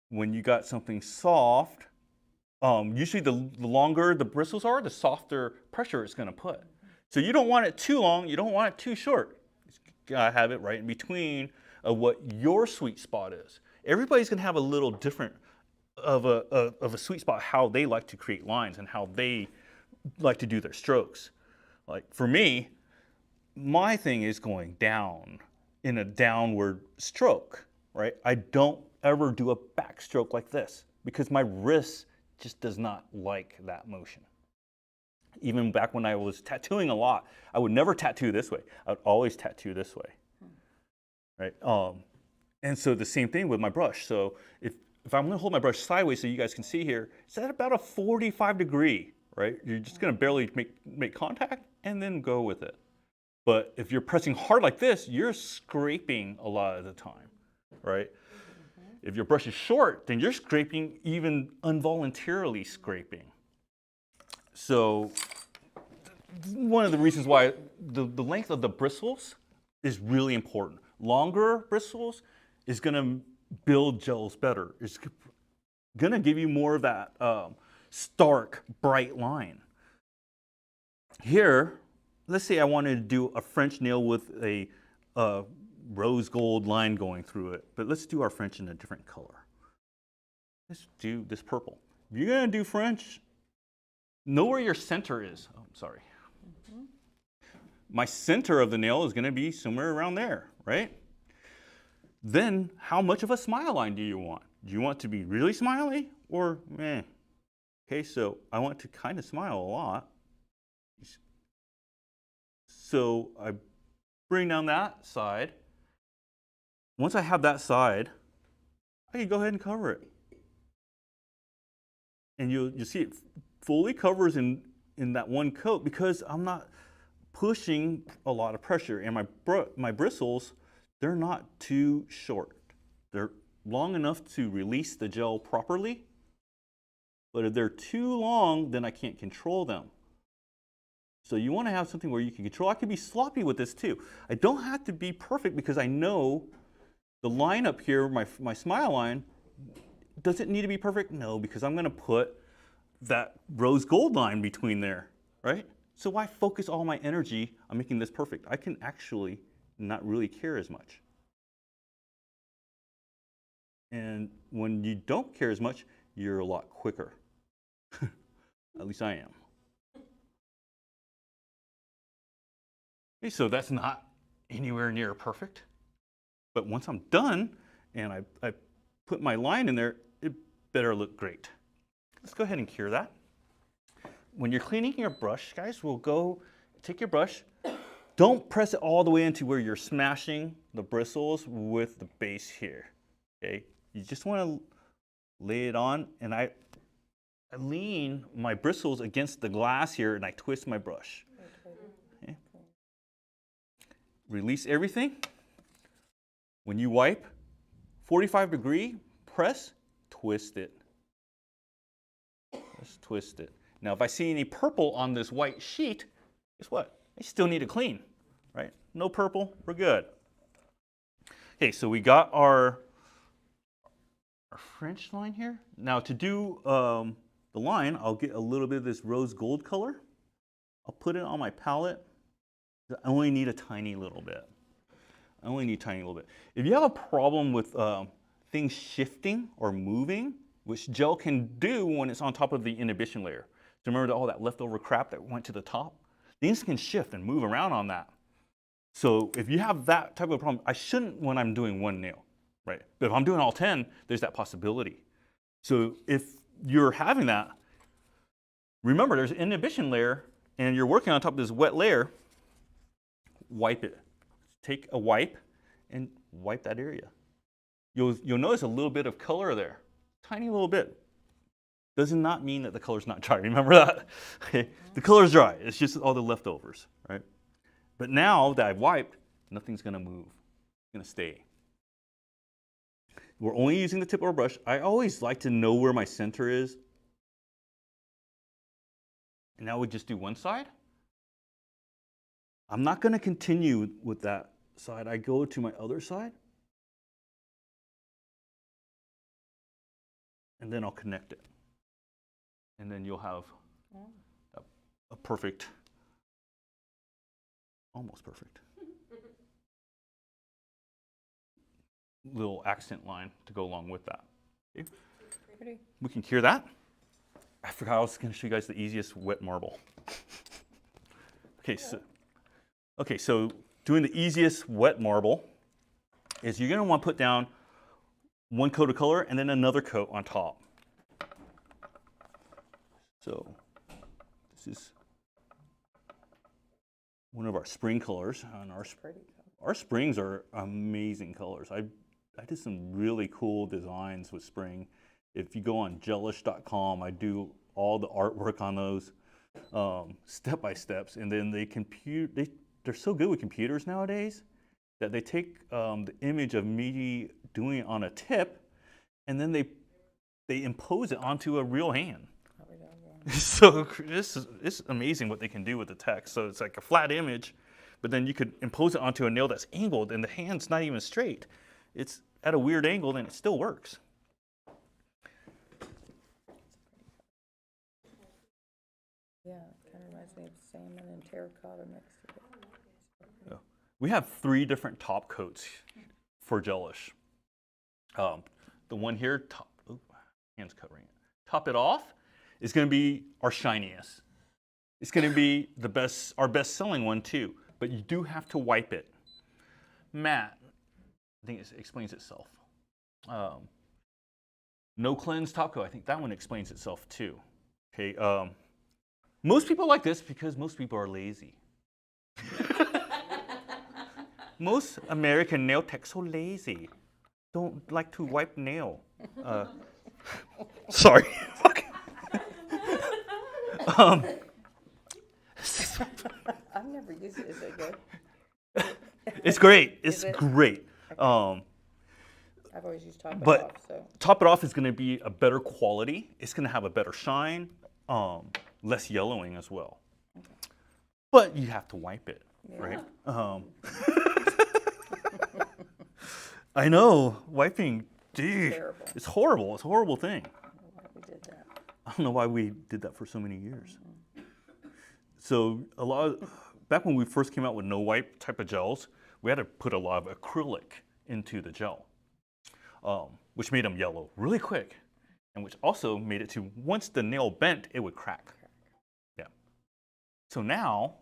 When you got something soft, usually the longer the bristles are, the softer pressure it's going to put. So you don't want it too long, you don't want it too short. You gotta have it right in between of what your sweet spot is. Everybody's going to have a little different of a sweet spot, how they like to create lines and how they like to do their strokes. Like for me, my thing is going down in a downward stroke, right? I don't ever do a backstroke like this because my wrist just does not like that motion. Even back when I was tattooing a lot, I would never tattoo this way. I would always tattoo this way, right? And so the same thing with my brush. So if I'm gonna hold my brush sideways so you guys can see here, it's at about a 45 degree, right? You're just gonna barely make contact and then go with it. But if you're pressing hard like this, you're scraping a lot of the time, right? If your brush is short, then you're scraping, even involuntarily scraping. So one of the reasons why the length of the bristles is really important. Longer bristles is going to build gels better. It's going to give you more of that stark, bright line. Here, let's say I wanted to do a French nail with a rose gold line going through it, but let's do our French in a different color. Let's do this purple. If you're going to do French, know where your center is. Oh, I'm sorry. My center of the nail is going to be somewhere around there, right? Then how much of a smile line do you want? Do you want to be really smiley or meh? Okay, so I want to kind of smile a lot. So I bring down that side. Once I have that side, I can go ahead and cover it. And you'll see it fully covers in that one coat because I'm not pushing a lot of pressure. And my bristles, they're not too short. They're long enough to release the gel properly. But if they're too long, then I can't control them. So you want to have something where you can control. I can be sloppy with this too. I don't have to be perfect because I know the line up here, my smile line, does it need to be perfect? No, because I'm going to put that rose gold line between there, right? So why focus all my energy on making this perfect? I can actually not really care as much. And when you don't care as much, you're a lot quicker. At least I am. Okay, so that's not anywhere near perfect. But once I'm done and I put my line in there, it better look great. Let's go ahead and cure that. When you're cleaning your brush, guys, we'll go take your brush. Don't press it all the way into where you're smashing the bristles with the base here. Okay? You just want to lay it on, and I lean my bristles against the glass here, and I twist my brush. Okay. Release everything. When you wipe, 45-degree, press, twist it. Just twist it. Now, if I see any purple on this white sheet, guess what? I still need to clean, right? No purple, we're good. Okay, so we got our French line here. Now, to do the line, I'll get a little bit of this rose gold color. I'll put it on my palette. I only need a tiny little bit. I only need a tiny little bit. If you have a problem with things shifting or moving, which gel can do when it's on top of the inhibition layer. So remember all that leftover crap that went to the top? Things can shift and move around on that. So if you have that type of problem, I shouldn't when I'm doing one nail, right? But if I'm doing all 10, there's that possibility. So if you're having that, remember there's an inhibition layer and you're working on top of this wet layer, wipe it. Take a wipe and wipe that area. You'll notice a little bit of color there, tiny little bit. Does not mean that the color's not dry. Remember that? Okay. The color's dry. It's just all the leftovers, right? But now that I've wiped, nothing's going to move. It's going to stay. We're only using the tip of our brush. I always like to know where my center is. And now we just do one side. I'm not going to continue with that side. I go to my other side. And then I'll connect it. And then you'll have a perfect, almost perfect, little accent line to go along with that. Okay. Pretty. We can cure that. I forgot I was going to show you guys the easiest wet marble. Okay, so doing the easiest wet marble is you're going to want to put down one coat of color and then another coat on top. So this is one of our spring colors. And our springs are amazing colors. I did some really cool designs with spring. If you go on Gelish.com, I do all the artwork on those step by steps, and then they're so good with computers nowadays that they take the image of me doing it on a tip, and then they impose it onto a real hand. So it's amazing what they can do with the text. So it's like a flat image, but then you could impose it onto a nail that's angled, and the hand's not even straight. It's at a weird angle, and it still works. Yeah, it kind of reminds me of salmon and terracotta mixed together. We have 3 different top coats for Gelish. The one here, hand's covering it. Top it off is going to be our shiniest. It's going to be our best-selling one too, but you do have to wipe it. Matte, I think it explains itself. No cleanse top coat, I think that one explains itself too. Okay, most people like this because most people are lazy. Most American nail techs so lazy. Don't like to wipe nail. Sorry. I've never used it. Is it good? It's great. Is It's it? great. I've always used top it But off, so. top it off is going to be a better quality. It's going to have a better shine, less yellowing as well. but you have to wipe it, right? I know, wiping, gee, Terrible. it's horrible. It's a horrible thing. We did that. I don't know why we did that for so many years. So back when we first came out with no wipe type of gels, we had to put a lot of acrylic into the gel, which made them yellow really quick, and which also made it to, once the nail bent, it would crack. Yeah. So now,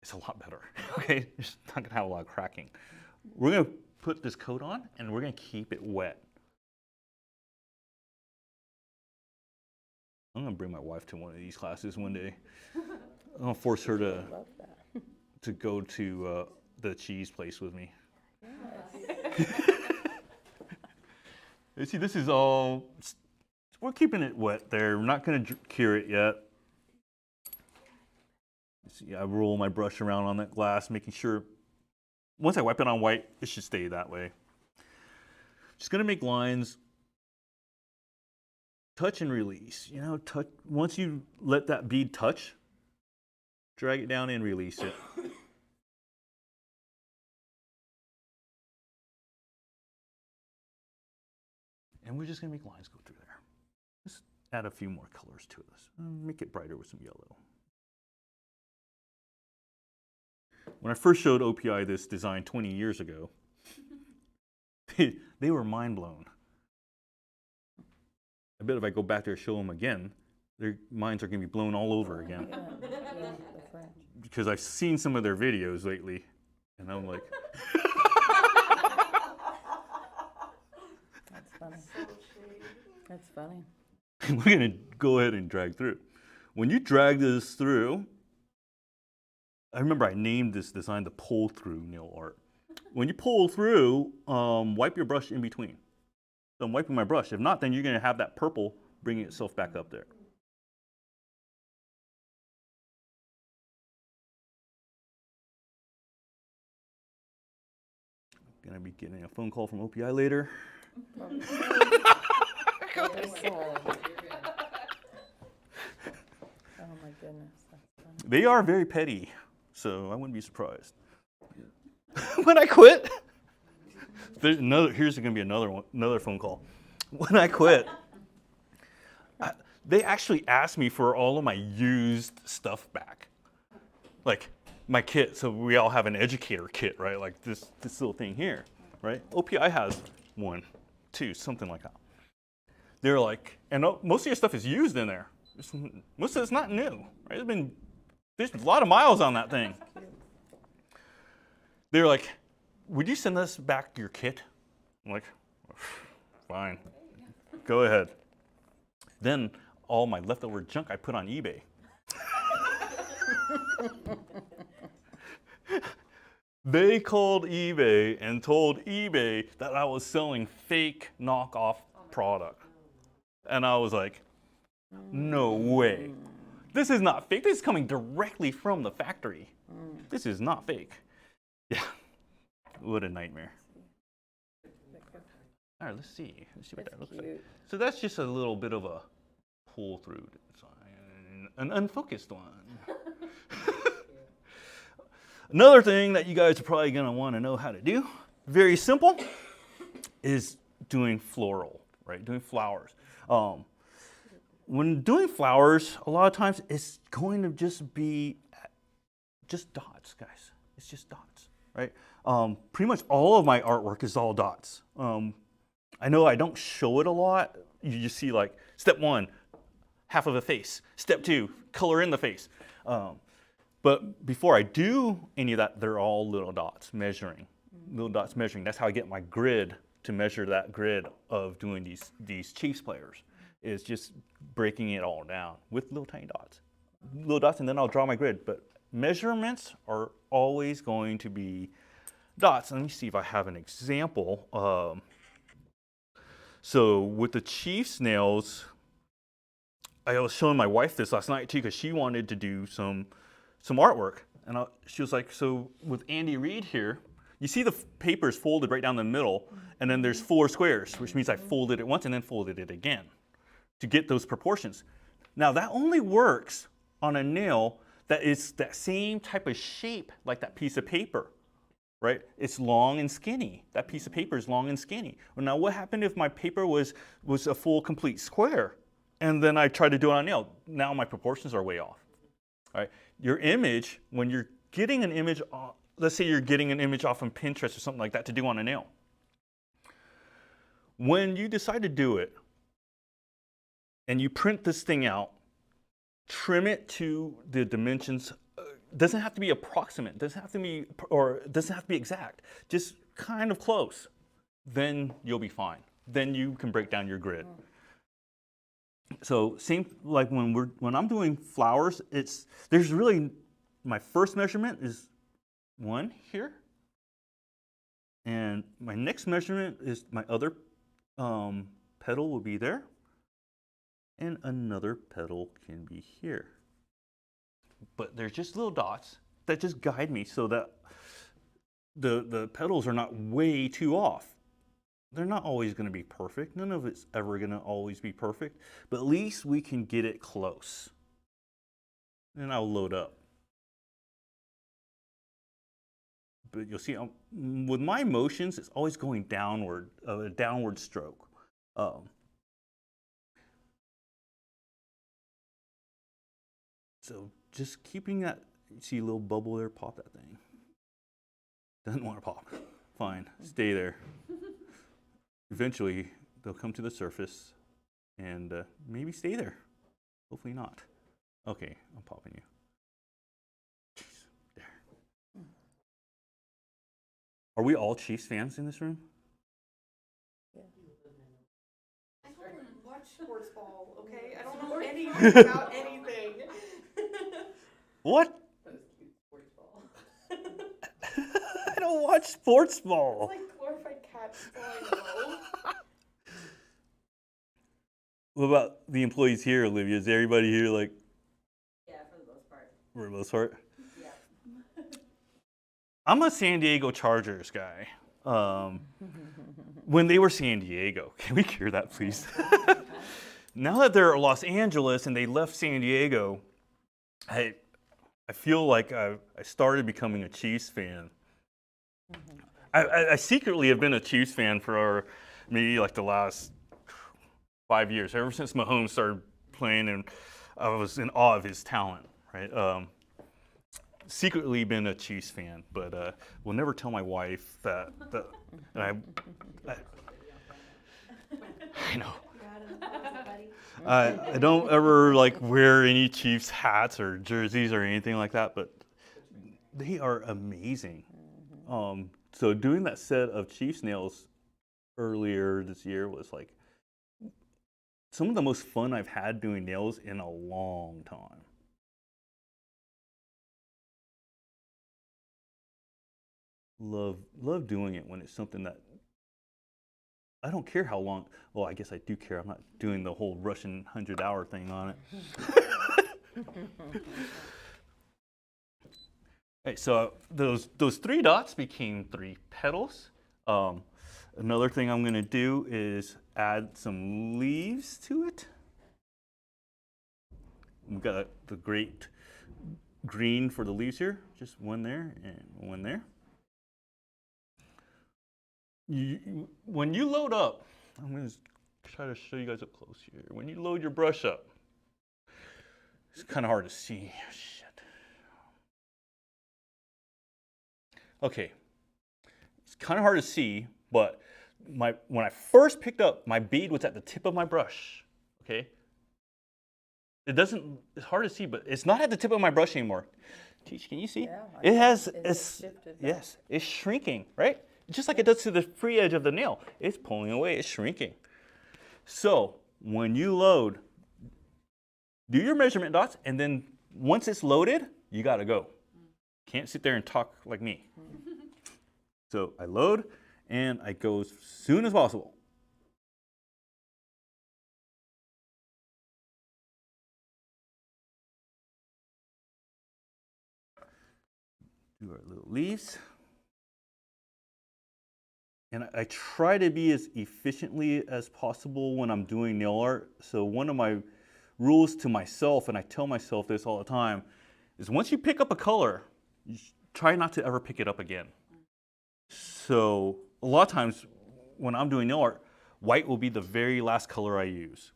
it's a lot better, okay? It's not gonna have a lot of cracking. We're gonna put this coat on, and we're gonna keep it wet. I'm gonna bring my wife to one of these classes one day. I'm gonna force her Love that. to go to the cheese place with me. You see, this is all, we're keeping it wet there. We're not gonna cure it yet. See, I roll my brush around on that glass, making sure, once I wipe it on white, it should stay that way. Just gonna make lines, touch and release. You know, touch, once you let that bead touch, drag it down and release it. And we're just gonna make lines go through there. Just add a few more colors to this. Make it brighter with some yellow. When I first showed OPI this design 20 years ago, they were mind blown. I bet if I go back there and show them again, their minds are gonna be blown all over again. Yeah, the French. Because I've seen some of their videos lately, and I'm like, That's funny. That's funny. we're gonna go ahead and drag through. When you drag this through, I remember I named this design the pull through nail art. When you pull through, wipe your brush in between. So I'm wiping my brush. If not, then you're gonna have that purple bringing itself back up there. Gonna be getting a phone call from OPI later. Oh my goodness, that's funny. They are very petty, so I wouldn't be surprised. When I quit, here's gonna be another phone call. When I quit, they actually asked me for all of my used stuff back, like my kit. So we all have an educator kit, right? Like this little thing here, right? OPI has 1, 2, something like that. They're like, and most of your stuff is used in there. Most of it's not new, right? There's a lot of miles on that thing. They're like, would you send us back your kit? I'm like, fine, go ahead. Then all my leftover junk I put on eBay. They called eBay and told eBay that I was selling fake knockoff product. And I was like, no way. This is not fake. This is coming directly from the factory. This is not fake. Yeah, what a nightmare. All right, let's see what that looks like. So that's just a little bit of a pull through design, an unfocused one. Another thing that you guys are probably gonna wanna know how to do, very simple, is doing floral, right? Doing flowers. When doing flowers, a lot of times it's going to just be just dots, guys. It's just dots, right? Pretty much all of my artwork is all dots. I know I don't show it a lot. You just see like step 1, half of a face. Step 2, color in the face. But before I do any of that, they're all little dots measuring. Little dots measuring. That's how I get my grid to measure that grid of doing these Chiefs players. Is just breaking it all down with little tiny dots. Little dots, and then I'll draw my grid. But measurements are always going to be dots. Let me see if I have an example. So with the Chiefs nails, I was showing my wife this last night too, because she wanted to do some artwork. And she was like, so with Andy Reid here, you see the paper's folded right down the middle, and then there's 4 squares, which means I folded it once and then folded it again to get those proportions. Now that only works on a nail that is that same type of shape like that piece of paper, right? It's long and skinny. That piece of paper is long and skinny. Well, now what happened if my paper was a full complete square and then I tried to do it on a nail? Now my proportions are way off. All right? Your image, when you're getting an image, let's say you're getting an image off of Pinterest or something like that to do on a nail. When you decide to do it and you print this thing out, trim it to the dimensions. Doesn't have to be approximate. Doesn't have to be, or doesn't have to be exact. Just kind of close. Then you'll be fine. Then you can break down your grid. So same like when I'm doing flowers, there's really my first measurement is 1 here, and my next measurement is my other petal will be there. And another petal can be here. But there's just little dots that just guide me so that the petals are not way too off. They're not always going to be perfect. None of it's ever going to always be perfect. But at least we can get it close. And I'll load up. But you'll see with my motions, it's always going downward, a downward stroke. So just keeping that, you see a little bubble there, pop that thing. Doesn't want to pop. Fine, stay there. Eventually, they'll come to the surface and maybe stay there. Hopefully not. Okay, I'm popping you. Jeez, there. Are we all Chiefs fans in this room? I don't watch sports ball, okay? I don't know anything about anything. What? Sports ball. I don't watch sports ball. It's like glorified cats, that's all I know. What about the employees here, Olivia? Is everybody here like, Yeah, for the most part. for the most part? Yeah. I'm a San Diego Chargers guy. When they were San Diego, can we cure that, please? Now that they're Los Angeles and they left San Diego, I feel like I started becoming a Chiefs fan. I secretly have been a Chiefs fan for maybe like the last 5 years, ever since Mahomes started playing, and I was in awe of his talent, right? Secretly been a Chiefs fan, but will never tell my wife that I know. You're out of the closet, buddy. I don't ever like wear any Chiefs hats or jerseys or anything like that, but they are amazing. So doing that set of Chiefs nails earlier this year was like some of the most fun I've had doing nails in a long time. Love doing it when it's something that I don't care how long. Well, I guess I do care. I'm not doing the whole Russian 100-hour thing on it. Okay, so those 3 dots became 3 petals. Another thing I'm going to do is add some leaves to it. We've got the great green for the leaves here. Just one there and one there. When you load up, I'm going to try to show you guys up close here. When you load your brush up, it's kind of hard to see. Shit. Okay, it's kind of hard to see, but when I first picked up, my bead was at the tip of my brush. Okay, it's hard to see, but it's not at the tip of my brush anymore. Teach, can you see? Yeah, It has, it's shifted back. yes, it's shrinking, right? Just like it does to the free edge of the nail. It's pulling away, it's shrinking. So when you load, do your measurement dots, and then once it's loaded, you gotta go. Can't sit there and talk like me. So I load, and I go as soon as possible. Do our little leaves. And I try to be as efficiently as possible when I'm doing nail art. So one of my rules to myself, and I tell myself this all the time, is once you pick up a color, you try not to ever pick it up again. So a lot of times when I'm doing nail art, white will be the very last color I use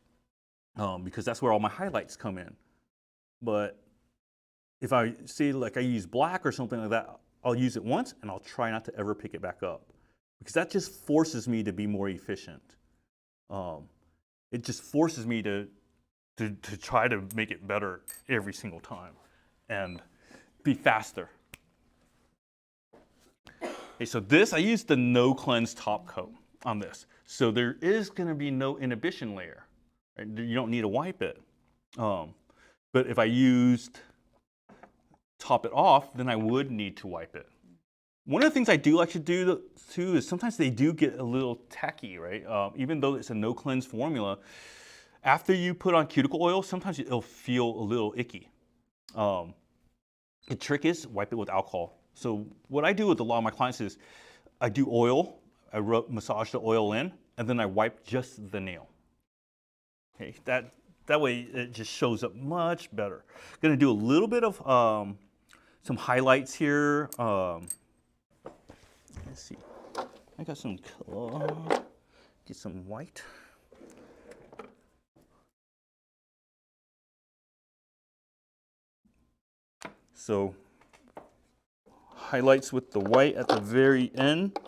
because that's where all my highlights come in. But if I see like I use black or something like that, I'll use it once and I'll try not to ever pick it back up because that just forces me to be more efficient. It just forces me to try to make it better every single time and be faster. Okay, so this, I used the no cleanse top coat on this. So there is going to be no inhibition layer. Right? You don't need to wipe it. But if I used top it off, then I would need to wipe it. One of the things I do like to do too is sometimes they do get a little tacky, right? Even though it's a no cleanse formula, after you put on cuticle oil, sometimes it'll feel a little icky. The trick is wipe it with alcohol. So what I do with a lot of my clients is I do oil, I massage the oil in, and then I wipe just the nail. Okay, that way it just shows up much better. I'm gonna do a little bit of some highlights here. Let's see, I got some color, get some white. So highlights with the white at the very end.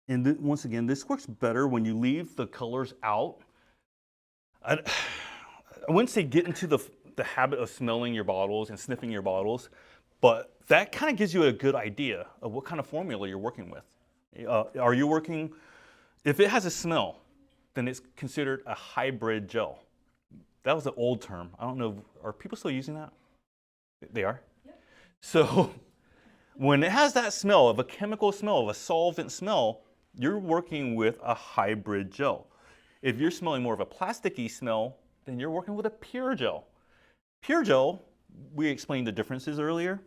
And once again, this works better when you leave the colors out. I wouldn't say get into the habit of smelling your bottles and sniffing your bottles, but that kind of gives you a good idea of what kind of formula you're working with. Are you working, if it has a smell, then it's considered a hybrid gel. That was an old term. I don't know, are people still using that? They are? Yep. So when it has that smell of a chemical smell, of a solvent smell, you're working with a hybrid gel. If you're smelling more of a plasticky smell, then you're working with a pure gel. Pure gel, we explained the differences earlier.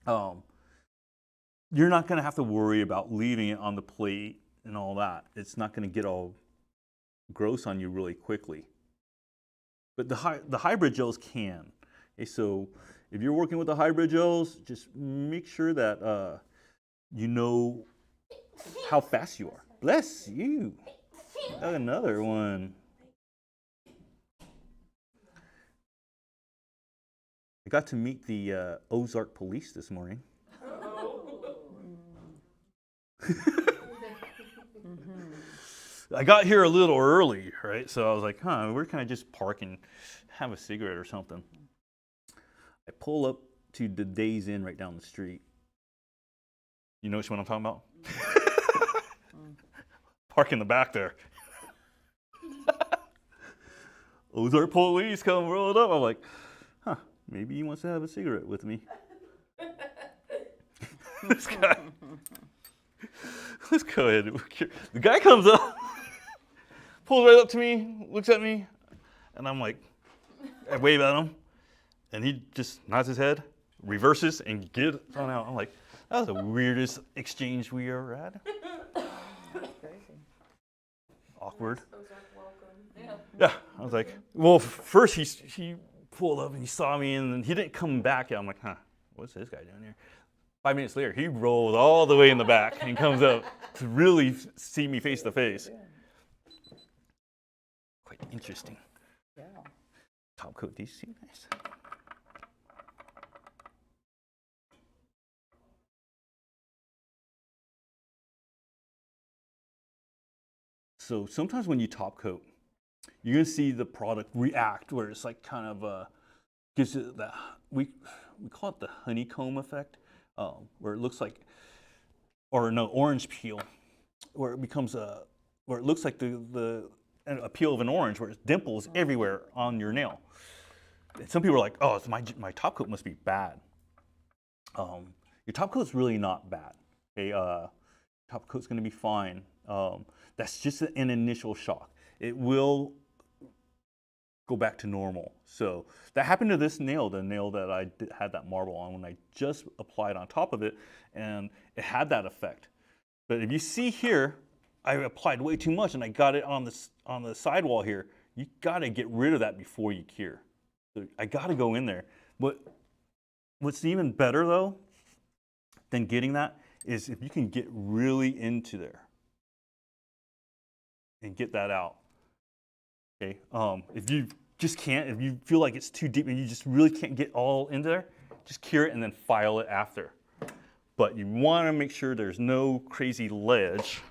You're not gonna have to worry about leaving it on the plate and all that. It's not gonna get all gross on you really quickly. But the hybrid gels can. Okay, so if you're working with the hybrid gels, just make sure that you know how fast you are. Bless you. Another one. I got to meet the Ozark police this morning. I got here a little early, right? So I was like, where can I just park and have a cigarette or something? I pull up to the Days Inn right down the street. You know what I'm talking about? Park in the back there. Ozark police come rolled up. I'm like, maybe he wants to have a cigarette with me. This guy. Let's go ahead. The guy comes up, pulls right up to me, looks at me, and I'm like, I wave at him, and he just nods his head, reverses, and gets on out. I'm like, that was the weirdest exchange we ever had. Crazy. Awkward. Ozark welcome. Yeah, I was like, well, first he pulled up and he saw me, and then he didn't come back yet. I'm like, what's this guy doing here? 5 minutes later, he rolled all the way in the back and comes up to really see me face to face. Quite interesting. Yeah. Top coat, do you see nice? So sometimes when you top coat, you're gonna see the product react where it's like kind of gives it that, we call it the honeycomb effect. Where it looks like, or no, orange peel, where it becomes where it looks like a peel of an orange, where it's dimples everywhere on your nail. And some people are like, oh, my top coat must be bad. Your top coat's really not bad. Okay, top coat's gonna be fine. That's just an initial shock. It will go back to normal. So that happened to this nail, the nail that I had that marble on when I just applied on top of it, and it had that effect. But if you see here, I applied way too much and I got it on this on the sidewall here, you gotta get rid of that before you cure. So I gotta go in there. What's even better though than getting that is if you can get really into there and get that out. Okay. If you just can't, if you feel like it's too deep and you just really can't get all into there, just cure it and then file it after. But you want to make sure there's no crazy ledge.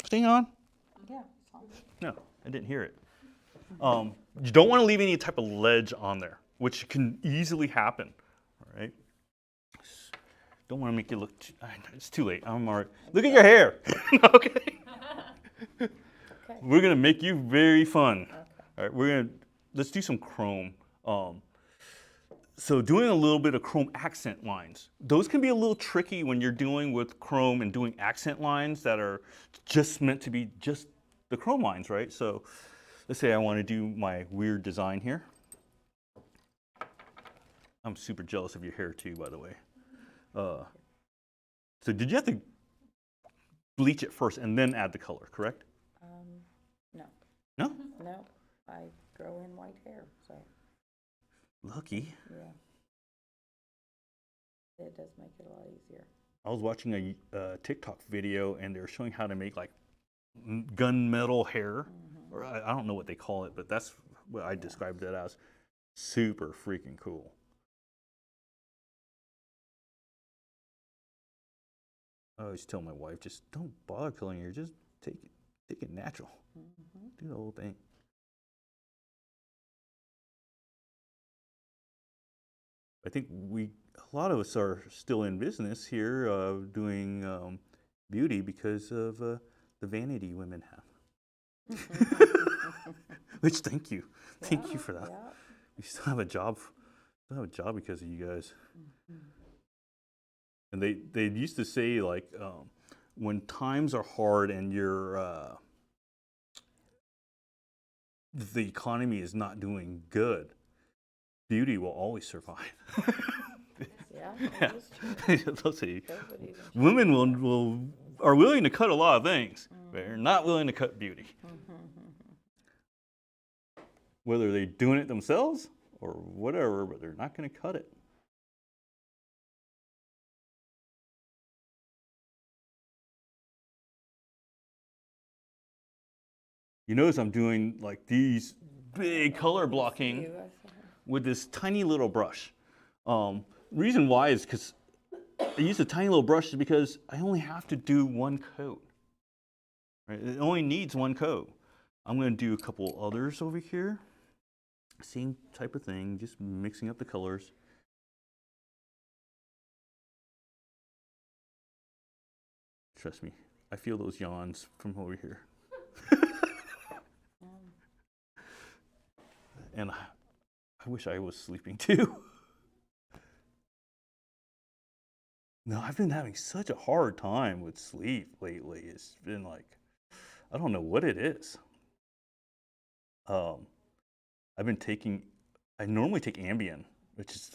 Thing on? Yeah, it's on. No, I didn't hear it. You don't want to leave any type of ledge on there, which can easily happen. All right. Don't want to make you look. It's too late. I'm alright. Look at your hair. Okay. We're gonna make you very fun. Okay. All right. Let's do some chrome. So doing a little bit of chrome accent lines. Those can be a little tricky when you're doing with chrome and doing accent lines that are just meant to be just the chrome lines, right? So let's say I want to do my weird design here. I'm super jealous of your hair too, by the way. So did you have to bleach it first and then add the color, correct? No. No? No, I grow in white hair, so, Lucky. yeah. It does make it a lot easier. I was watching a TikTok video and they were showing how to make like gunmetal hair. Or I don't know what they call it, but that's what I described it as. Super freaking cool. I always tell my wife, just don't bother coloring your hair, just take it natural. Do the whole thing. I think a lot of us are still in business here doing beauty because of the vanity women have. Which thank you for that. Yeah. We still have a job. Because of you guys. And they used to say like when times are hard and the economy is not doing good, beauty will always survive. Yeah, that is true. They'll say COVID even women are willing to cut a lot of things. They're not willing to cut beauty. Whether they're doing it themselves or whatever, but they're not going to cut it. You notice I'm doing like these big color blocking You, I saw. with this tiny little brush. Reason why is because I use a tiny little brush is because I only have to do one coat. Right? It only needs one coat. I'm going to do a couple others over here. Same type of thing, just mixing up the colors. Trust me, I feel those yawns from over here. And I wish I was sleeping too. No, I've been having such a hard time with sleep lately. It's been like, I don't know what it is. I normally take Ambien, which is,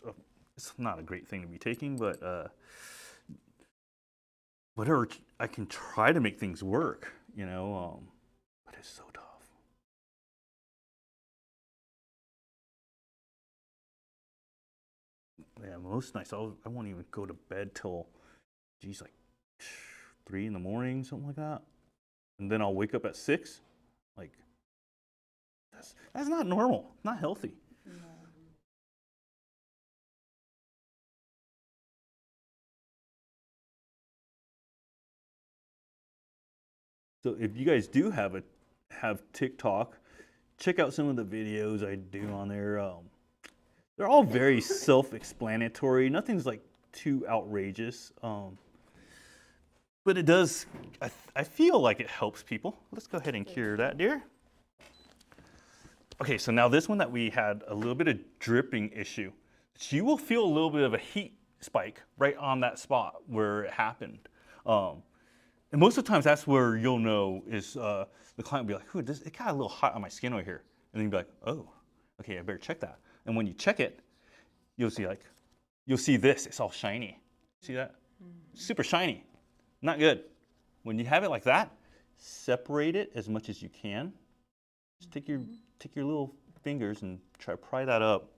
it's not a great thing to be taking, but whatever, I can try to make things work, but it's so tough. Yeah, most nights I won't even go to bed till, like 3 in the morning, something like that. And then I'll wake up at 6. Like, that's not normal, not healthy. No. So if you guys do have TikTok, check out some of the videos I do on there. They're all very self-explanatory. Nothing's like too outrageous. But it does, I feel like it helps people. Let's go ahead and cure that, dear. Okay, so now this one that we had a little bit of dripping issue. You will feel a little bit of a heat spike right on that spot where it happened. And most of the times that's where you'll know is the client will be like, "Ooh, it got a little hot on my skin over here." And then you'll be like, "Oh, okay, I better check that." And when you check it, you'll see this, it's all shiny. See that? Super shiny, not good. When you have it like that, separate it as much as you can. Just take your little fingers and try to pry that up.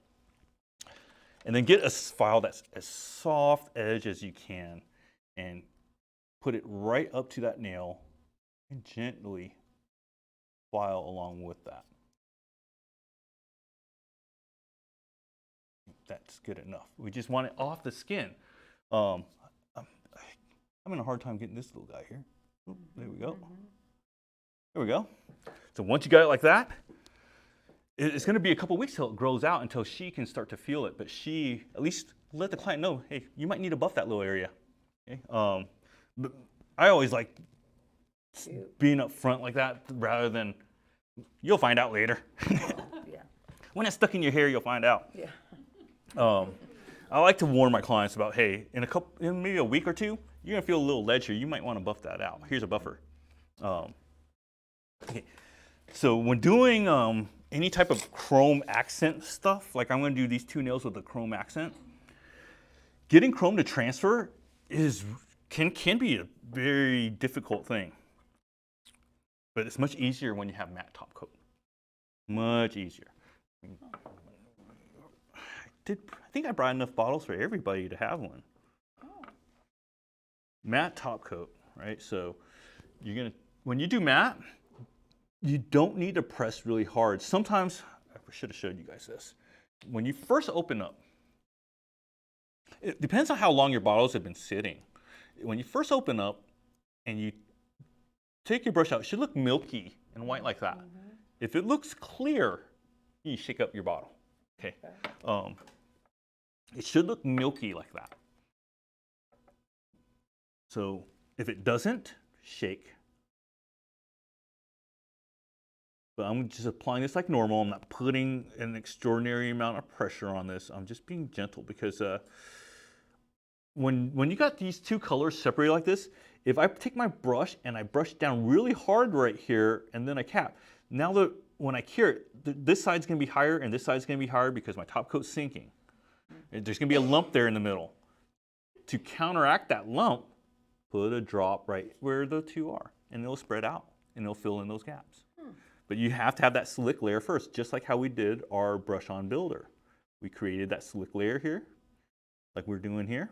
And then get a file that's as soft edge as you can and put it right up to that nail and gently file along with that. That's good enough. We just want it off the skin. I'm having a hard time getting this little guy here. Oop, there we go. There we go. So once you got it like that, it's going to be a couple weeks till it grows out, until she can start to feel it. But she, at least let the client know, hey, you might need to buff that little area. Okay? But I always like being up front like that rather than, you'll find out later. Yeah. When it's stuck in your hair, you'll find out. Yeah. I like to warn my clients about, hey, in maybe a week or two, you're gonna feel a little ledge here. You might want to buff that out. Here's a buffer. Okay. So when doing any type of chrome accent stuff, like I'm gonna do these 2 nails with a chrome accent, getting chrome to transfer can be a very difficult thing. But it's much easier when you have matte top coat. Much easier. I think I brought enough bottles for everybody to have one. Matte top coat, right? So when you do matte, you don't need to press really hard. Sometimes, I should have showed you guys this. When you first open up, it depends on how long your bottles have been sitting. When you first open up and you take your brush out, it should look milky and white like that. If it looks clear, you shake up your bottle. Okay. It should look milky like that. So if it doesn't, shake. But I'm just applying this like normal. I'm not putting an extraordinary amount of pressure on this. I'm just being gentle because when you got these 2 colors separated like this, if I take my brush and I brush down really hard right here and then I cap, now when I cure it, this side's gonna be higher and this side's gonna be higher because my top coat's sinking. There's gonna be a lump there in the middle. To counteract that lump, put a drop right where the 2 are and it'll spread out and it'll fill in those gaps. But you have to have that slick layer first, just like how we did our brush-on builder. We created that slick layer here, like we're doing here.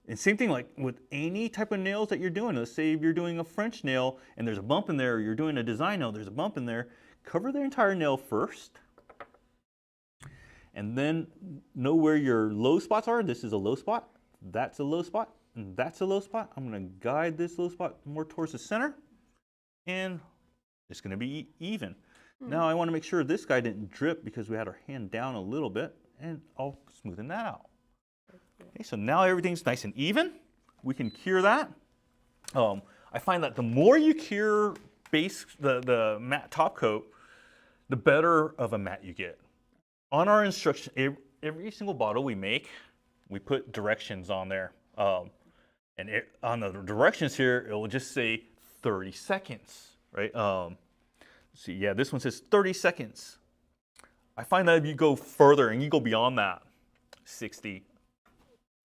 And same thing like with any type of nails that you're doing. Let's say if you're doing a French nail and there's a bump in there, or you're doing a design nail, there's a bump in there, cover the entire nail first. And then know where your low spots are. This is a low spot, that's a low spot, and that's a low spot. I'm gonna guide this low spot more towards the center, and it's gonna be even. Now I wanna make sure this guy didn't drip because we had our hand down a little bit, and I'll smoothen that out. Okay, so now everything's nice and even. We can cure that. I find that the more you cure the matte top coat, the better of a matte you get. On our instruction, every single bottle we make, we put directions on there. On the directions here, it will just say 30 seconds, right? Let's see, yeah, this one says 30 seconds. I find that if you go further and you go beyond that, 60,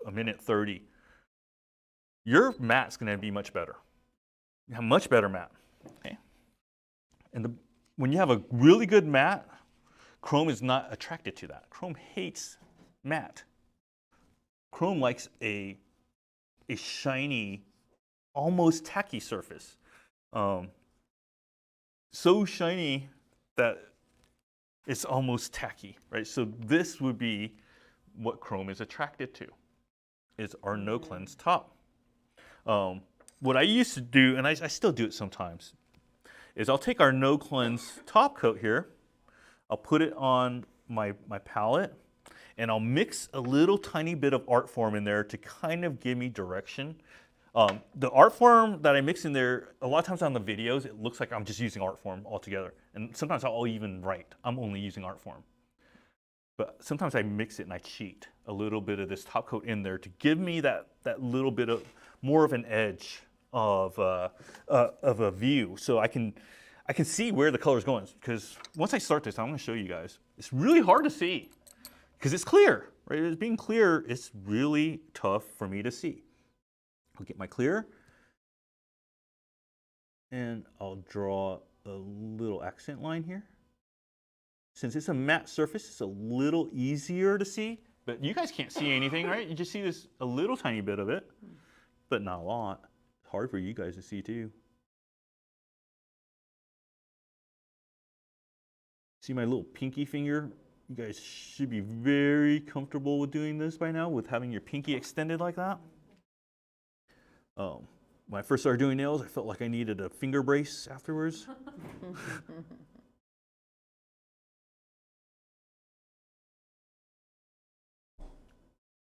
a minute 30, your matte's gonna be much better. You have much better matte, okay? And when you have a really good matte, chrome is not attracted to that. Chrome hates matte. Chrome likes a shiny, almost tacky surface. So shiny that it's almost tacky, right? So this would be what chrome is attracted to, is our no cleanse top. What I used to do, and I still do it sometimes, is I'll take our no cleanse top coat here, I'll put it on my palette, and I'll mix a little tiny bit of art form in there to kind of give me direction. The art form that I mix in there, a lot of times on the videos, it looks like I'm just using art form altogether. And sometimes I'll even write, I'm only using art form. But sometimes I mix it and I cheat a little bit of this top coat in there to give me that little bit of more of an edge of a view, so I can see where the color is going. Because once I start this, I'm going to show you guys. It's really hard to see because it's clear, right? It's being clear, it's really tough for me to see. I'll get my clear. and I'll draw a little accent line here. Since it's a matte surface, it's a little easier to see, but you guys can't see anything, right? You just see this a little tiny bit of it, but not a lot. It's hard for you guys to see too. See my little pinky finger? You guys should be very comfortable with doing this by now, with having your pinky extended like that. When I first started doing nails, I felt like I needed a finger brace afterwards.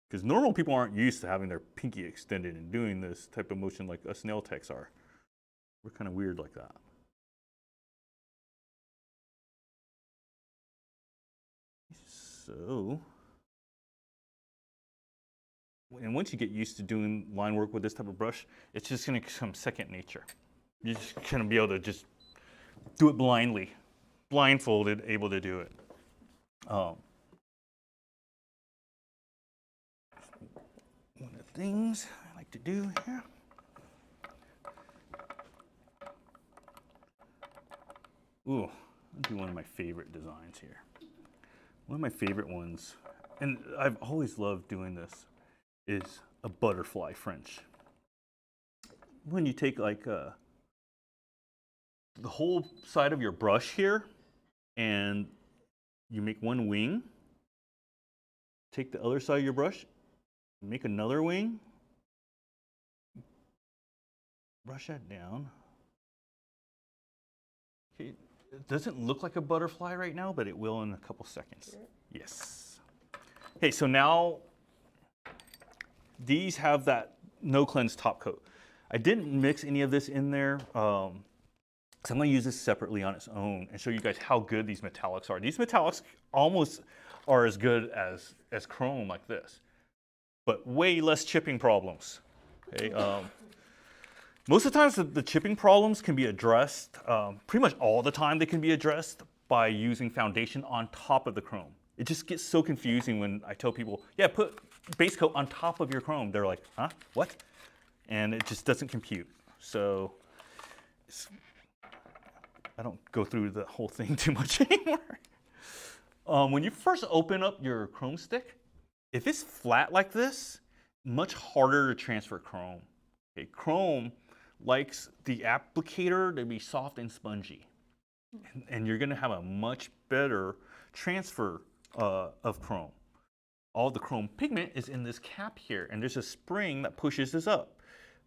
Because normal people aren't used to having their pinky extended and doing this type of motion like us nail techs are. We're kind of weird like that. So, and once you get used to doing line work with this type of brush, it's just going to become second nature. You're just going to be able to just do it blindly, blindfolded, able to do it. One of the things I like to do here. Ooh, I'll do one of my favorite designs here. One of my favorite ones, and I've always loved doing this, is a butterfly French. When you take like the whole side of your brush here and you make one wing, take the other side of your brush, make another wing, brush that down. Okay, it doesn't look like a butterfly right now, but it will in a couple seconds. Yes. Okay, so now these have that no cleanse top coat. I didn't mix any of this in there, so I'm going to use this separately on its own and show you guys how good these metallics are. These metallics almost are as good as chrome like this, but way less chipping problems. Okay, most of the times the chipping problems can be addressed, pretty much all the time they can be addressed by using foundation on top of the chrome. It just gets so confusing when I tell people, yeah, put base coat on top of your chrome. They're like, huh, what? And it just doesn't compute. So I don't go through the whole thing too much anymore. When you first open up your chrome stick, if it's flat like this, much harder to transfer chrome. Okay, chrome likes the applicator to be soft and spongy. And you're gonna have a much better transfer of chrome. All the chrome pigment is in this cap here, and there's a spring that pushes this up.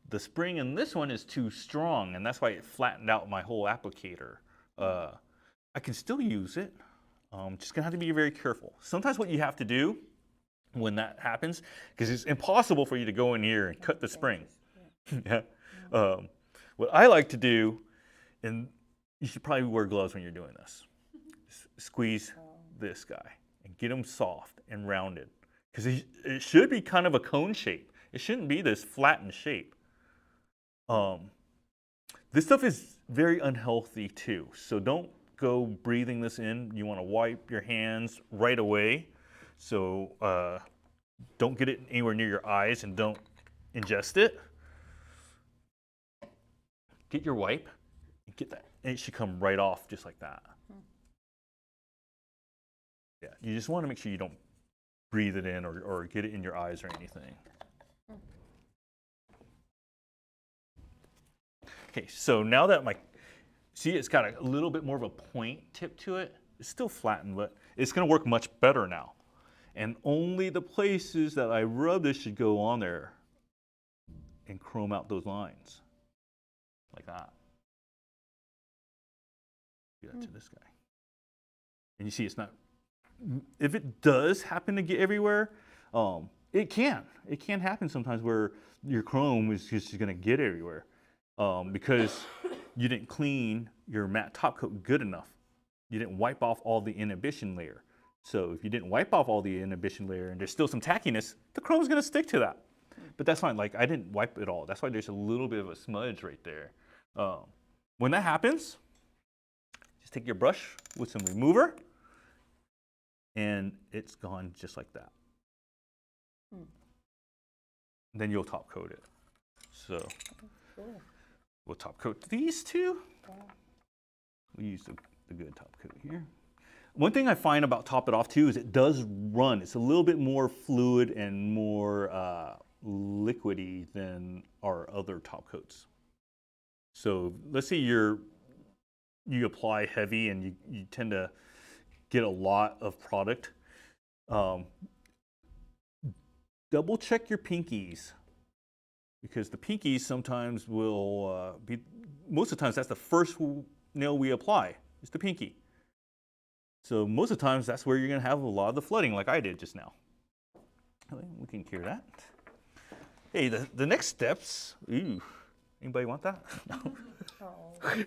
The spring in this one is too strong, and that's why it flattened out my whole applicator. I can still use it, just gonna have to be very careful. Sometimes what you have to do when that happens, because it's impossible for you to go in here and cut the spring. Yeah. What I like to do, and you should probably wear gloves when you're doing this, squeeze this guy and get him soft and rounded, because it should be kind of a cone shape. It shouldn't be this flattened shape. This stuff is very unhealthy too, so don't go breathing this in. You want to wipe your hands right away, so don't get it anywhere near your eyes and don't ingest it. Get your wipe and get that, and it should come right off just like that. Yeah, you just want to make sure you don't breathe it in or get it in your eyes or anything. Okay, so now that see, it's got a little bit more of a point tip to it. It's still flattened, but it's going to work much better now. And only the places that I rub this should go on there and chrome out those lines. Like that. Do that to this guy. And you see it's not, if it does happen to get everywhere, it can happen sometimes where your chrome is just going to get everywhere because you didn't clean your matte top coat good enough. You didn't wipe off all the inhibition layer. So if you didn't wipe off all the inhibition layer and there's still some tackiness, the chrome's going to stick to that. But that's fine. Like, I didn't wipe it all. That's why there's a little bit of a smudge right there. When that happens, just take your brush with some remover, and it's gone just like that. Then you'll top coat it. So, We'll top coat these two. We'll use the good top coat here. One thing I find about Top It Off too is it does run. It's a little bit more fluid and more liquidy than our other top coats. So let's say you apply heavy and you tend to get a lot of product. Double check your pinkies, because the pinkies sometimes will be, most of the times that's the first nail we apply, is the pinky. So most of the times that's where you're gonna have a lot of the flooding like I did just now. Okay, we can cure that. Hey, the next steps, ooh, anybody want that? No. Oh, definitely.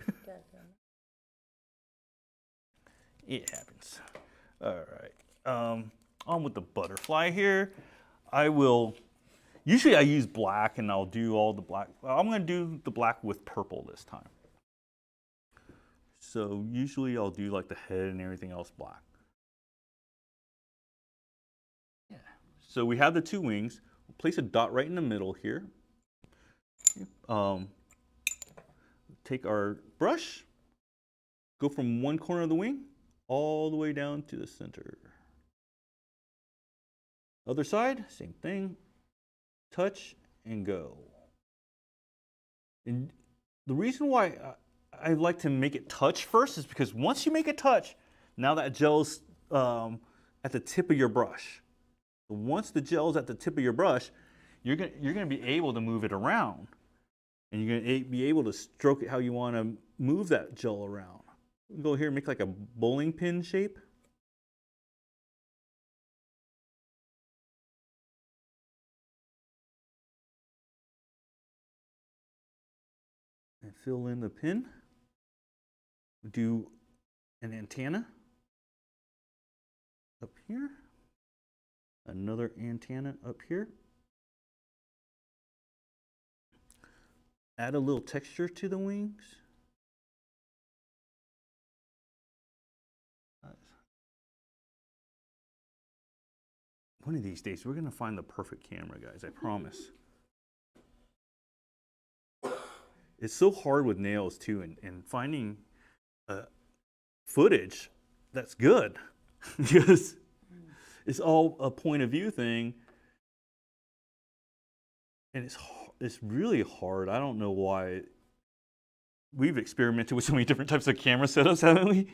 It happens. All right, on with the butterfly here. Usually I use black and I'll do all the black. I'm gonna do the black with purple this time. So usually I'll do like the head and everything else black. Yeah. So we have the two wings. We'll place a dot right in the middle here. Take our brush, go from one corner of the wing all the way down to the center. Other side, same thing. Touch and go. And the reason why I like to make it touch first is because once you make it touch, now that gel's at the tip of your brush. Once the gel's at the tip of your brush, you're gonna be able to move it around, and you're gonna be able to stroke it how you want to move that gel around. Go here and make like a bowling pin shape. And fill in the pin. Do an antenna up here. Another antenna up here. Add a little texture to the wings. One of these days, we're gonna find the perfect camera, guys, I promise. It's so hard with nails too, and finding footage that's good, because it's all a point of view thing, and it's really hard. I don't know why. We've experimented with so many different types of camera setups, haven't we?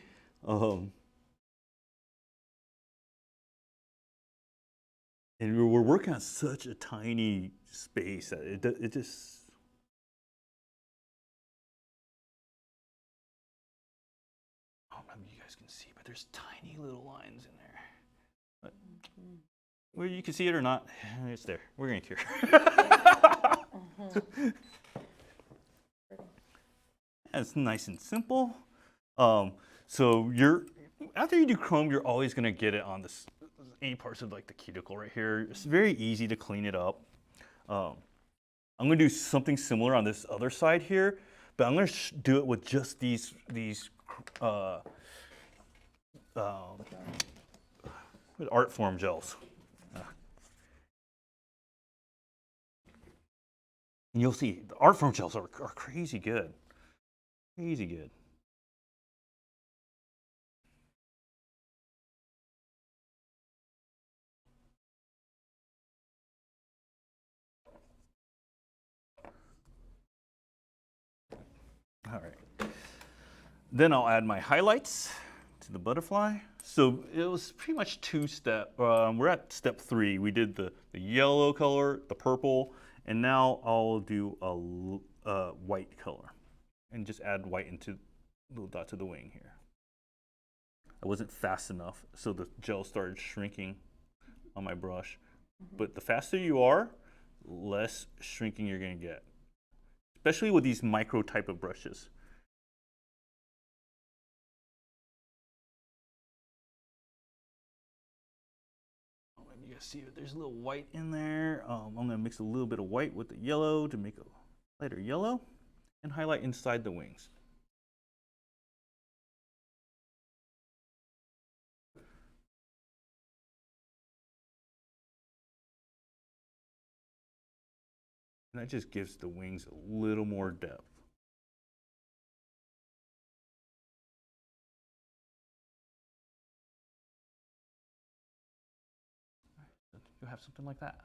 And we're working on such a tiny space that it just. I don't know if you guys can see, but there's tiny little lines in there. But, well, you can see it or not, it's there. We're gonna cure. It's nice and simple. So after you do chrome, you're always gonna get it on any parts of like the cuticle right here. It's very easy to clean it up. I'm gonna do something similar on this other side here, but I'm gonna do it with just these art form gels. And you'll see the art form gels are crazy good. Crazy good. All right. Then I'll add my highlights to the butterfly. So it was pretty much two-step. We're at step 3. We did the yellow color, the purple, and now I'll do a white color and just add white into little dots of the wing here. I wasn't fast enough, so the gel started shrinking on my brush. But the faster you are, less shrinking you're gonna get, especially with these micro type of brushes. You guys see it, there's a little white in there. I'm gonna mix a little bit of white with the yellow to make a lighter yellow and highlight inside the wings. And that just gives the wings a little more depth. go have something like that.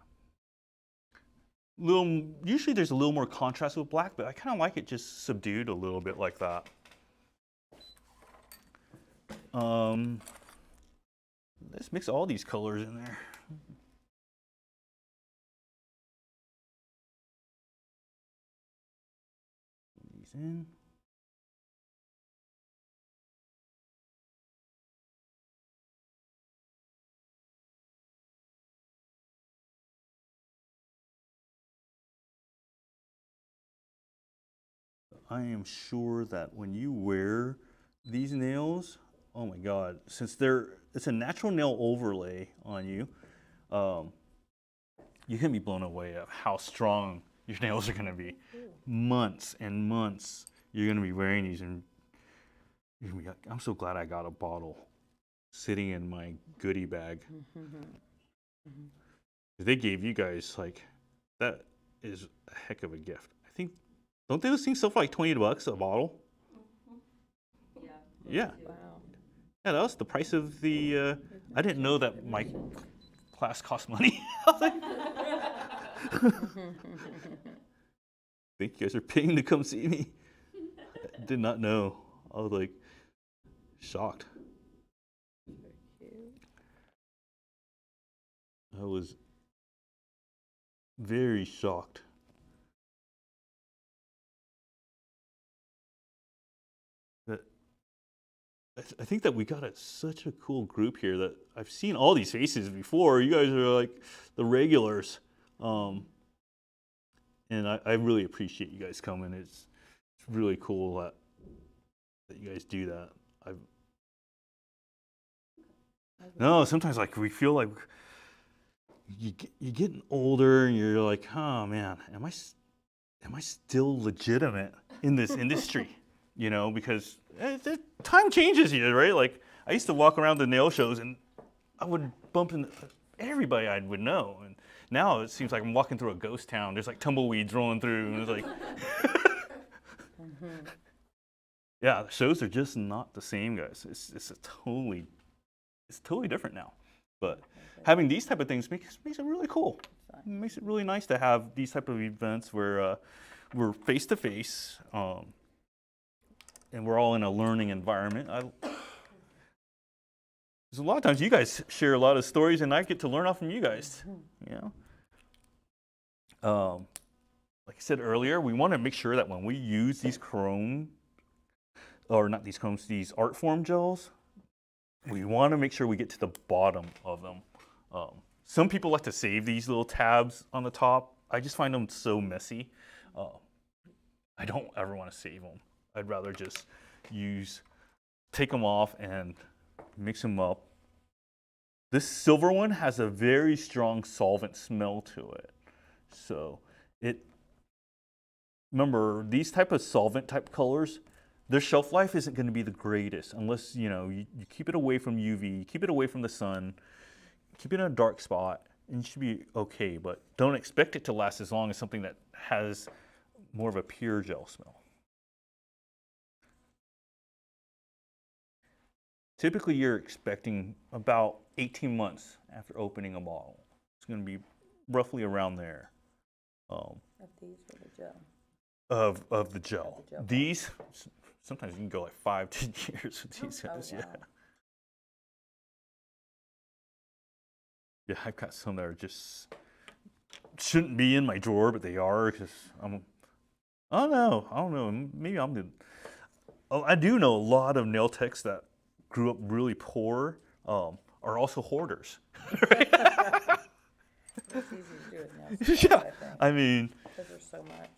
Usually there's a little more contrast with black, but I kind of like it just subdued a little bit like that. Let's mix all these colors in there. These in. I am sure that when you wear these nails, oh my God, since it's a natural nail overlay on you, you're gonna be blown away of how strong your nails are gonna be. Months and months you're gonna be wearing these, and you're gonna be like, I'm so glad I got a bottle sitting in my goodie bag. They gave you guys like, that is a heck of a gift. I think, don't those things sell for like $20 a bottle? Yeah. Yeah. Wow. Yeah, that was the price of the, I didn't know that my class cost money. Think you guys are paying to come see me? I did not know. I was like, shocked. I was very shocked. That I think that we got such a cool group here that I've seen all these faces before. You guys are like the regulars. And I really appreciate you guys coming. It's really cool that you guys do that. No, sometimes like we feel like you're getting older and you're like, oh man, am I still legitimate in this industry? You know, because time changes you, right? Like I used to walk around the nail shows and I would bump into everybody I would know, and now it seems like I'm walking through a ghost town. There's like tumbleweeds rolling through, and it's like, yeah, the shows are just not the same, guys. It's totally different now. But having these type of things makes it really cool. It makes it really nice to have these type of events where we're face to face, and we're all in a learning environment. Because a lot of times you guys share a lot of stories, and I get to learn off from you guys. You know, like I said earlier, we want to make sure that when we use these these art form gels, we want to make sure we get to the bottom of them. Some people like to save these little tabs on the top. I just find them so messy. I don't ever want to save them. I'd rather just take them off and mix them up. This silver one has a very strong solvent smell to it. So remember, these type of solvent type colors, their shelf life isn't going to be the greatest unless you keep it away from UV, keep it away from the sun, keep it in a dark spot, and you should be okay. But don't expect it to last as long as something that has more of a pure gel smell. Typically, you're expecting about 18 months after opening a bottle. It's going to be roughly around there. Of these or the gel? Of the gel. The gel. These, sometimes you can go like 5 to 10 years with these guys. wow. Yeah. Yeah, I've got some that are just shouldn't be in my drawer, but they are because I don't know. Maybe I do know a lot of nail techs that grew up really poor, are also hoarders. It's easy to do it now. Yeah, I think, I mean, because there's so much.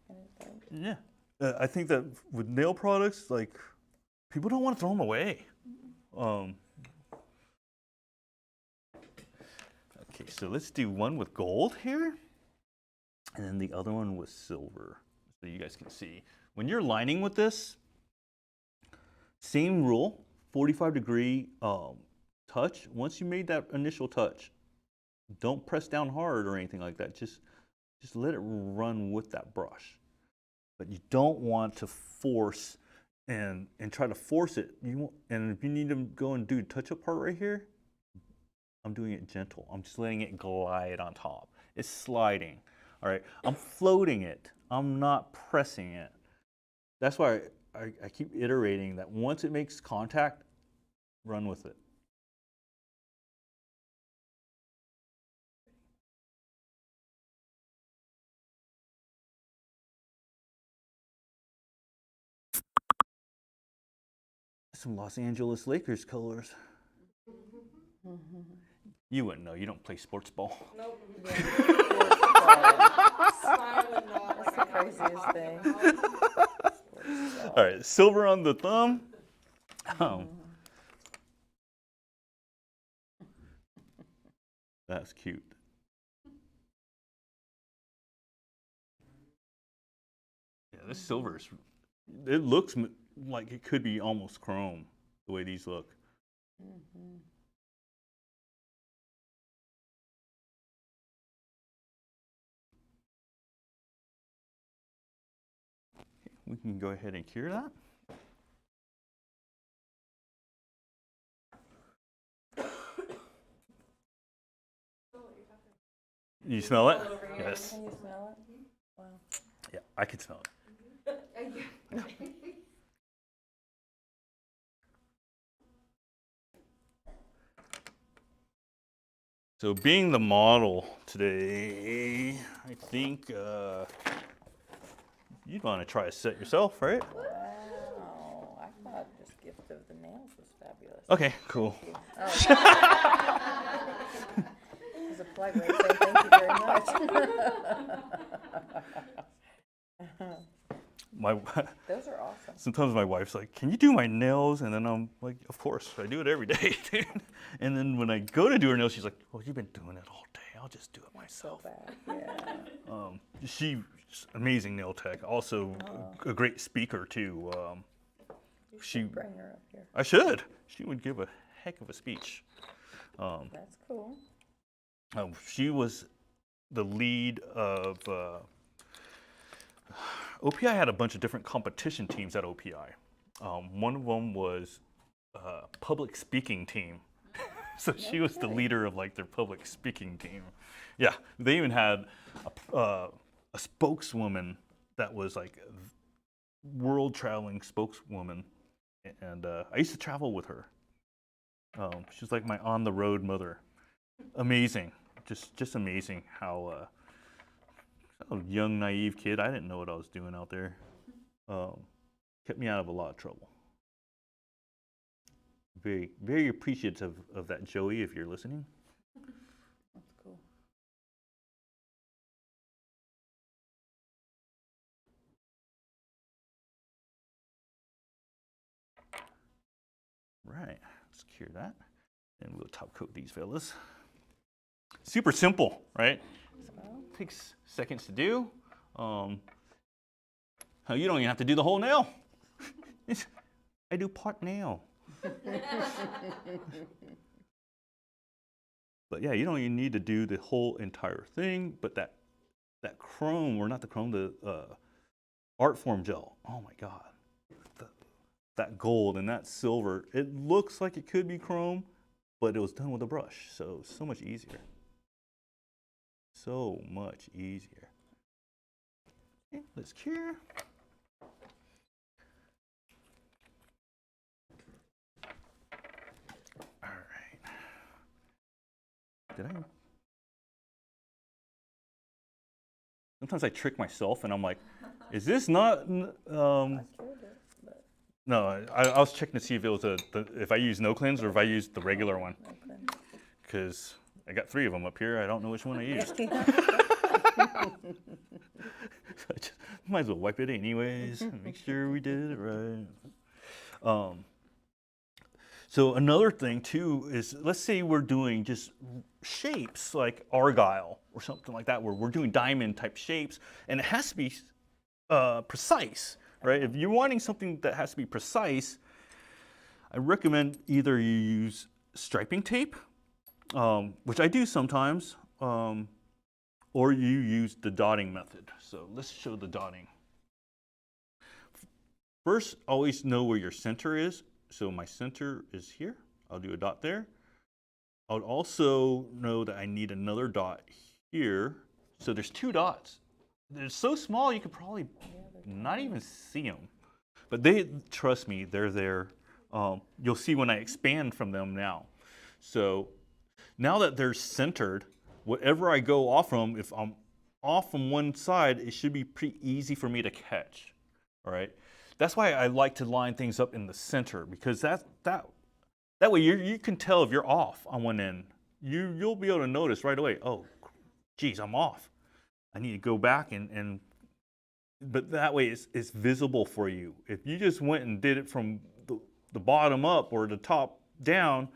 And it's like, yeah, I think that with nail products, like people don't want to throw them away. Okay, so let's do one with gold here, and then the other one with silver, so you guys can see. When you're lining with this, same rule, 45-degree touch. Once you made that initial touch, don't press down hard or anything like that. Just let it run with that brush. But you don't want to force and try to force it. And if you need to go and do touch-up part right here, I'm doing it gentle. I'm just letting it glide on top. It's sliding, all right? I'm floating it. I'm not pressing it. That's why I keep iterating that once it makes contact, run with it. Some Los Angeles Lakers colors. You wouldn't know. You don't play sports ball. Nope. Smiling, not That's the craziest thing. All right, silver on the thumb. That's cute. Yeah, this silver is, it looks like it could be almost chrome, the way these look. We can go ahead and cure that. You smell it? Yes. Can you smell it? Wow. Yeah, I can smell it. So being the model today, I think you'd want to try a set yourself, right? Wow. I thought this gift of the nails was fabulous. Okay, cool. As a polite way of saying thank you very much. Those are awesome. Sometimes my wife's like, "Can you do my nails?" And then I'm like, "Of course, I do it every day." And then when I go to do her nails, she's like, "Well, you've been doing it all day. I'll just do it myself." So bad. Yeah. She's amazing nail tech. Also, a great speaker too. You should bring her up here. I should. She would give a heck of a speech. That's cool. She was the lead of. OPI had a bunch of different competition teams at OPI. One of them was a public speaking team. So she was the leader of like their public speaking team. Yeah, they even had a spokeswoman that was like a world traveling spokeswoman. And I used to travel with her. She was like my on the road mother. Amazing, just amazing how a young, naive kid. I didn't know what I was doing out there. Kept me out of a lot of trouble. Very, very appreciative of that, Joey, if you're listening. That's cool. Right, let's cure that. And we'll top coat these fellas. Super simple, right? Takes seconds to do. You don't even have to do the whole nail. I do part nail. But yeah, you don't even need to do the whole entire thing. But that chrome, or not the chrome, the art form gel. Oh my God, that gold and that silver. It looks like it could be chrome, but it was done with a brush, so much easier. So much easier. Okay, let's cure. All right. Did I? Sometimes I trick myself and I'm like, is this not? I cured it, but No, I was checking to see if it was if I use no cleanse or if I used the regular one. okay. Because I got 3 of them up here. I don't know which one I used. I just, might as well wipe it anyways. Make sure we did it right. So another thing too is, let's say we're doing just shapes like argyle or something like that, where we're doing diamond type shapes, and it has to be precise, right? If you're wanting something that has to be precise, I recommend either you use striping tape, which I do sometimes, or you use the dotting method. So let's show the dotting. First, always know where your center is. So my center is here. I'll do a dot there. I'll also know that I need another dot here. So there's 2 dots. They're so small you could probably not even see them. But they, trust me, they're there. You'll see when I expand from them now. So now that they're centered, whatever I go off from, if I'm off from one side, it should be pretty easy for me to catch. All right. That's why I like to line things up in the center, because that way you can tell if you're off on one end. You'll be able to notice right away, oh, geez, I'm off. I need to go back but that way it's visible for you. If you just went and did it from the bottom up or the top down,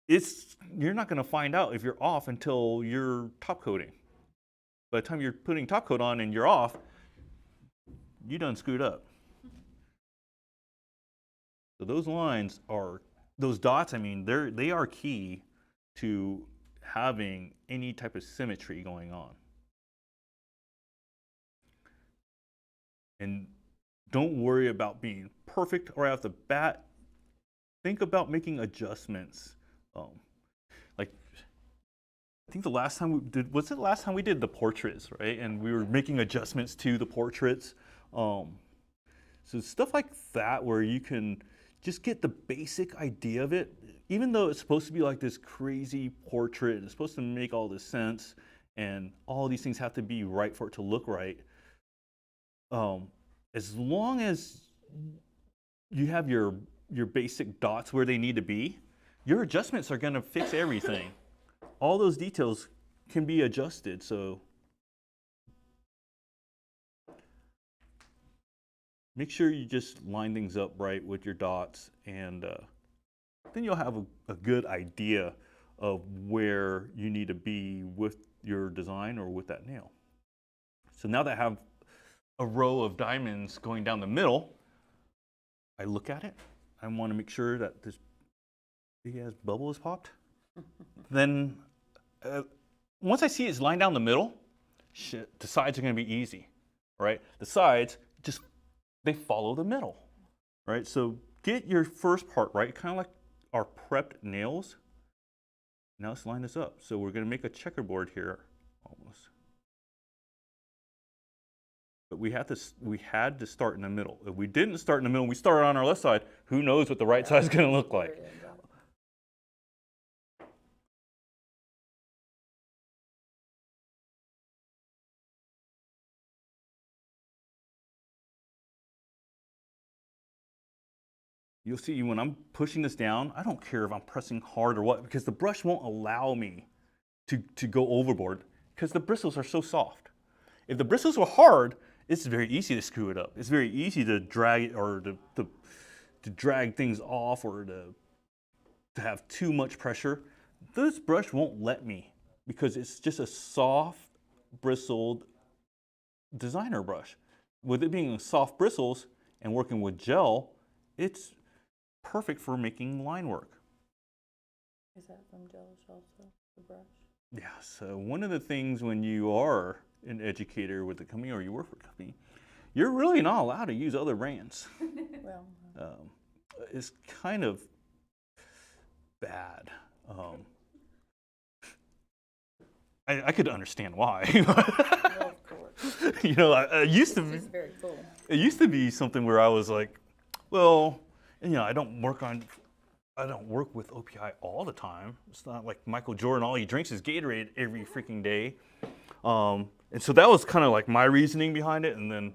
you're not going to find out if you're off until you're top coating. By the time you're putting top coat on and you're off, you done screwed up. So those dots, I mean, they are key to having any type of symmetry going on. And don't worry about being perfect right off the bat. Think about making adjustments. Like, I think the last time was it the last time we did the portraits, right? And we were making adjustments to the portraits. So stuff like that where you can just get the basic idea of it. Even though it's supposed to be like this crazy portrait, it's supposed to make all this sense, and all these things have to be right for it to look right. As long as you have your basic dots where they need to be, your adjustments are going to fix everything. All those details can be adjusted. So make sure you just line things up right with your dots, and then you'll have a good idea of where you need to be with your design or with that nail. So now that I have a row of diamonds going down the middle, I look at it. I want to make sure that this big ass bubble is popped. Then once I see it's lined down the middle, the sides are going to be easy, right? The sides they follow the middle, right? So get your first part right, kind of like our prepped nails. Now let's line this up. So we're going to make a checkerboard here, almost. But we had to start in the middle. If we didn't start in the middle, we started on our left side, who knows what the right side is going to look like. You'll see when I'm pushing this down, I don't care if I'm pressing hard or what, because the brush won't allow me to go overboard, because the bristles are so soft. If the bristles were hard, it's very easy to screw it up. It's very easy to drag it, or to drag things off, or to have too much pressure. This brush won't let me, because it's just a soft, bristled designer brush. With it being soft bristles and working with gel, it's perfect for making line work. Is that from Gelish also, the brush? Yeah, so one of the things when you are an educator with a company or you work for a company, you're really not allowed to use other brands. Well, It's kind of bad. I could understand why. well, of course. You know, it used to be. It's very cool. It used to be something where I was like, well, you know, I don't work with OPI all the time. It's not like Michael Jordan, all he drinks is Gatorade every freaking day. And so that was kind of like my reasoning behind it. And then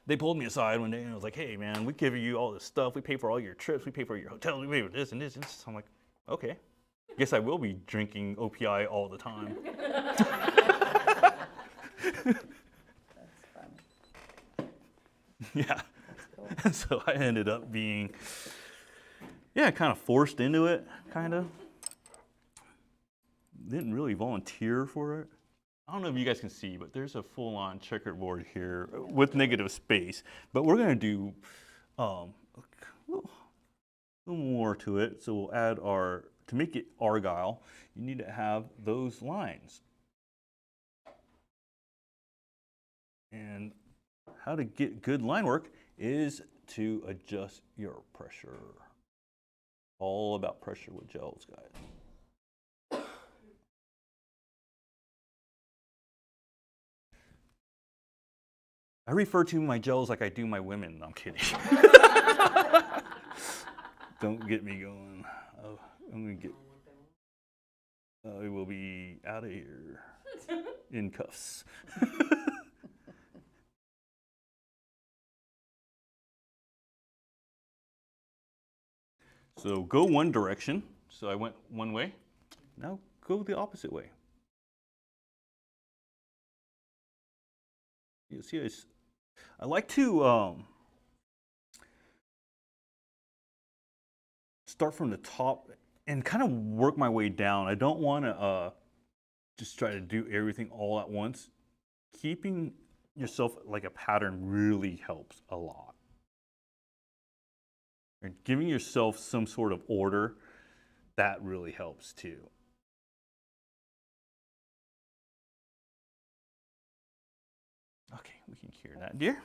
they pulled me aside one day and I was like, hey man, we give you all this stuff. We pay for all your trips. We pay for your hotels. We pay for this and this and this. I'm like, okay, guess I will be drinking OPI all the time. That's funny. Yeah. Cool. And so I ended up being, yeah, kind of forced into it, kind of. Didn't really volunteer for it. I don't know if you guys can see, but there's a full-on checkerboard here with negative space. But we're going to do a little more to it. So we'll add to make it argyle, you need to have those lines. And how to get good line work is to adjust your pressure. All about pressure with gels, guys. I refer to my gels like I do my women. No, I'm kidding. Don't get me going. Oh, I'm gonna get. I will be out of here in cuffs. So go one direction. So I went one way. Now go the opposite way. You see, I like to start from the top and kind of work my way down. I don't want to just try to do everything all at once. Keeping yourself like a pattern really helps a lot. And giving yourself some sort of order, that really helps too. Okay, we can cure that, dear.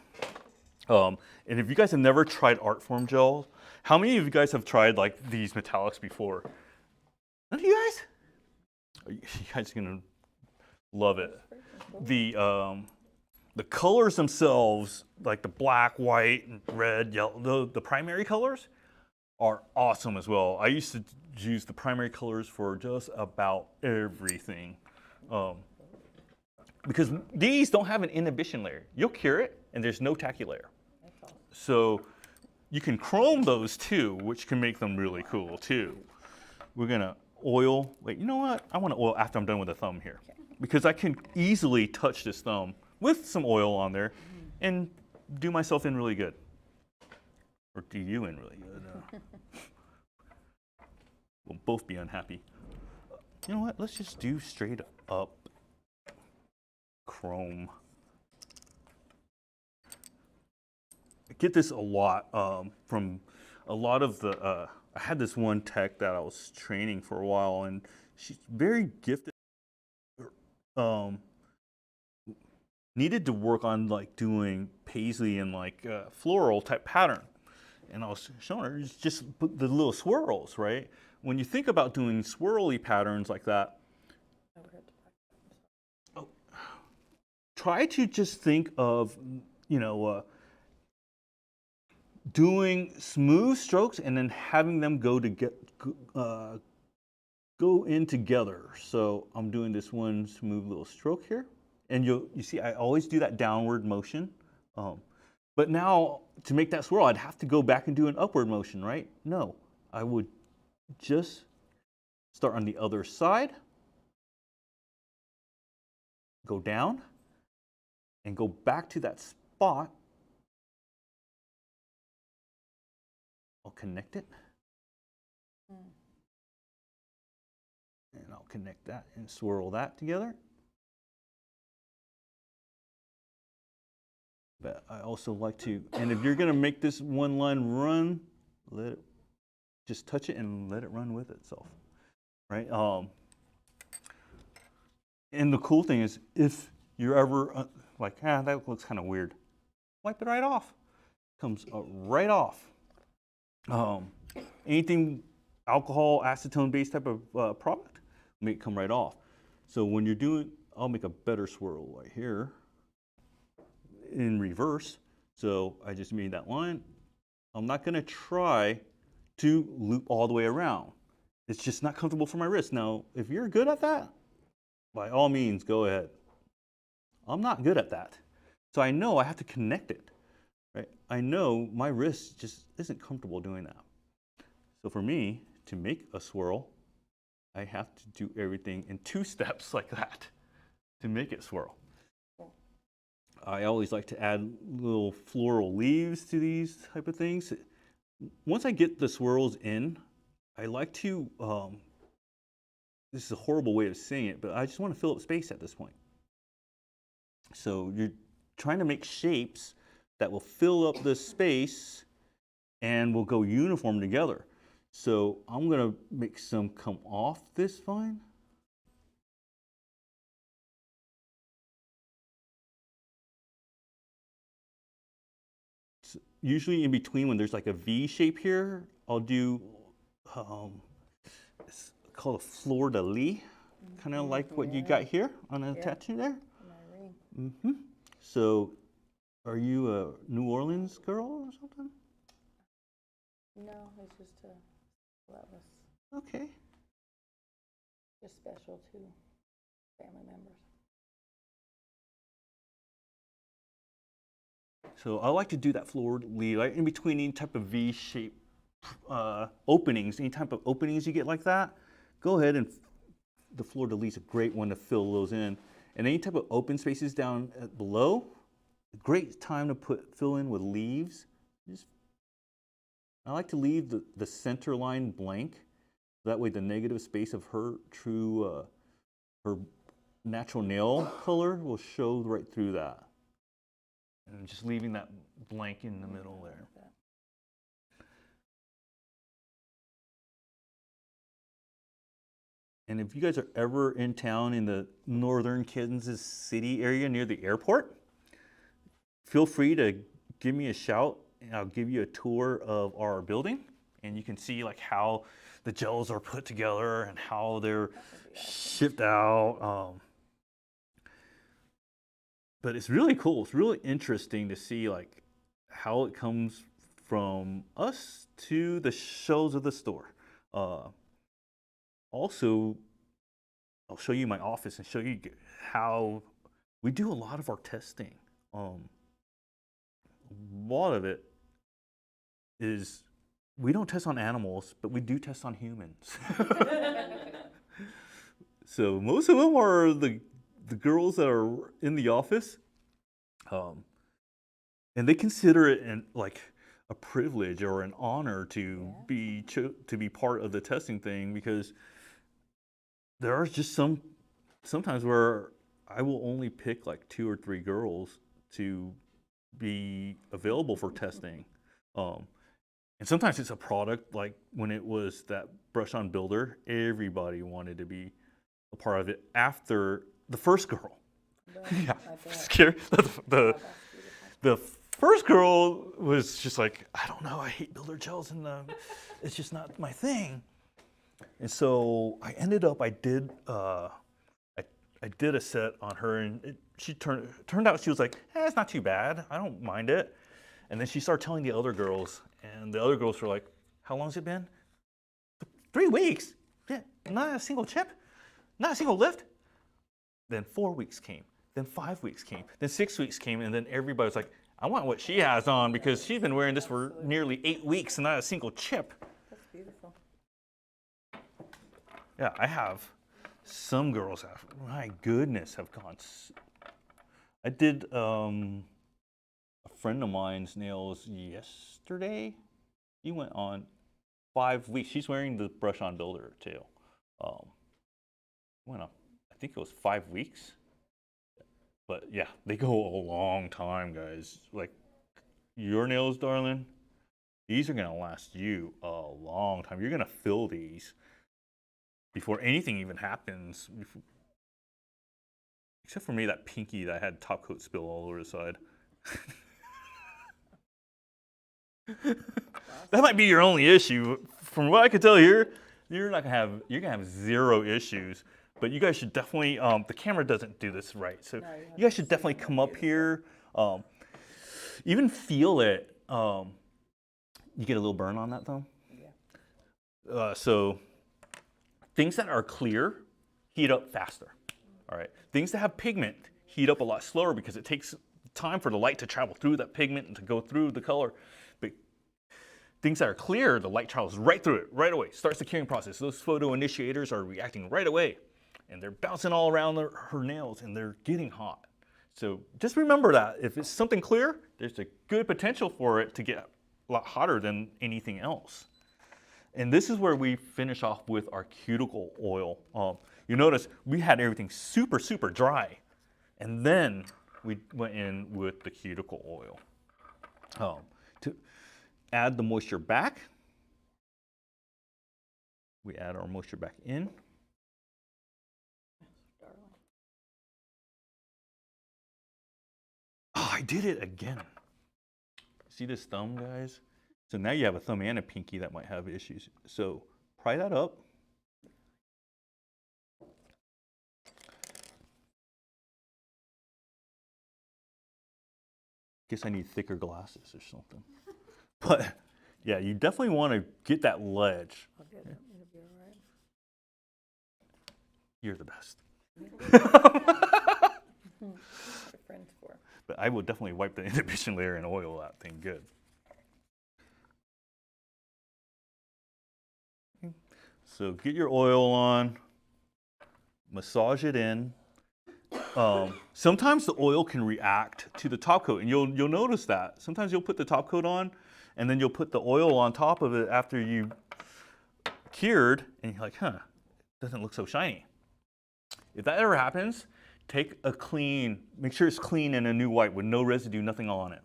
And if you guys have never tried art form gel, how many of you guys have tried like these metallics before? None of you guys? You guys are gonna love it. The colors themselves, like the black, white, and red, yellow, the primary colors are awesome as well. I used to use the primary colors for just about everything. Because these don't have an inhibition layer. You'll cure it, and there's no tacky layer. So you can chrome those too, which can make them really cool too. We're gonna oil. Wait, you know what? I want to oil after I'm done with the thumb here, because I can easily touch this thumb with some oil on there and do myself in really good. Or do you in really good. We'll both be unhappy. You know what? Let's just do straight up chrome. I get this a lot from a lot of the, I had this one tech that I was training for a while, and she's very gifted. Needed to work on like doing paisley and like floral type pattern. And I was showing her, it's just the little swirls, right? When you think about doing swirly patterns like that, try to just think of, you know, doing smooth strokes and then having them go in together. So I'm doing this one smooth little stroke here, and you see I always do that downward motion. But now to make that swirl, I'd have to go back and do an upward motion, right? No, I would just start on the other side, go down, and go back to that spot. I'll connect it. And I'll connect that and swirl that together. But I also like to, and if you're gonna make this one line run, let it, just touch it and let it run with itself, right? And the cool thing is, if you're ever like, that looks kind of weird, wipe it right off. Comes right off. Anything alcohol, acetone based type of product, make it come right off. So when you're doing, I'll make a better swirl right here in reverse. So I just made that line. I'm not gonna try to loop all the way around. It's just not comfortable for my wrist. Now, if you're good at that, by all means, go ahead. I'm not good at that. So I know I have to connect it, right? I know my wrist just isn't comfortable doing that. So for me, to make a swirl, I have to do everything in 2 steps like that to make it swirl. I always like to add little floral leaves to these type of things. Once I get the swirls in, I like to, this is a horrible way of saying it, but I just want to fill up space at this point. So you're trying to make shapes that will fill up the space and will go uniform together. So I'm gonna make some come off this vine. So usually in between when there's like a V shape here, I'll do it's called a fleur de lis, kind of like what you got here on the tattoo there. My ring. So, are you a New Orleans girl or something? No, it's just that was Okay. just special to family members. So I like to do that fleur de lis, like in between any type of V-shape openings, any type of openings you get like that, go ahead and the fleur de lis is a great one to fill those in. And any type of open spaces down below, a great time to fill in with leaves. I like to leave the center line blank. That way the negative space of her true, her natural nail color will show right through that. And just leaving that blank in the middle there. And if you guys are ever in town in the northern Kansas City area near the airport, feel free to give me a shout and I'll give you a tour of our building. And you can see like how the gels are put together and how they're shipped out. But it's really cool. It's really interesting to see like how it comes from us to the shelves of the store. Also, I'll show you my office and show you how we do a lot of our testing. A lot of it is we don't test on animals, but we do test on humans. So most of them are the girls that are in the office, and they consider it like a privilege or an honor to be part of the testing thing, because there are just sometimes where I will only pick like 2 or 3 girls to be available for testing. And sometimes it's a product, like when it was that brush-on builder, everybody wanted to be a part of it after the first girl. Yeah, scary. The first girl was just like, I don't know, I hate builder gels and it's just not my thing. And so I ended up, I did a set on her, and she turned out she was like, it's not too bad, I don't mind it. And then she started telling the other girls, and the other girls were like, how long's it been? 3 weeks. Yeah, not a single chip, not a single lift. Then 4 weeks came, then 5 weeks came, then 6 weeks came, and then everybody was like, I want what she has on because she's been wearing this for nearly 8 weeks and not a single chip. That's beautiful. Yeah, I have some girls have, my goodness, have gone. I did a friend of mine's nails yesterday. He went on 5 weeks. She's wearing the Brush-On Builder too. Went on, I think it was 5 weeks. But yeah, they go a long time, guys. Like your nails, darling, these are gonna last you a long time. You're gonna fill these before anything even happens. Except for me, that pinky that had top coat spill all over the side. That might be your only issue. From what I can tell here, you're gonna have 0 issues. But you guys should definitely, the camera doesn't do this right. So No, you guys should definitely come up here, even feel it. You get a little burn on that thumb? Yeah. So things that are clear heat up faster. All right. Things that have pigment heat up a lot slower because it takes time for the light to travel through that pigment and to go through the color. But things that are clear, the light travels right through it, right away. Starts the curing process. Those photo initiators are reacting right away. And they're bouncing all around her nails and they're getting hot. So just remember that. If it's something clear, there's a good potential for it to get a lot hotter than anything else. And this is where we finish off with our cuticle oil. You notice we had everything super, super dry. And then we went in with the cuticle oil. To add the moisture back, we add our moisture back in. Oh, I did it again. See this thumb, guys? So now you have a thumb and a pinky that might have issues. So pry that up. Guess I need thicker glasses or something. But yeah, you definitely want to get that ledge. I'll get it, it'll be all right. You're the best. What are friends for? But I will definitely wipe the inhibition layer and oil that thing good. So get your oil on, massage it in. Sometimes the oil can react to the top coat, and you'll notice that. Sometimes you'll put the top coat on, and then you'll put the oil on top of it after you cured, and you're like, huh, doesn't look so shiny. If that ever happens, take a clean, make sure it's clean and a new wipe with no residue, nothing on it.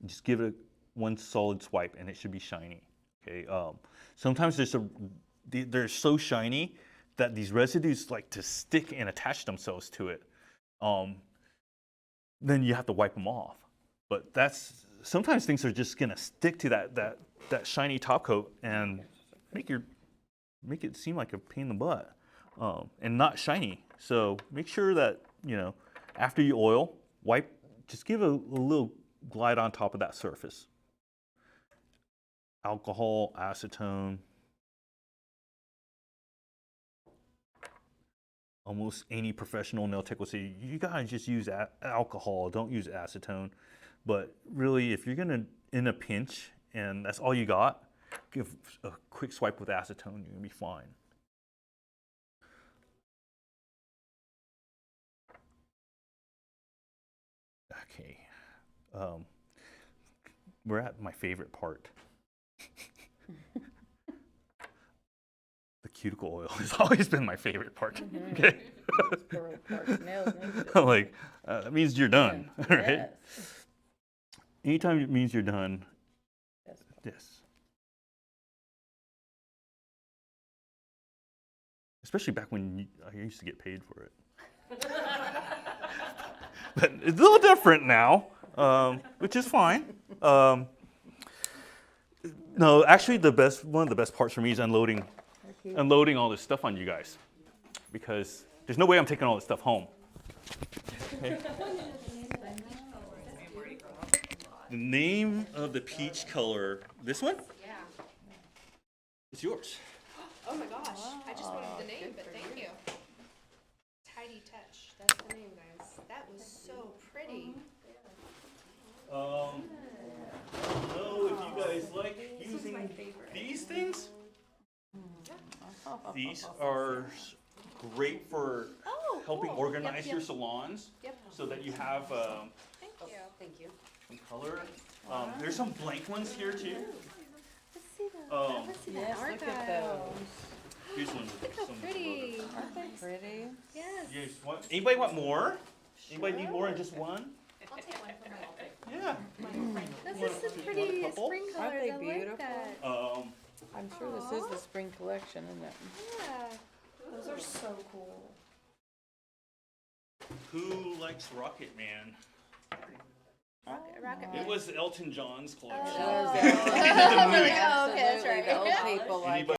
And just give it one solid swipe, and it should be shiny. Okay. Sometimes they're so shiny that these residues like to stick and attach themselves to it. Then you have to wipe them off. But sometimes things are just gonna stick to that shiny top coat and make it seem like a pain in the butt and not shiny. So make sure that after you oil, wipe, just give a little glide on top of that surface. Alcohol, acetone. Almost any professional nail tech will say, you gotta just use alcohol, don't use acetone. But really, if you're gonna, in a pinch, and that's all you got, give a quick swipe with acetone, you're gonna be fine. Okay, we're at my favorite part. The cuticle oil has always been my favorite part. Okay. Squirrel parts, nails need it. Like, that means you're done, right? Yes. Anytime it means you're done, Yes. this. Especially back when I used to get paid for it. But it's a little different now, which is fine. No, actually, one of the best parts for me is unloading all this stuff on you guys, because there's no way I'm taking all this stuff home. Okay. The name of the peach color, this one? Yeah. It's yours. Oh my gosh. I just wanted the name, but thank you. Tidy Touch. That's the name, guys. That was so pretty. I don't know if you guys like using these things. These are great for helping organize your salons so that you have Thank you. Thank you. some color. There's some blank ones here too. Let's see that. Let's see that Yes, look at those. Here's one with Look how some pretty. Aren't they pretty? Yes. You guys anybody want more? Anybody need more than just one? I'll take one for my outfit. Yeah. This Want is the a pretty couple? spring colors. Aren't they I beautiful? like that. I'm sure this is the spring collection, isn't it? Yeah. Those are so cool. Who likes Rocket Man? Rocket It was Elton John's collection. Oh. He did the movie. Oh, okay, that's Absolutely, right. the old people like it.